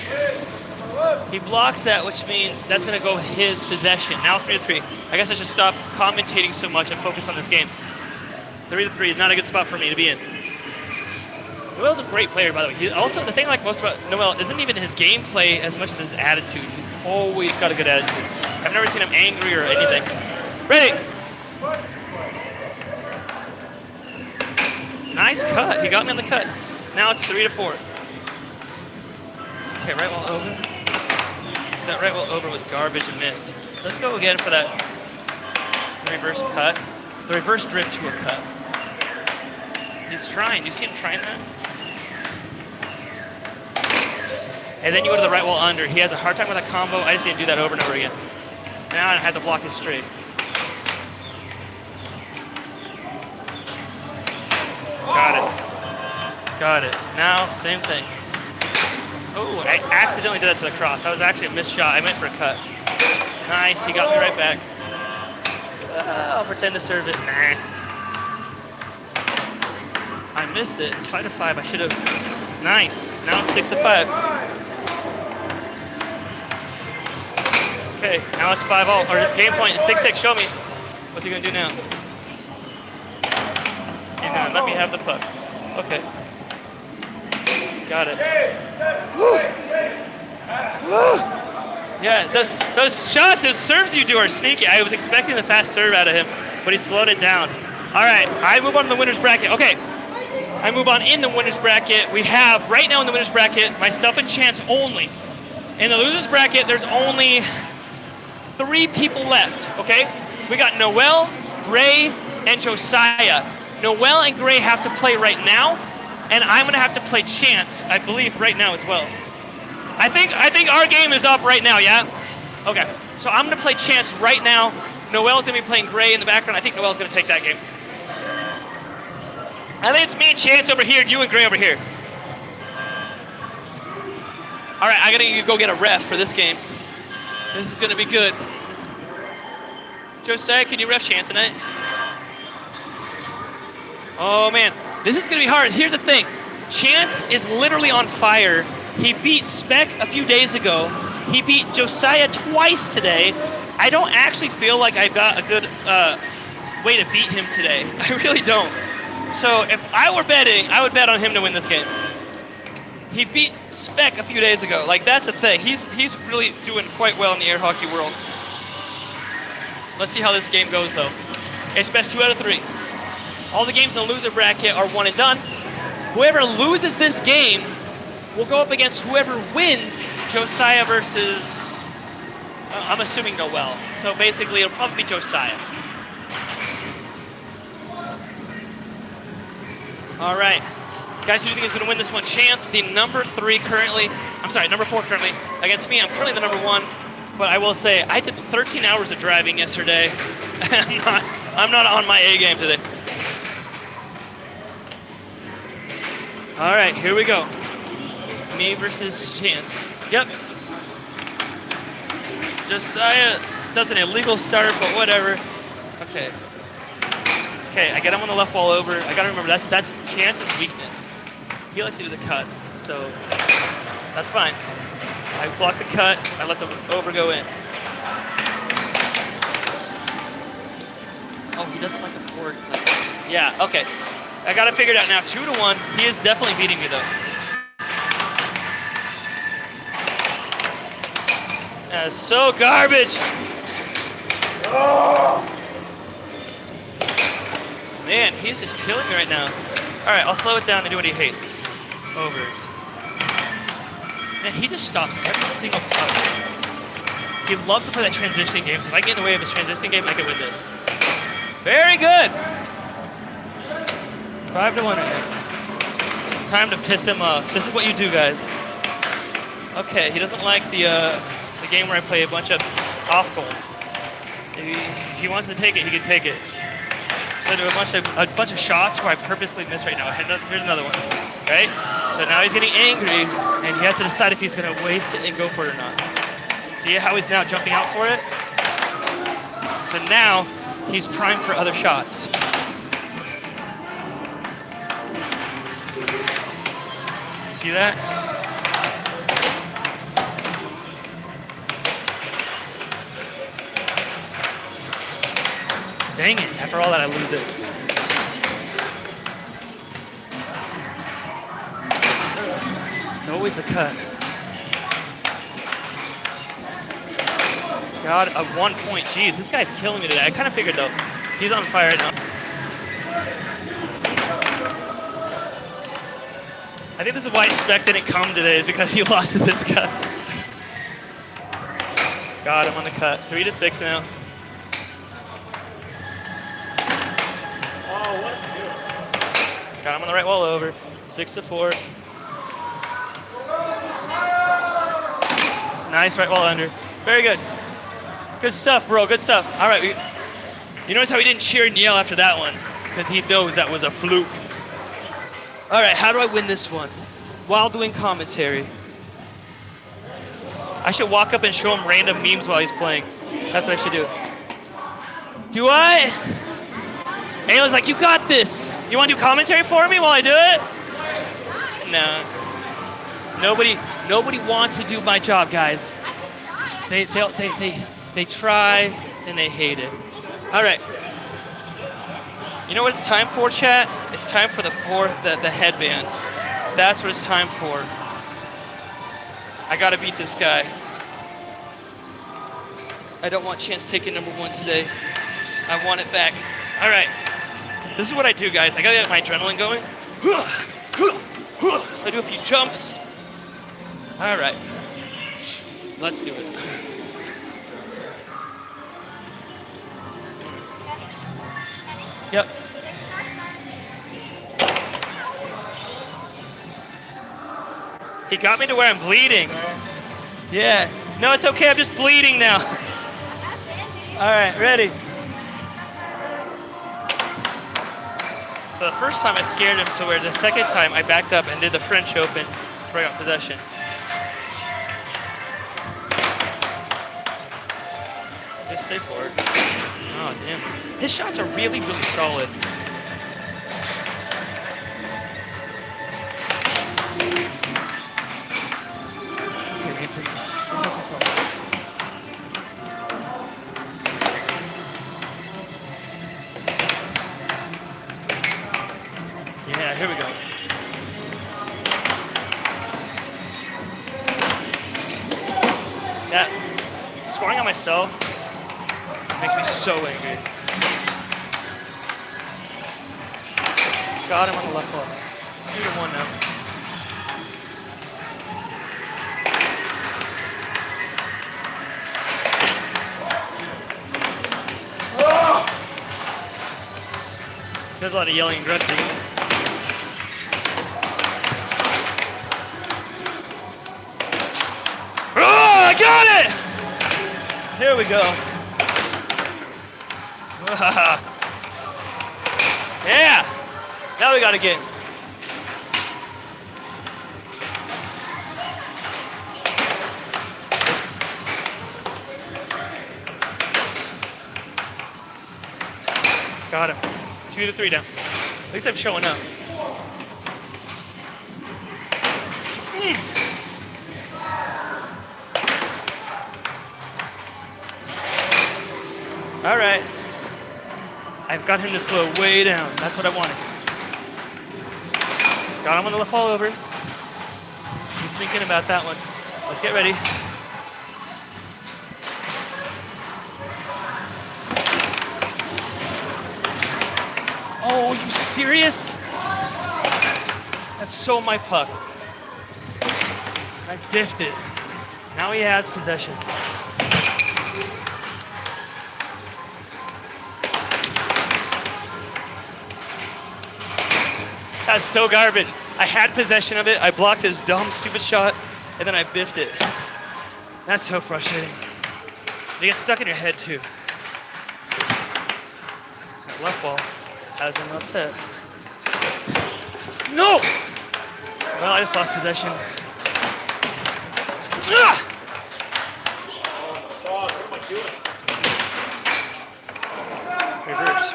A: He blocks that, which means that's going to go his possession. Now 3-3. I guess I should stop commentating so much and focus on this game. 3-3 is not a good spot for me to be in. Noel's a great player, by the way. Also, the thing I like most about Noel isn't even his gameplay as much as his attitude. He's always got a good attitude. I've never seen him angry or anything. Ready? Nice cut. He got me on the cut. Now it's 3-4. Okay, right wall over. That right wall over was garbage and missed. Let's go again for that reverse cut. The reverse drift to a cut. He's trying. Do you see him trying that? And then you go to the right wall under. He has a hard time with that combo. I just need to do that over and over again. Now I had to block it straight. Got it. Got it. Now, same thing. Oh, I accidentally did that to the cross. That was actually a missed shot. I meant for a cut. Nice. He got me right back. I'll pretend to serve it. Nah. I missed it. It's 5-5. I should have. Nice. Now it's 6-5. Okay, now it's 5-0. Or game point. 6-6. Show me. What's he gonna do now? He's gonna let me have the puck. Okay. Got it. Yeah, those shots, those serves you do are sneaky. I was expecting the fast serve out of him, but he slowed it down. All right, I move on to the winner's bracket. Okay. I move on in the winner's bracket. We have, right now in the winner's bracket, myself and Chance only. In the loser's bracket, there's only 3 people left, okay? We got Noel, Gray, and Josiah. Noel and Gray have to play right now. and I'm gonna have to play Chance, I believe, right now as well. I think our game is up right now, yeah? Okay, so I'm gonna play Chance right now. Noel's gonna be playing Gray in the background. I think Noel's gonna take that game. I think it's me and Chance over here, and you and Gray over here. All right, I gotta go get a ref for this game. This is gonna be good. Josiah, can you ref Chance tonight? Oh man, this is gonna be hard. Here's the thing. Chance is literally on fire. He beat Spec a few days ago. He beat Josiah twice today. I don't actually feel like I've got a good way to beat him today. I really don't. So if I were betting, I would bet on him to win this game. He beat Spec a few days ago. Like, that's a thing. He's really doing quite well in the air hockey world. Let's see how this game goes, though. It's best 2 out of 3. All the games in the loser bracket are one and done. Whoever loses this game will go up against whoever wins Josiah versus, I'm assuming Noel. So basically, it'll probably be Josiah. All right. Guys, who do you think is going to win this one? Chance, the number 4 currently against me. I'm currently the number 1, but I will say I did 13 hours of driving yesterday. I'm not on my A game today. All right, here we go. Me versus Chance. Yep. Josiah does an illegal start, but whatever. Okay. Okay, I get him on the left wall over. I gotta remember that's Chance's weakness. He likes to do the cuts, so that's fine. I block the cut, I let the over go in. Oh, he doesn't like a forward. Yeah, okay. I got it figured out now. 2-1. He is definitely beating me, though. That's so garbage.
B: Oh!
A: Man, he's just killing me right now. All right, I'll slow it down and do what he hates. Overs. Man, he just stops every single puck. He loves to play that transition game, so if I get in the way of his transition game, I can win this. Very good. 5-1 right now. Time to piss him off. This is what you do, guys. Okay, he doesn't like the game where I play a bunch of off goals. If he wants to take it, he can take it. So I do a bunch of shots where I purposely miss right now. Here's another one, right? So now he's getting angry, and he has to decide if he's going to waste it and go for it or not. See how he's now jumping out for it? So now he's primed for other shots. See that? Dang it, after all that I lose it. It's always the cut. God, a 1 point. Jeez, this guy's killing me today. I kind of figured, though. He's on fire right now. I think this is why Spec didn't come today, is because he lost to this guy. Got him on the cut. 3-6 now.
B: Oh, what did you do?
A: Got him on the right wall over. 6-4. Nice right wall under. Very good. Good stuff, bro. Good stuff. All right. You notice how he didn't cheer and yell after that one? Because he knows that was a fluke. All right. How do I win this one? While doing commentary. I should walk up and show him random memes while he's playing. That's what I should do. Do I? Ayla's like, you got this. You want to do commentary for me while I do it? No. Nobody wants to do my job, guys. They try and they hate it. All right. You know what it's time for, chat? It's time for the headband. That's what it's time for. I gotta beat this guy. I don't want Chance taking number 1 today. I want it back. All right. This is what I do, guys. I gotta get my adrenaline going. So I do a few jumps. All right. Let's do it. Yep.
C: He got me to where I'm bleeding. Yeah. No, it's okay. I'm just bleeding now. All right, ready. So the first time I scared him, so where the second time I backed up and did the French Open before I got possession. Just stay forward. Oh, damn. His shots are really, really solid. Yeah, here we go. Yeah, scoring on myself makes me so angry. Got him on the left wall. 2-1 now. There's a lot of yelling and grunting. Oh, I got it! Here we go. Yeah! Now we got a game. Got him. 2-3 down. At least I'm showing up. All right. I've got him to slow way down. That's what I wanted. Got him on the left fall over. He's thinking about that one. Let's get ready. Oh, you serious? That's so my puck. I biffed it. Now he has possession. That's so garbage. I had possession of it. I blocked his dumb, stupid shot, and then I biffed it. That's so frustrating. They get stuck in your head too. That left ball has him upset. No! Well, I just lost possession. Ah!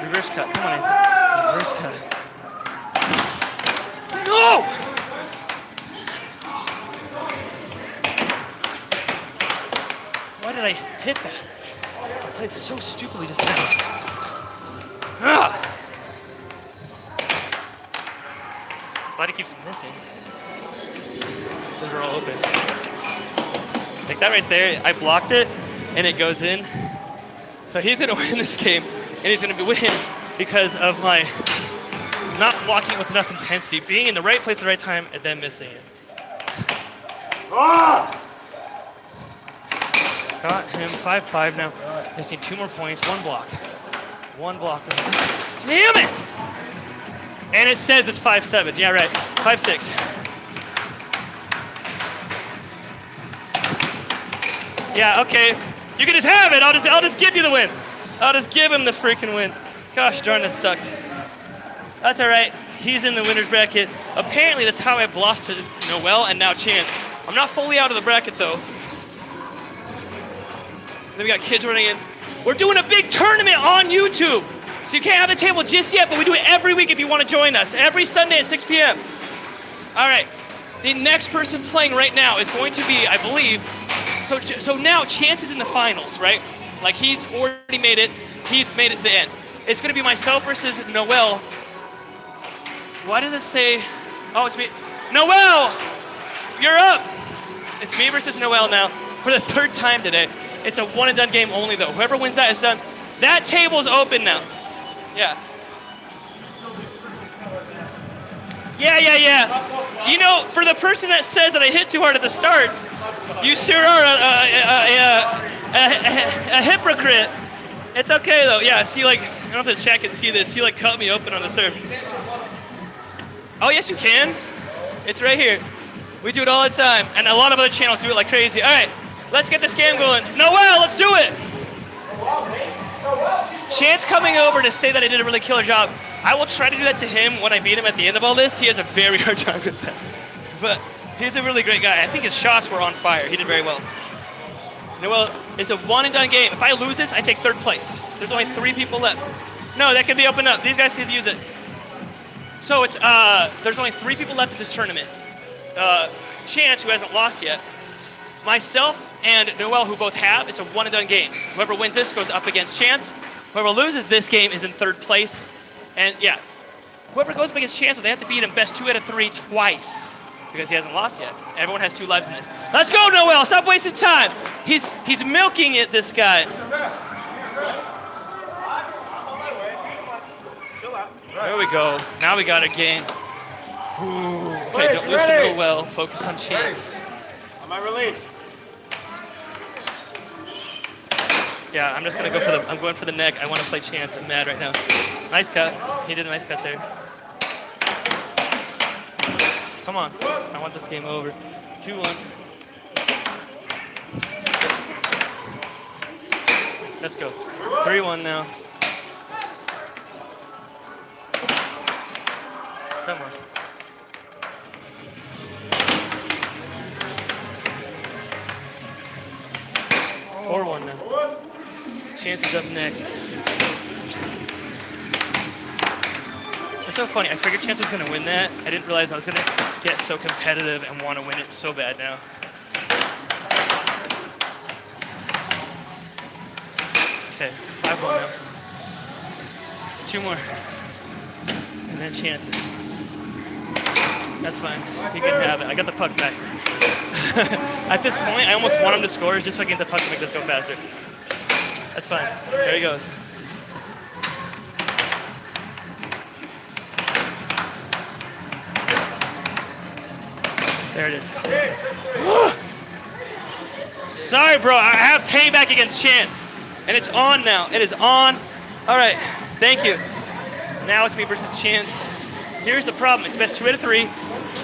C: Reverse cut. Come on, Nathan. Reverse cut. No! Why did I hit that? I played so stupidly just now. Ah! Glad he keeps missing. Those are all open. Like that right there, I blocked it and it goes in. So he's gonna win this game and he's gonna win because of my not blocking with enough intensity, being in the right place at the right time and then missing it.
B: Ah!
C: Got him 5-5 now. Just need 2 more points, 1 block. 1 block. Damn it! And it says it's 5-7. Yeah, right. 5-6. Yeah, okay. You can just have it. I'll just give you the win. I'll just give him the freaking win. Gosh darn, this sucks. That's all right. He's in the winner's bracket. Apparently, that's how I've lost to Noel and now Chance. I'm not fully out of the bracket though. Then we got kids running in. We're doing a big tournament on YouTube. So you can't have a table just yet, but we do it every week if you want to join us. Every Sunday at 6 p.m. All right. The next person playing right now is going to be, I believe, so now Chance is in the finals, right? Like he's already made it. He's made it to the end. It's going to be myself versus Noel. Why does it say, oh, it's me. Noel, you're up. It's me versus Noel now for the 3rd time today. It's a one and done game only though. Whoever wins that is done. That table's open now. Yeah. Yeah. You know, for the person that says that I hit too hard at the starts, you sure are a hypocrite. It's okay though. Yeah, see, like, I don't know if the chat can see this. He like cut me open on the serve. Oh yes, you can. It's right here. We do it all the time, and a lot of other channels do it like crazy. All right, let's get this game going. Noel, let's do it. Chance coming over to say that I did a really killer job. I will try to do that to him when I beat him at the end of all this. He has a very hard time with that. But he's a really great guy. I think his shots were on fire. He did very well. Noel, it's a one and done game. If I lose this, I take third place. There's only 3 people left. No, that can be opened up. These guys can use it. So it's there's only 3 people left at this tournament. Chance, who hasn't lost yet, myself, and Noel, who both have. It's a one and done game. Whoever wins this goes up against Chance. Whoever loses this game is in third place. And yeah, whoever goes up against Chance, they have to beat him best 2 out of 3 twice because he hasn't lost yet. Everyone has 2 lives in this. Let's go, Noel. Stop wasting time. He's milking it, this guy. There we go. Now we got a game. Ooh. Okay, don't lose to Noel. Focus on Chance.
B: On my release.
C: Yeah, I'm just gonna go for the. I'm going for the neck. I want to play Chance. I'm mad right now. Nice cut. He did a nice cut there. Come on. I want this game over. 2-1. Let's go. 3-1 now. Come on. Four 4-1 now. Chance is up next. It's so funny. I figured Chance was going to win that. I didn't realize I was going to get so competitive and want to win it so bad now. Okay, 5-1 now. 2 more. And then Chance. That's fine. He can have it. I got the puck back. At this point, I almost want him to score just so I can get the puck to make this go faster. That's fine. There he goes. There it is. Sorry, bro. I have payback against Chance. And it's on now. It is on. All right. Thank you. Now it's me versus Chance. Here's the problem. It's best 2 out of 3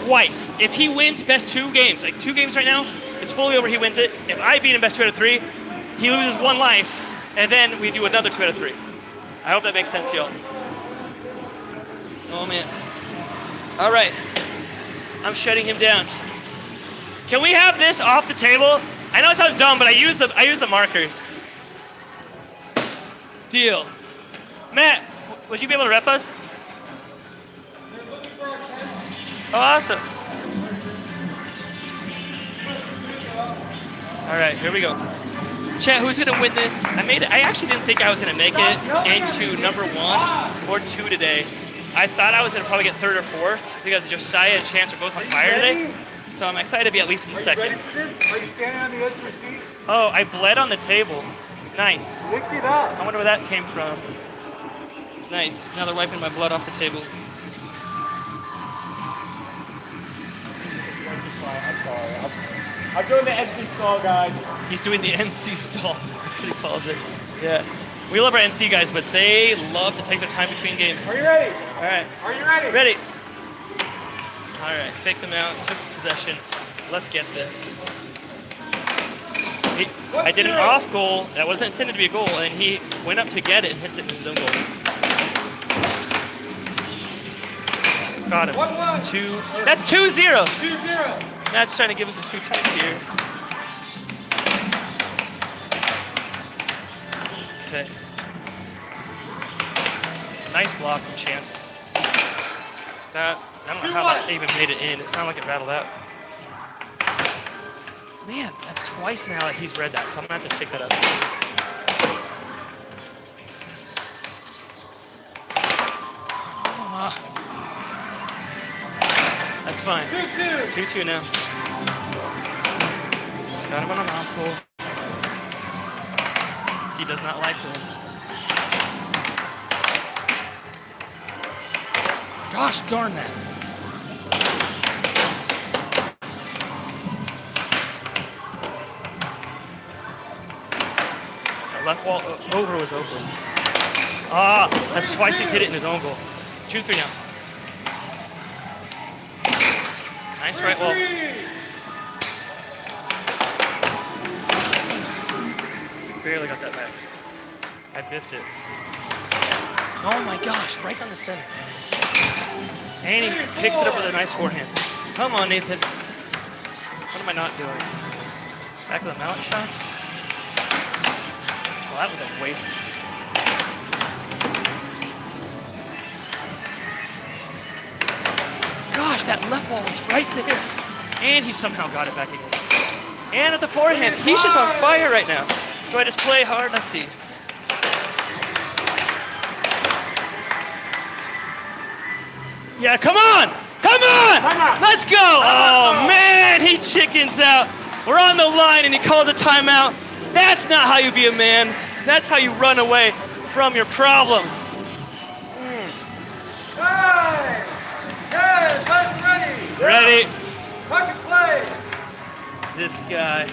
C: twice. If he wins best 2 games, like 2 games right now, it's fully over. He wins it. If I beat him best 2 out of 3, he loses 1 life, and then we do another 2 out of 3. I hope that makes sense to y'all. Oh, man. All right. I'm shutting him down. Can we have this off the table? I know it sounds dumb, but I use the markers. Deal. Matt, would you be able to rep us? Oh, awesome. All right, here we go. Chat, who's gonna win this? I actually didn't think I was gonna make it into number 1 or 2 today. I thought I was gonna probably get 3rd or 4th because Josiah and Chance are both on fire today. So I'm excited to be at least in 2nd.
B: Are you standing on the edge of your seat?
C: Oh, I bled on the table. Nice.
B: Lick it up.
C: I wonder where that came from. Nice. Now they're wiping my blood off the table.
B: I'm sorry. I'm doing the NC stall, guys.
C: He's doing the NC stall. That's what he calls it. Yeah. We love our NC guys, but they love to take their time between games.
B: Are you ready?
C: All right.
B: Are you ready?
C: Ready. All right. Fake them out. Took possession. Let's get this. I did an off goal that wasn't intended to be a goal, and he went up to get it and hit it in his own goal. Got him.
B: 1-1.
C: 2. That's 2-0.
B: 2-0.
C: Matt's trying to give us a few points here. Okay. Nice block from Chance. That, I don't know how that even made it in. It sounded like it rattled out. Man, that's twice now that he's read that, so I'm gonna have to pick that up. That's fine.
B: 2-2.
C: 2-2 now. Got him on an off goal. He does not like this. Gosh darn that. That left wall over was open. Ah, that's twice he's hit it in his own goal. 2-3 now. Nice right wall. Barely got that back. I biffed it. Oh my gosh, right down the center. And he picks it up with a nice forehand. Come on, Nathan. What am I not doing? Back of the mallet shots? Well, that was a waste. Gosh, that left wall was right there. And he somehow got it back again. And at the forehand, he's just on fire right now. Do I just play hard? Let's see. Yeah, come on! Come on!
B: Timeout.
C: Let's go! Oh, man, he chickens out. We're on the line and he calls a timeout. That's not how you be a man. That's how you run away from your problem.
B: 9, 10, let's ready.
C: Ready?
B: Pocket play.
C: This guy.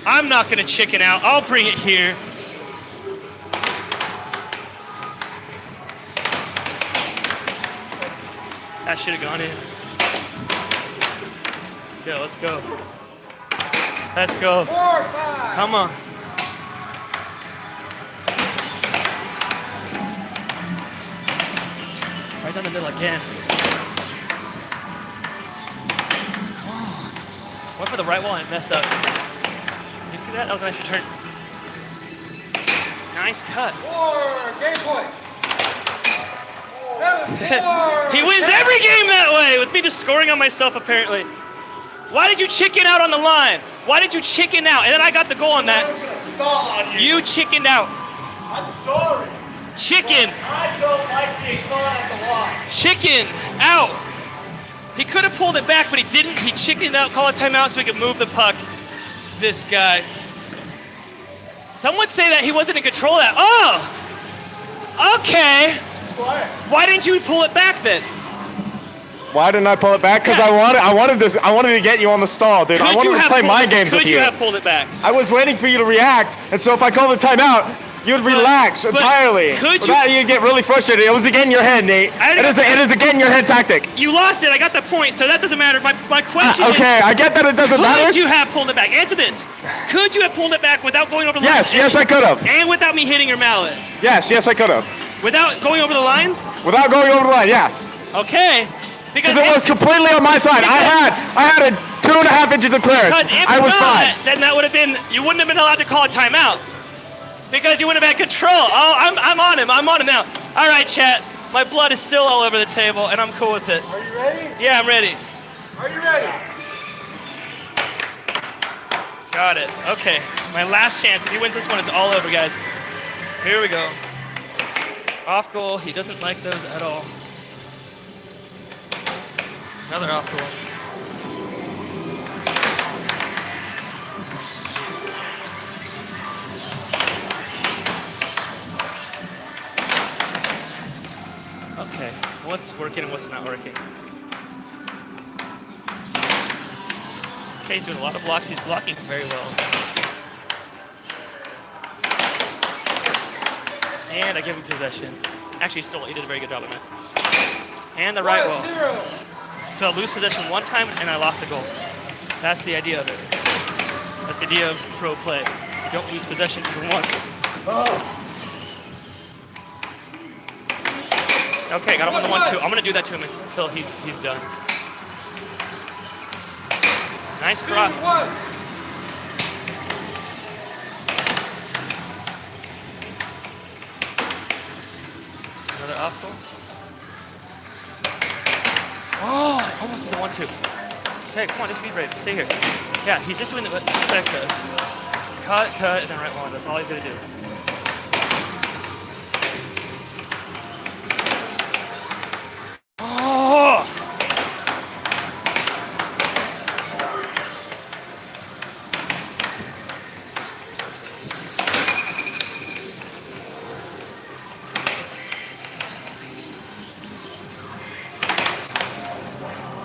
C: I'm not gonna chicken out. I'll bring it here. That should have gone in. Yeah, let's go. Let's go.
B: 4, 5.
C: Come on. Right down the middle again. Oh. Went for the right wall and messed up. You see that? That was a nice return. Nice cut.
B: 4, game point. 7, 4.
C: He wins every game that way with me just scoring on myself apparently. Why did you chicken out on the line? Why did you chicken out? And then I got the goal on
B: I
C: that.
B: was gonna stall on you.
C: You chickened out.
B: I'm sorry.
C: Chicken.
B: I don't like being caught at the line.
C: Chicken out. He could have pulled it back, but he didn't. He chickened out, call a timeout so he could move the puck. This guy. Some would say that he wasn't in control of that. Oh! Okay.
B: What?
C: Why didn't you pull it back then?
D: Why didn't I pull it back? Because I wanted to get you on the stall, dude. I wanted to play my games with you.
C: Could you have pulled it back?
D: I was waiting for you to react, and so if I called the timeout, you would relax entirely.
C: could you-
D: Without you'd get really frustrated. It was again in your head, Nate. It is again your head tactic.
C: You lost it. I got the point, so that doesn't matter. My question
D: Okay, I get that it doesn't
C: is,
D: matter.
C: could you have pulled it back? Answer this. Could you have pulled it back without going over the
D: Yes,
C: line?
D: yes, I could have.
C: And without me hitting your mallet?
D: Yes, I could have.
C: Without going over the line?
D: Without going over the line, yeah.
C: Okay.
D: Because it was completely on my side. I had a 2.5 inches of clearance.
C: Because if
D: I was
C: not,
D: fine.
C: then that would have been, you wouldn't have been allowed to call a timeout. Because you wouldn't have had control. Oh, I'm on him. I'm on him now. All right, chat. My blood is still all over the table, and I'm cool with it.
B: Are you ready?
C: Yeah, I'm ready.
B: Are you ready?
C: Got it. Okay. My last chance. If he wins this one, it's all over, guys. Here we go. Off goal. He doesn't like those at all. Another off goal. Okay, what's working and what's not working? Okay, he's doing a lot of blocks. He's blocking very well. And I give him possession. Actually, he did a very good job on that. And the right wall.
B: 0.
C: So I lose possession one time and I lost a goal. That's the idea of it. That's the idea of pro play. You don't lose possession even once. Okay, got him on the 1-2. I'm gonna do that to him until he's done. Nice cross.
B: 1.
C: Another off goal. Oh, I almost did the 1-2. Okay, come on, just be brave. Stay here. Yeah, he's just doing what Spec does. Cut, and then right one. That's all he's gonna do. Oh!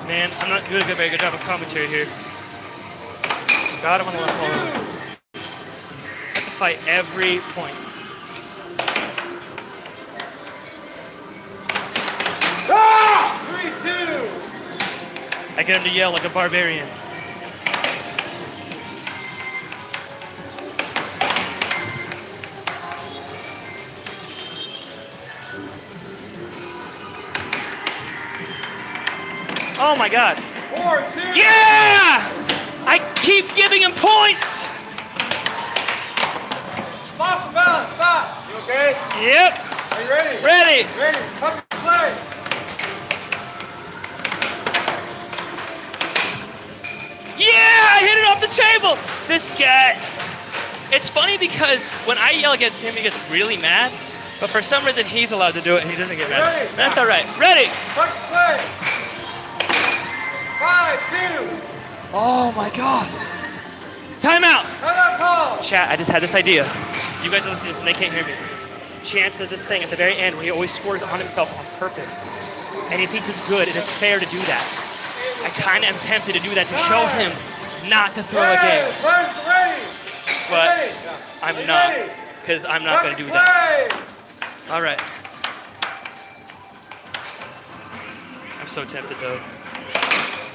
C: Man, I'm not doing a very good job of commentary here. Got him on the left wall. Have to fight every point.
B: 3-2.
C: I get him to yell like a barbarian. Oh my God.
B: 4-2.
C: Yeah! I keep giving him points.
B: Off the balance. Stop. You okay?
C: Yep.
B: Are you ready?
C: Ready.
B: Ready. Come and play.
C: Yeah, I hit it off the table. This guy. It's funny because when I yell against him, he gets really mad. But for some reason, he's allowed to do it and he doesn't get mad.
B: Ready?
C: That's all right. Ready.
B: Come and play. 5-2.
C: Oh my God. Timeout.
B: Timeout call.
C: Chat, I just had this idea. You guys are listening to this and they can't hear me. Chance does this thing at the very end where he always scores on himself on purpose. And he thinks it's good and it's fair to do that. I kind of am tempted to do that to show him not to throw a game.
B: Players ready.
C: But
B: Ready.
C: I'm not, because I'm not going to do that.
B: Play.
C: All right. I'm so tempted though.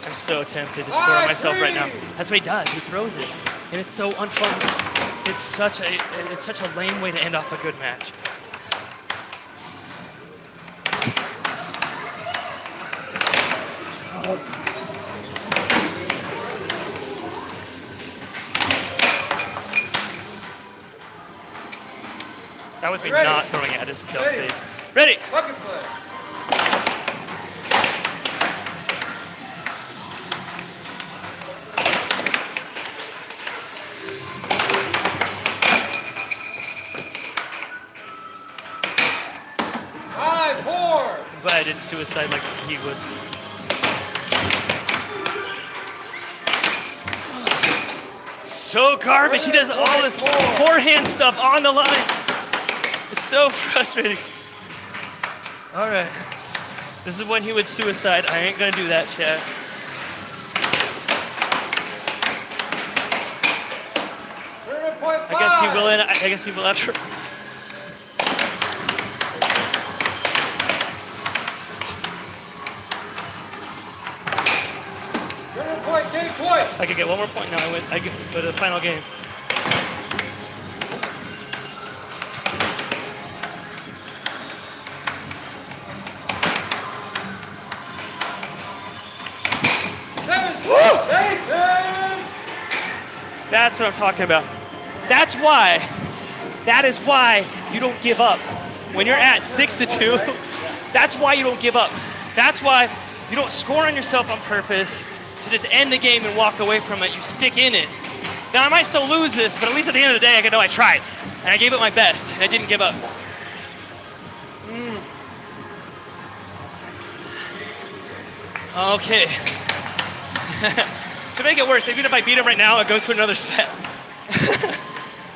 C: I'm so tempted to score on myself right now. That's what he does. He throws it, and it's so unfun. It's such a lame way to end off a good match. That was me not throwing it at his dumb face. Ready?
B: Bucket play. I'm
C: glad I didn't suicide like he would. So garbage. He does all this forehand stuff on the line. It's so frustrating. All right. This is when he would suicide. I ain't gonna do that, chat. I guess he will. I guess he will after. I could get one more point now. I get to the final game. That's what I'm talking about. That is why you don't give up. When you're at 6-2, that's why you don't give up. That's why you don't score on yourself on purpose to just end the game and walk away from it. You stick in it. Now I might still lose this, but at least at the end of the day, I can know I tried. And I gave it my best, and I didn't give up. Okay. To make it worse, even if I beat him right now, it goes to another set.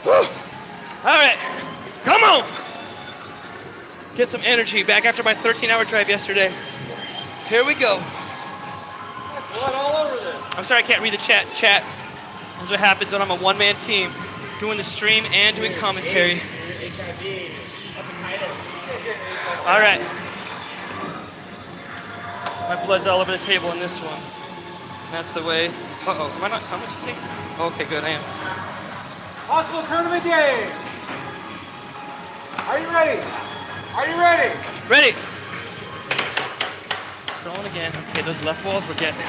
C: All right, come on. Get some energy back after my 13-hour drive yesterday. Here we go.
B: Blood all over this.
C: I'm sorry I can't read the chat. That's what happens when I'm a one-man team, doing the stream and doing commentary. All right. My blood's all over the table in this one. That's the way. Uh-oh, am I not, how much hitting? Okay, good, I am.
B: Possible tournament game. Are you ready? Are you ready?
C: Ready. Stalling again. Okay, those left walls we're getting.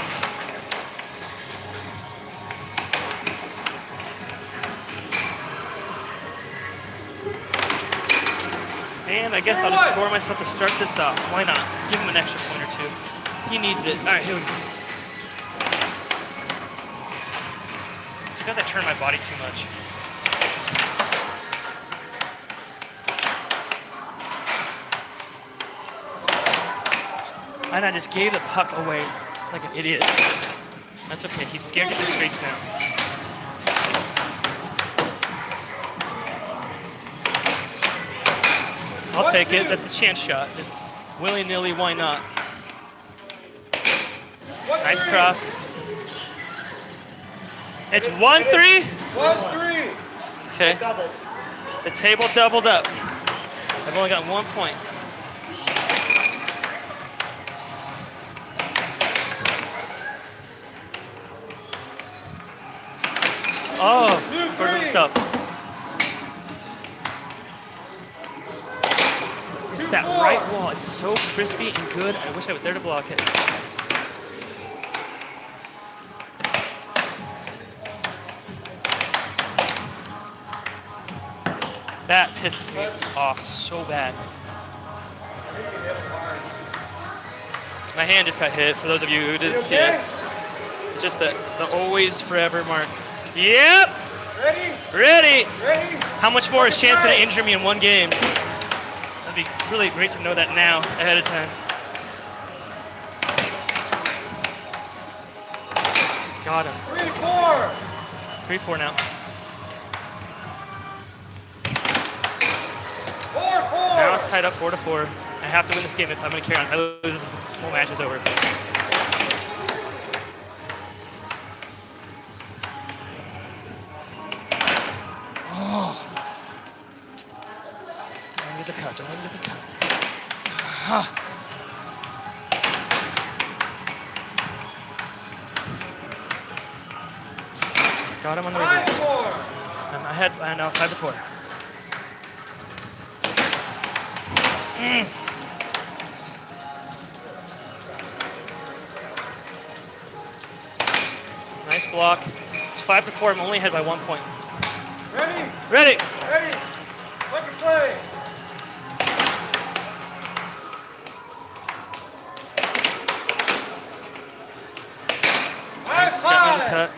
C: And I guess I'll just score myself to start this off. Why not? Give him an extra point or two. He needs it. All right, here we go. It's because I turn my body too much. And I just gave the puck away like an idiot. That's okay. He's scared to do straights now. I'll take it. That's a chance shot. Just willy-nilly, why not? Nice cross. It's 1-3?
B: 1-3.
C: Okay. The table doubled up. I've only got 1 point. Oh, scores himself. It's that right wall. It's so crispy and good. I wish I was there to block it. That pisses me off so bad. My hand just got hit, for those of you who didn't see it. It's just the always forever mark. Yep!
B: Ready?
C: Ready!
B: Ready?
C: How much more is Chance gonna injure me in one game? That'd be really great to know that now, ahead of time. Got him.
B: 3-4.
C: 3-4 now.
B: 4-4.
C: Now it's tied up 4-4. I have to win this game if I'm gonna carry on. If I lose, this whole match is over. Don't get the cut, don't get the cut. Got him on the reverse.
B: 5-4.
C: I'm ahead, I know, 5-4. Nice block. It's 5-4. I'm only ahead by 1 point.
B: Ready?
C: Ready.
B: Ready? Fucking play.
C: Nice
B: High
C: Batman cut.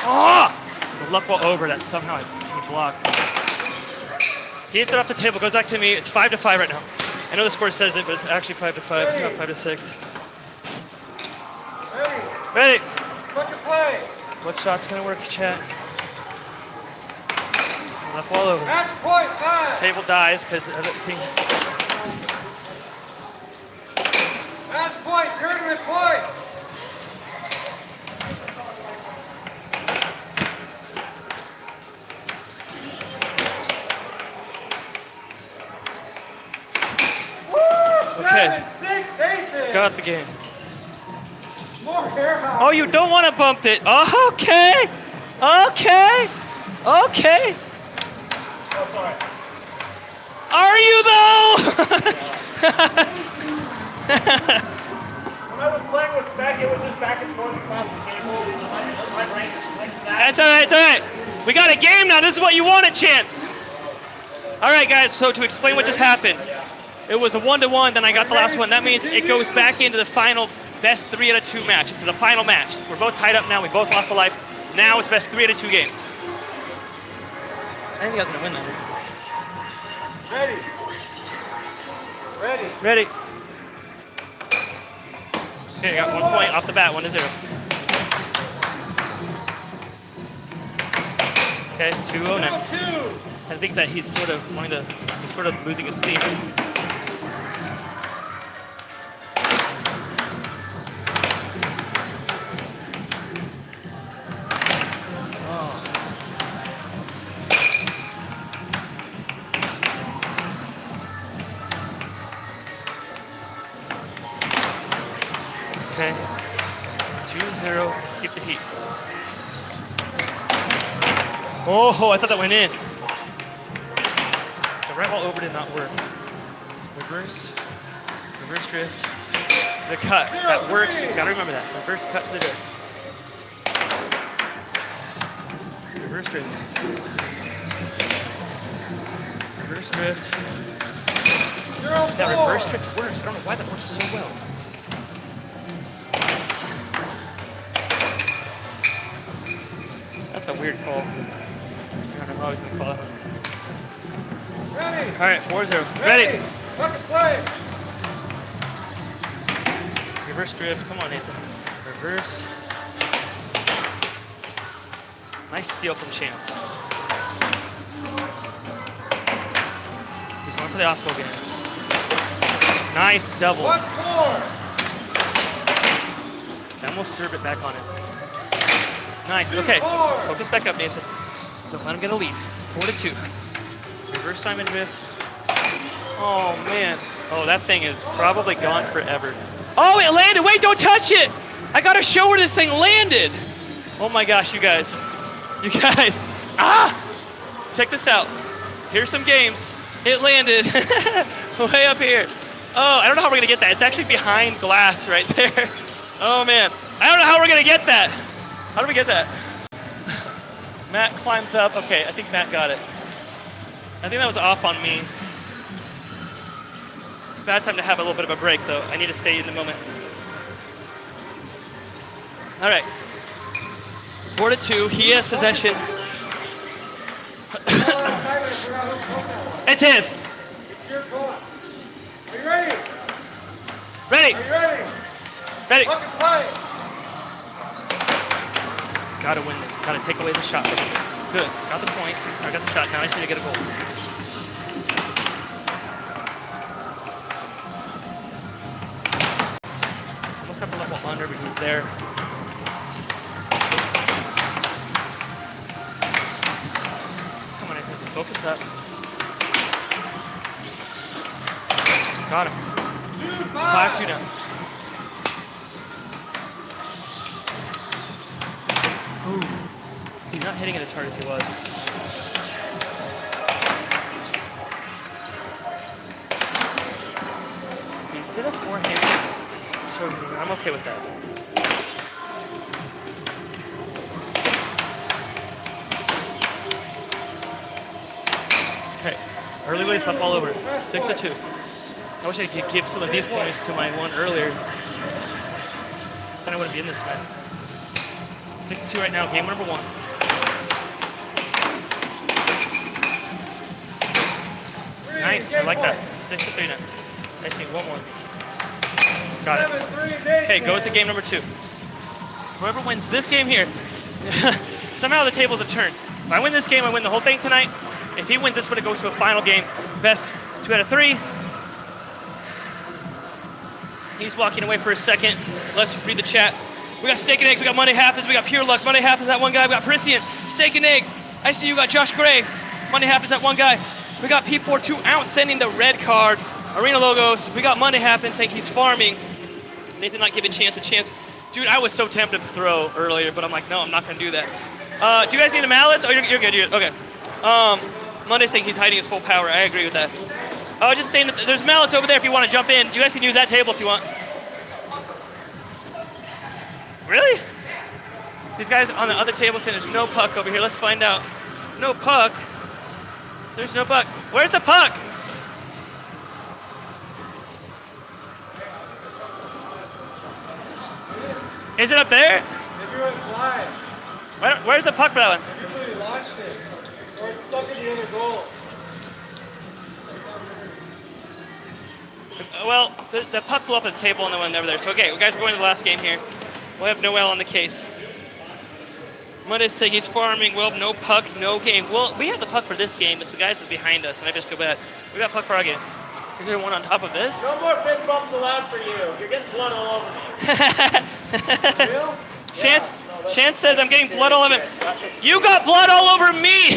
C: Oh! The luck ball over that somehow he blocked. He hits it off the table, goes back to me. It's 5-5 right now. I know the score says it, but it's actually 5-5. It's not 5-6.
B: Ready?
C: Ready.
B: Fucking play.
C: What shot's gonna work, chat? Left wall over.
B: Match point 5.
C: Table dies because everything.
B: Match point. Tournament point. Woo!
C: Okay.
B: 7-6, Nathan.
C: Got the game.
B: More hair out.
C: Oh, you don't want to bump it. Oh, okay. Okay. Okay.
D: Oh, sorry.
C: Are you though?
D: When I was playing with Spec, it was just back and forth across the table. My brain just like that.
C: That's all right. It's all right. We got a game now. This is what you wanted, Chance. All right, guys. So to explain what just happened, it was a 1-1. Then I got the last one. That means it goes back into the final best 3 out of 2 match. Into the final match. We're both tied up now. We both lost a life. Now it's best 3 out of 2 games. I think you guys are gonna win that.
B: Ready? Ready?
C: Ready? Okay, I got 1 point off the bat, 1-0. Okay, 2-0 now.
B: 2.
C: I think that he's sort of losing his steam. Okay, 2-0, let's keep the heat. Oh, I thought that went in. The right wall over did not work. Reverse drift to the cut. That works, you gotta remember that. Reverse cut to the drift. Reverse drift. Reverse drift. That reverse drift works. I don't know why that works so well. That's a weird call. I don't know how he's gonna call it.
B: Ready?
C: All right, 4-0. Ready?
B: Fucking play.
C: Reverse drift. Come on, Nathan. Reverse. Nice steal from Chance. He's going for the off-goal game. Nice double.
B: 1-4.
C: Then we'll serve it back on it. Nice. Okay. Focus back up, Nathan. Don't let him get a lead. 4-2. Reverse diamond drift. Oh, man. Oh, that thing is probably gone forever. Oh, it landed. Wait, don't touch it. I got to show where this thing landed. Oh, my gosh, you guys. You guys. Ah! Check this out. Here's some games. It landed way up here. Oh, I don't know how we're going to get that. It's actually behind glass right there. Oh, man. I don't know how we're going to get that. How do we get that? Matt climbs up. Okay, I think Matt got it. I think that was off on me. It's a bad time to have a little bit of a break, though. I need to stay in the moment. All right. 4-2. He has possession. It's his.
B: It's your call. Are you ready?
C: Ready.
B: Are you ready?
C: Ready.
B: Fucking play.
C: Gotta win this. Gotta take away the shot from him. Good. Got the point. I got the shot. Now I just need to get a goal. Almost got the level under, but he was there. Come on, Nathan. Focus up. Got him. 5-2 now. Ooh. He's not hitting it as hard as he was. He did a forehand, so I'm okay with that. Okay, early release left all over. 6-2. I wish I could give some of these points to my one earlier. Then I wouldn't be in this mess. 6-2 right now, game number 1. Nice, I like that. 6-3 now. I see one more. Got it. Okay, goes to game number 2. Whoever wins this game here, somehow the tables have turned. If I win this game, I win the whole thing tonight. If he wins this one, it goes to a final game. Best 2 out of 3. He's walking away for a second. Let's read the chat. We got Steak and Eggs, we got Monday Happens, we got Pure Luck, Monday Happens, that one guy, we got Parisian, Steak and Eggs. I see you got Josh Gray, Monday Happens, that one guy. We got P42 out sending the red card. Arena Logos, we got Monday Happens saying he's farming. Nathan not giving Chance a chance. Dude, I was so tempted to throw earlier, but I'm like, no, I'm not gonna do that. Do you guys need a mallets? Oh, you're good, okay. Monday saying he's hiding his full power, I agree with that. I was just saying that there's mallets over there if you want to jump in. You guys can use that table if you want. Really? These guys on the other table saying there's no puck over here. Let's find out. No puck? There's no puck. Where's the puck? Is it up there?
B: Maybe it went fly.
C: Where's the puck for that one?
B: Maybe somebody launched it. Or it's stuck in the other goal.
C: Well, the puck flew off the table and then went over there. So, okay, guys, we're going to the last game here. We'll have Noel on the case. Monday saying he's farming. Well, no puck, no game. Well, we have the puck for this game. It's the guys that's behind us, and I just feel bad. We got puck for our game. Is there one on top of this?
B: No more fist bumps allowed for you. You're getting blood all over me. Real?
C: Chance says I'm getting blood all over him. You got blood all over me.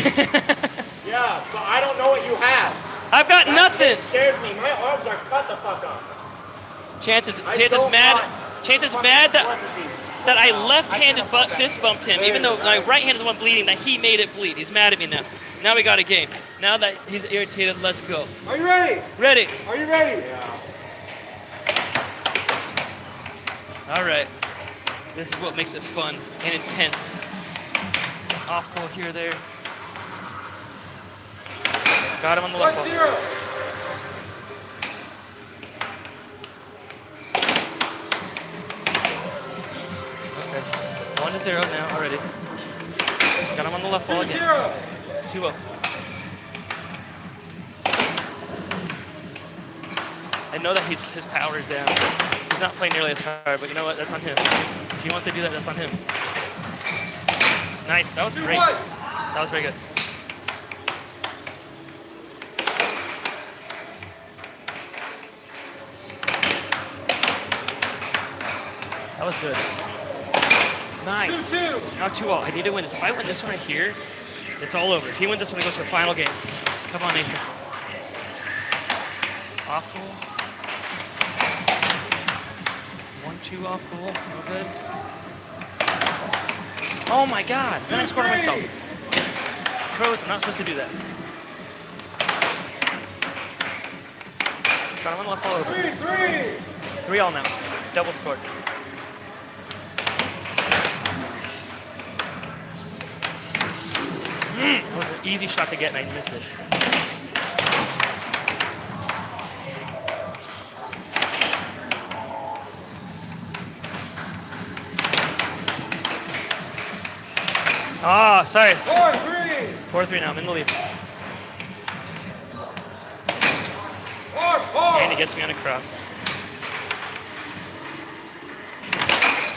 B: Yeah, but I don't know what you have.
C: I've got nothing.
B: It scares me. My arms are cut the fuck off.
C: Chance is mad that I left-handed fist bumped him, even though my right hand is the one bleeding, that he made it bleed. He's mad at me now. Now we got a game. Now that he's irritated, let's go.
B: Are you ready?
C: Ready.
B: Are you ready? Yeah.
C: All right. This is what makes it fun and intense. Off goal here, there. Got him on the left wall.
B: 1-0.
C: Okay. 1-0 now already. Got him on the left wall again. 2-0. I know that his power is down. He's not playing nearly as hard, but you know what? That's on him. If he wants to do that, that's on him. Nice. That was great. That was very good. That was good. Nice.
B: 2-2.
C: Now 2-0. I need to win this. If I win this one right here, It's all over. If he wins this one, he goes to the final game. Come on, Nathan. Off goal. 1-2 off goal. No good. Oh my God. Then I scored on myself. Crows, I'm not supposed to do that. Trying to left all over.
B: 3-3.
C: 3-all now. Double scored. That was an easy shot to get and I missed it. Ah, sorry.
B: 4-3.
C: 4-3 now. I'm in the lead.
B: 4-4.
C: And he gets me on a cross.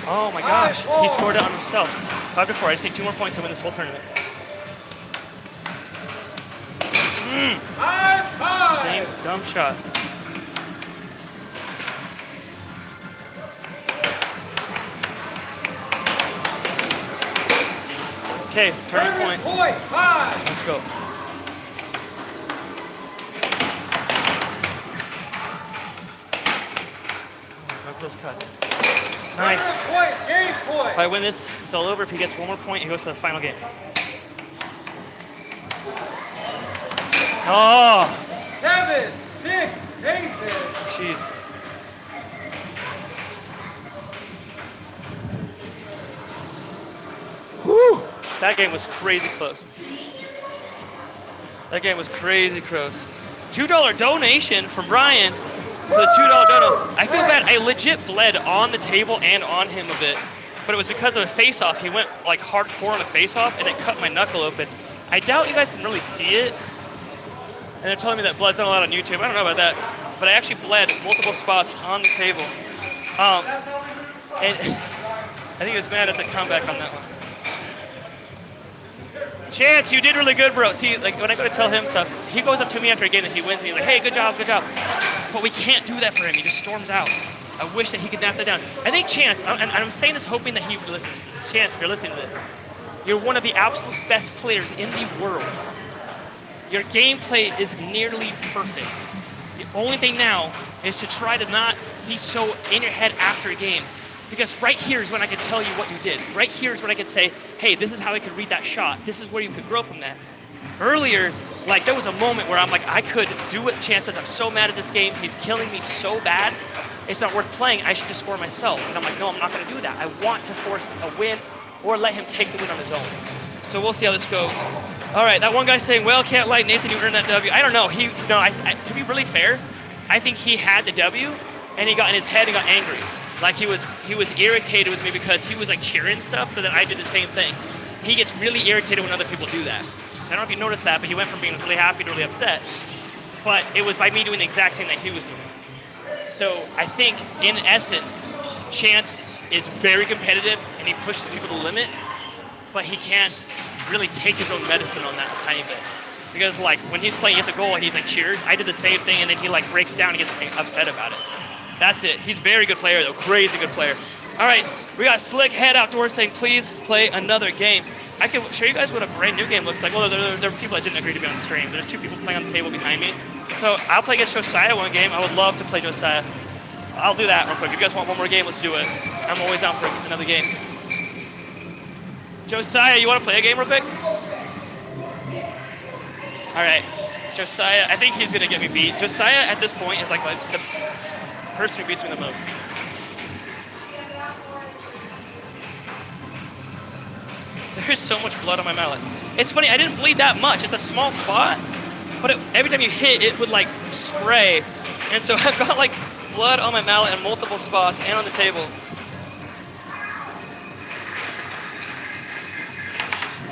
C: Oh my gosh. He scored it on himself. 5-4. I just need 2 more points to win this whole tournament.
B: 5-5.
C: Same dumb shot. Okay, turning point.
B: Point 5.
C: Let's go. No close cut. Nice.
B: Point. Game point.
C: If I win this, it's all over. If he gets 1 more point, he goes to the final game. Oh,
B: 7-6. Nathan.
C: jeez.
D: Woo!
C: That game was crazy close. That game was crazy close. $2 donation from Brian for the $2 dono. I feel bad. I legit bled on the table and on him a bit, but it was because of a face-off. He went like hardcore on a face-off, and it cut my knuckle open. I doubt you guys can really see it. And they're telling me that blood's not allowed on YouTube. I don't know about that, but I actually bled multiple spots on the table. And I think he was mad at the comeback on that one. Chance, you did really good, bro. See, like when I go to tell him stuff, he goes up to me after a game that he wins, and he's like, hey, good job, good job. But we can't do that for him. He just storms out. I wish that he could nap that down. I think Chance, and I'm saying this hoping that he listens to this. Chance, if you're listening to this, you're one of the absolute best players in the world. Your gameplay is nearly perfect. The only thing now is to try to not be so in your head after a game. Because right here is when I can tell you what you did. Right here is when I can say, hey, this is how I could read that shot. This is where you could grow from that. Earlier, like there was a moment where I'm like, I could do what Chance says. I'm so mad at this game. He's killing me so bad. It's not worth playing. I should just score myself. And I'm like, no, I'm not going to do that. I want to force a win or let him take the win on his own. So we'll see how this goes. All right, that one guy saying, well, can't lie, Nathan, you earned that W. I don't know. To be really fair, I think he had the W, and he got in his head and got angry. Like he was irritated with me because he was like cheering stuff, so that I did the same thing. He gets really irritated when other people do that. So I don't know if you noticed that, but he went from being really happy to really upset. But it was by me doing the exact same that he was doing. So I think, in essence, Chance is very competitive, and he pushes people to the limit, but he can't really take his own medicine on that a tiny bit. Because like when he's playing, he gets a goal and he's like cheers. I did the same thing, and then he like breaks down and gets upset about it. That's it. He's a very good player though, crazy good player. All right, we got Slick Head Outdoors saying, please play another game. I can show you guys what a brand new game looks like. Well, there are people that didn't agree to be on stream. There's 2 people playing on the table behind me. So I'll play against Josiah one game. I would love to play Josiah. I'll do that real quick. If you guys want one more game, let's do it. I'm always down for another game. Josiah, you want to play a game real quick? All right, Josiah, I think he's going to get me beat. Josiah, at this point, is like the person who beats me the most. There's so much blood on my mallet. It's funny, I didn't bleed that much. It's a small spot, but every time you hit, it would like spray. And so I've got like blood on my mallet in multiple spots and on the table.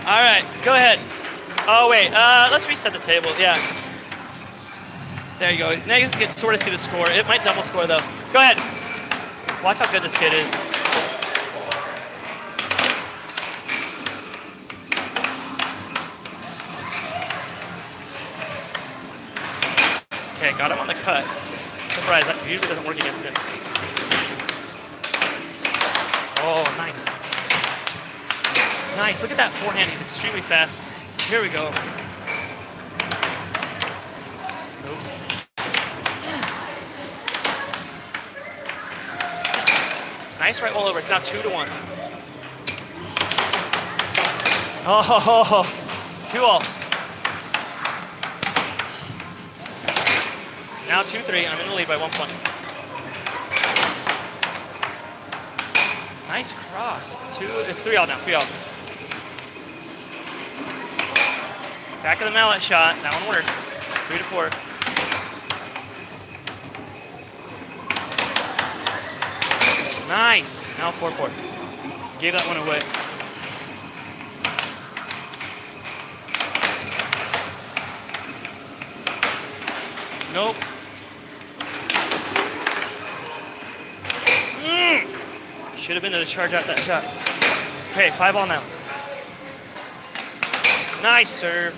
C: All right, go ahead. Oh wait, let's reset the table, yeah. There you go, now you can sort of see the score. It might double score though. Go ahead. Watch how good this kid is. Okay, got him on the cut. Surprised, that usually doesn't work against him. Oh, nice. Nice, look at that forehand, he's extremely fast. Here we go. Oops. Nice right wall over. It's now 2-1. Oh, 2-all. Now 2-3. I'm in the lead by 1 point. Nice cross. It's 3-all now. 3-all. Back of the mallet shot. That one worked. 3-4. Nice. Now 4-4. Gave that one away. Nope. Should have been there to charge out that shot. Okay, 5-all now. Nice serve.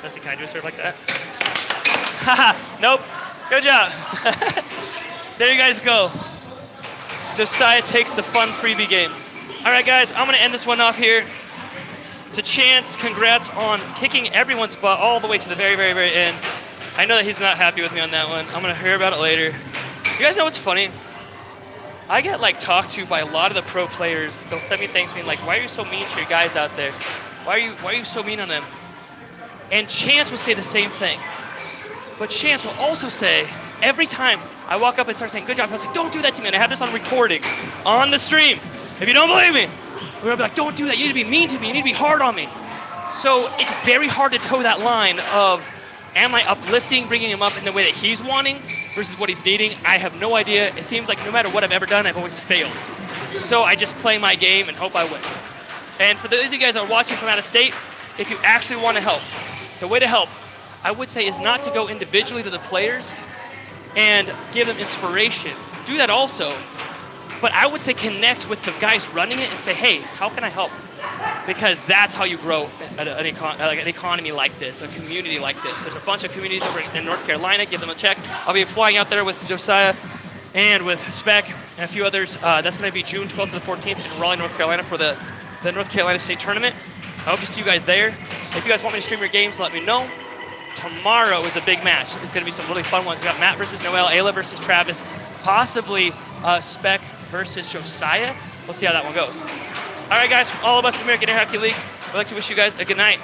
C: Let's see, can I do a serve like that? Haha, nope. Good job. There you guys go. Josiah takes the fun freebie game. All right, guys, I'm going to end this one off here. To Chance, congrats on kicking everyone's butt all the way to the very, very, very end. I know that he's not happy with me on that one. I'm going to hear about it later. You guys know what's funny? I get like talked to by a lot of the pro players. They'll send me things being like, why are you so mean to your guys out there? Why are you so mean on them? And Chance will say the same thing. But Chance will also say, every time I walk up and start saying, good job, I was like, don't do that to me. And I have this on recording, on the stream. If you don't believe me, we're gonna be like, don't do that. You need to be mean to me. You need to be hard on me. So it's very hard to toe that line of, am I uplifting, bringing him up in the way that he's wanting versus what he's needing? I have no idea. It seems like no matter what I've ever done, I've always failed. So I just play my game and hope I win. And for those of you guys that are watching from out of state, if you actually want to help, the way to help, I would say, is not to go individually to the players and give them inspiration. Do that also. But I would say connect with the guys running it and say, hey, how can I help? Because that's how you grow an economy like this, a community like this. There's a bunch of communities over in North Carolina. Give them a check. I'll be flying out there with Josiah and with Spec and a few others. That's going to be June 12th to the 14th in Raleigh, North Carolina for the North Carolina State Tournament. I hope to see you guys there. If you guys want me to stream your games, let me know. Tomorrow is a big match. It's going to be some really fun ones. We got Matt versus Noel, Ayla versus Travis, possibly Spec versus Josiah. We'll see how that one goes. All right, guys, from all of us at the American Air Hockey League, we'd like to wish you guys a good night.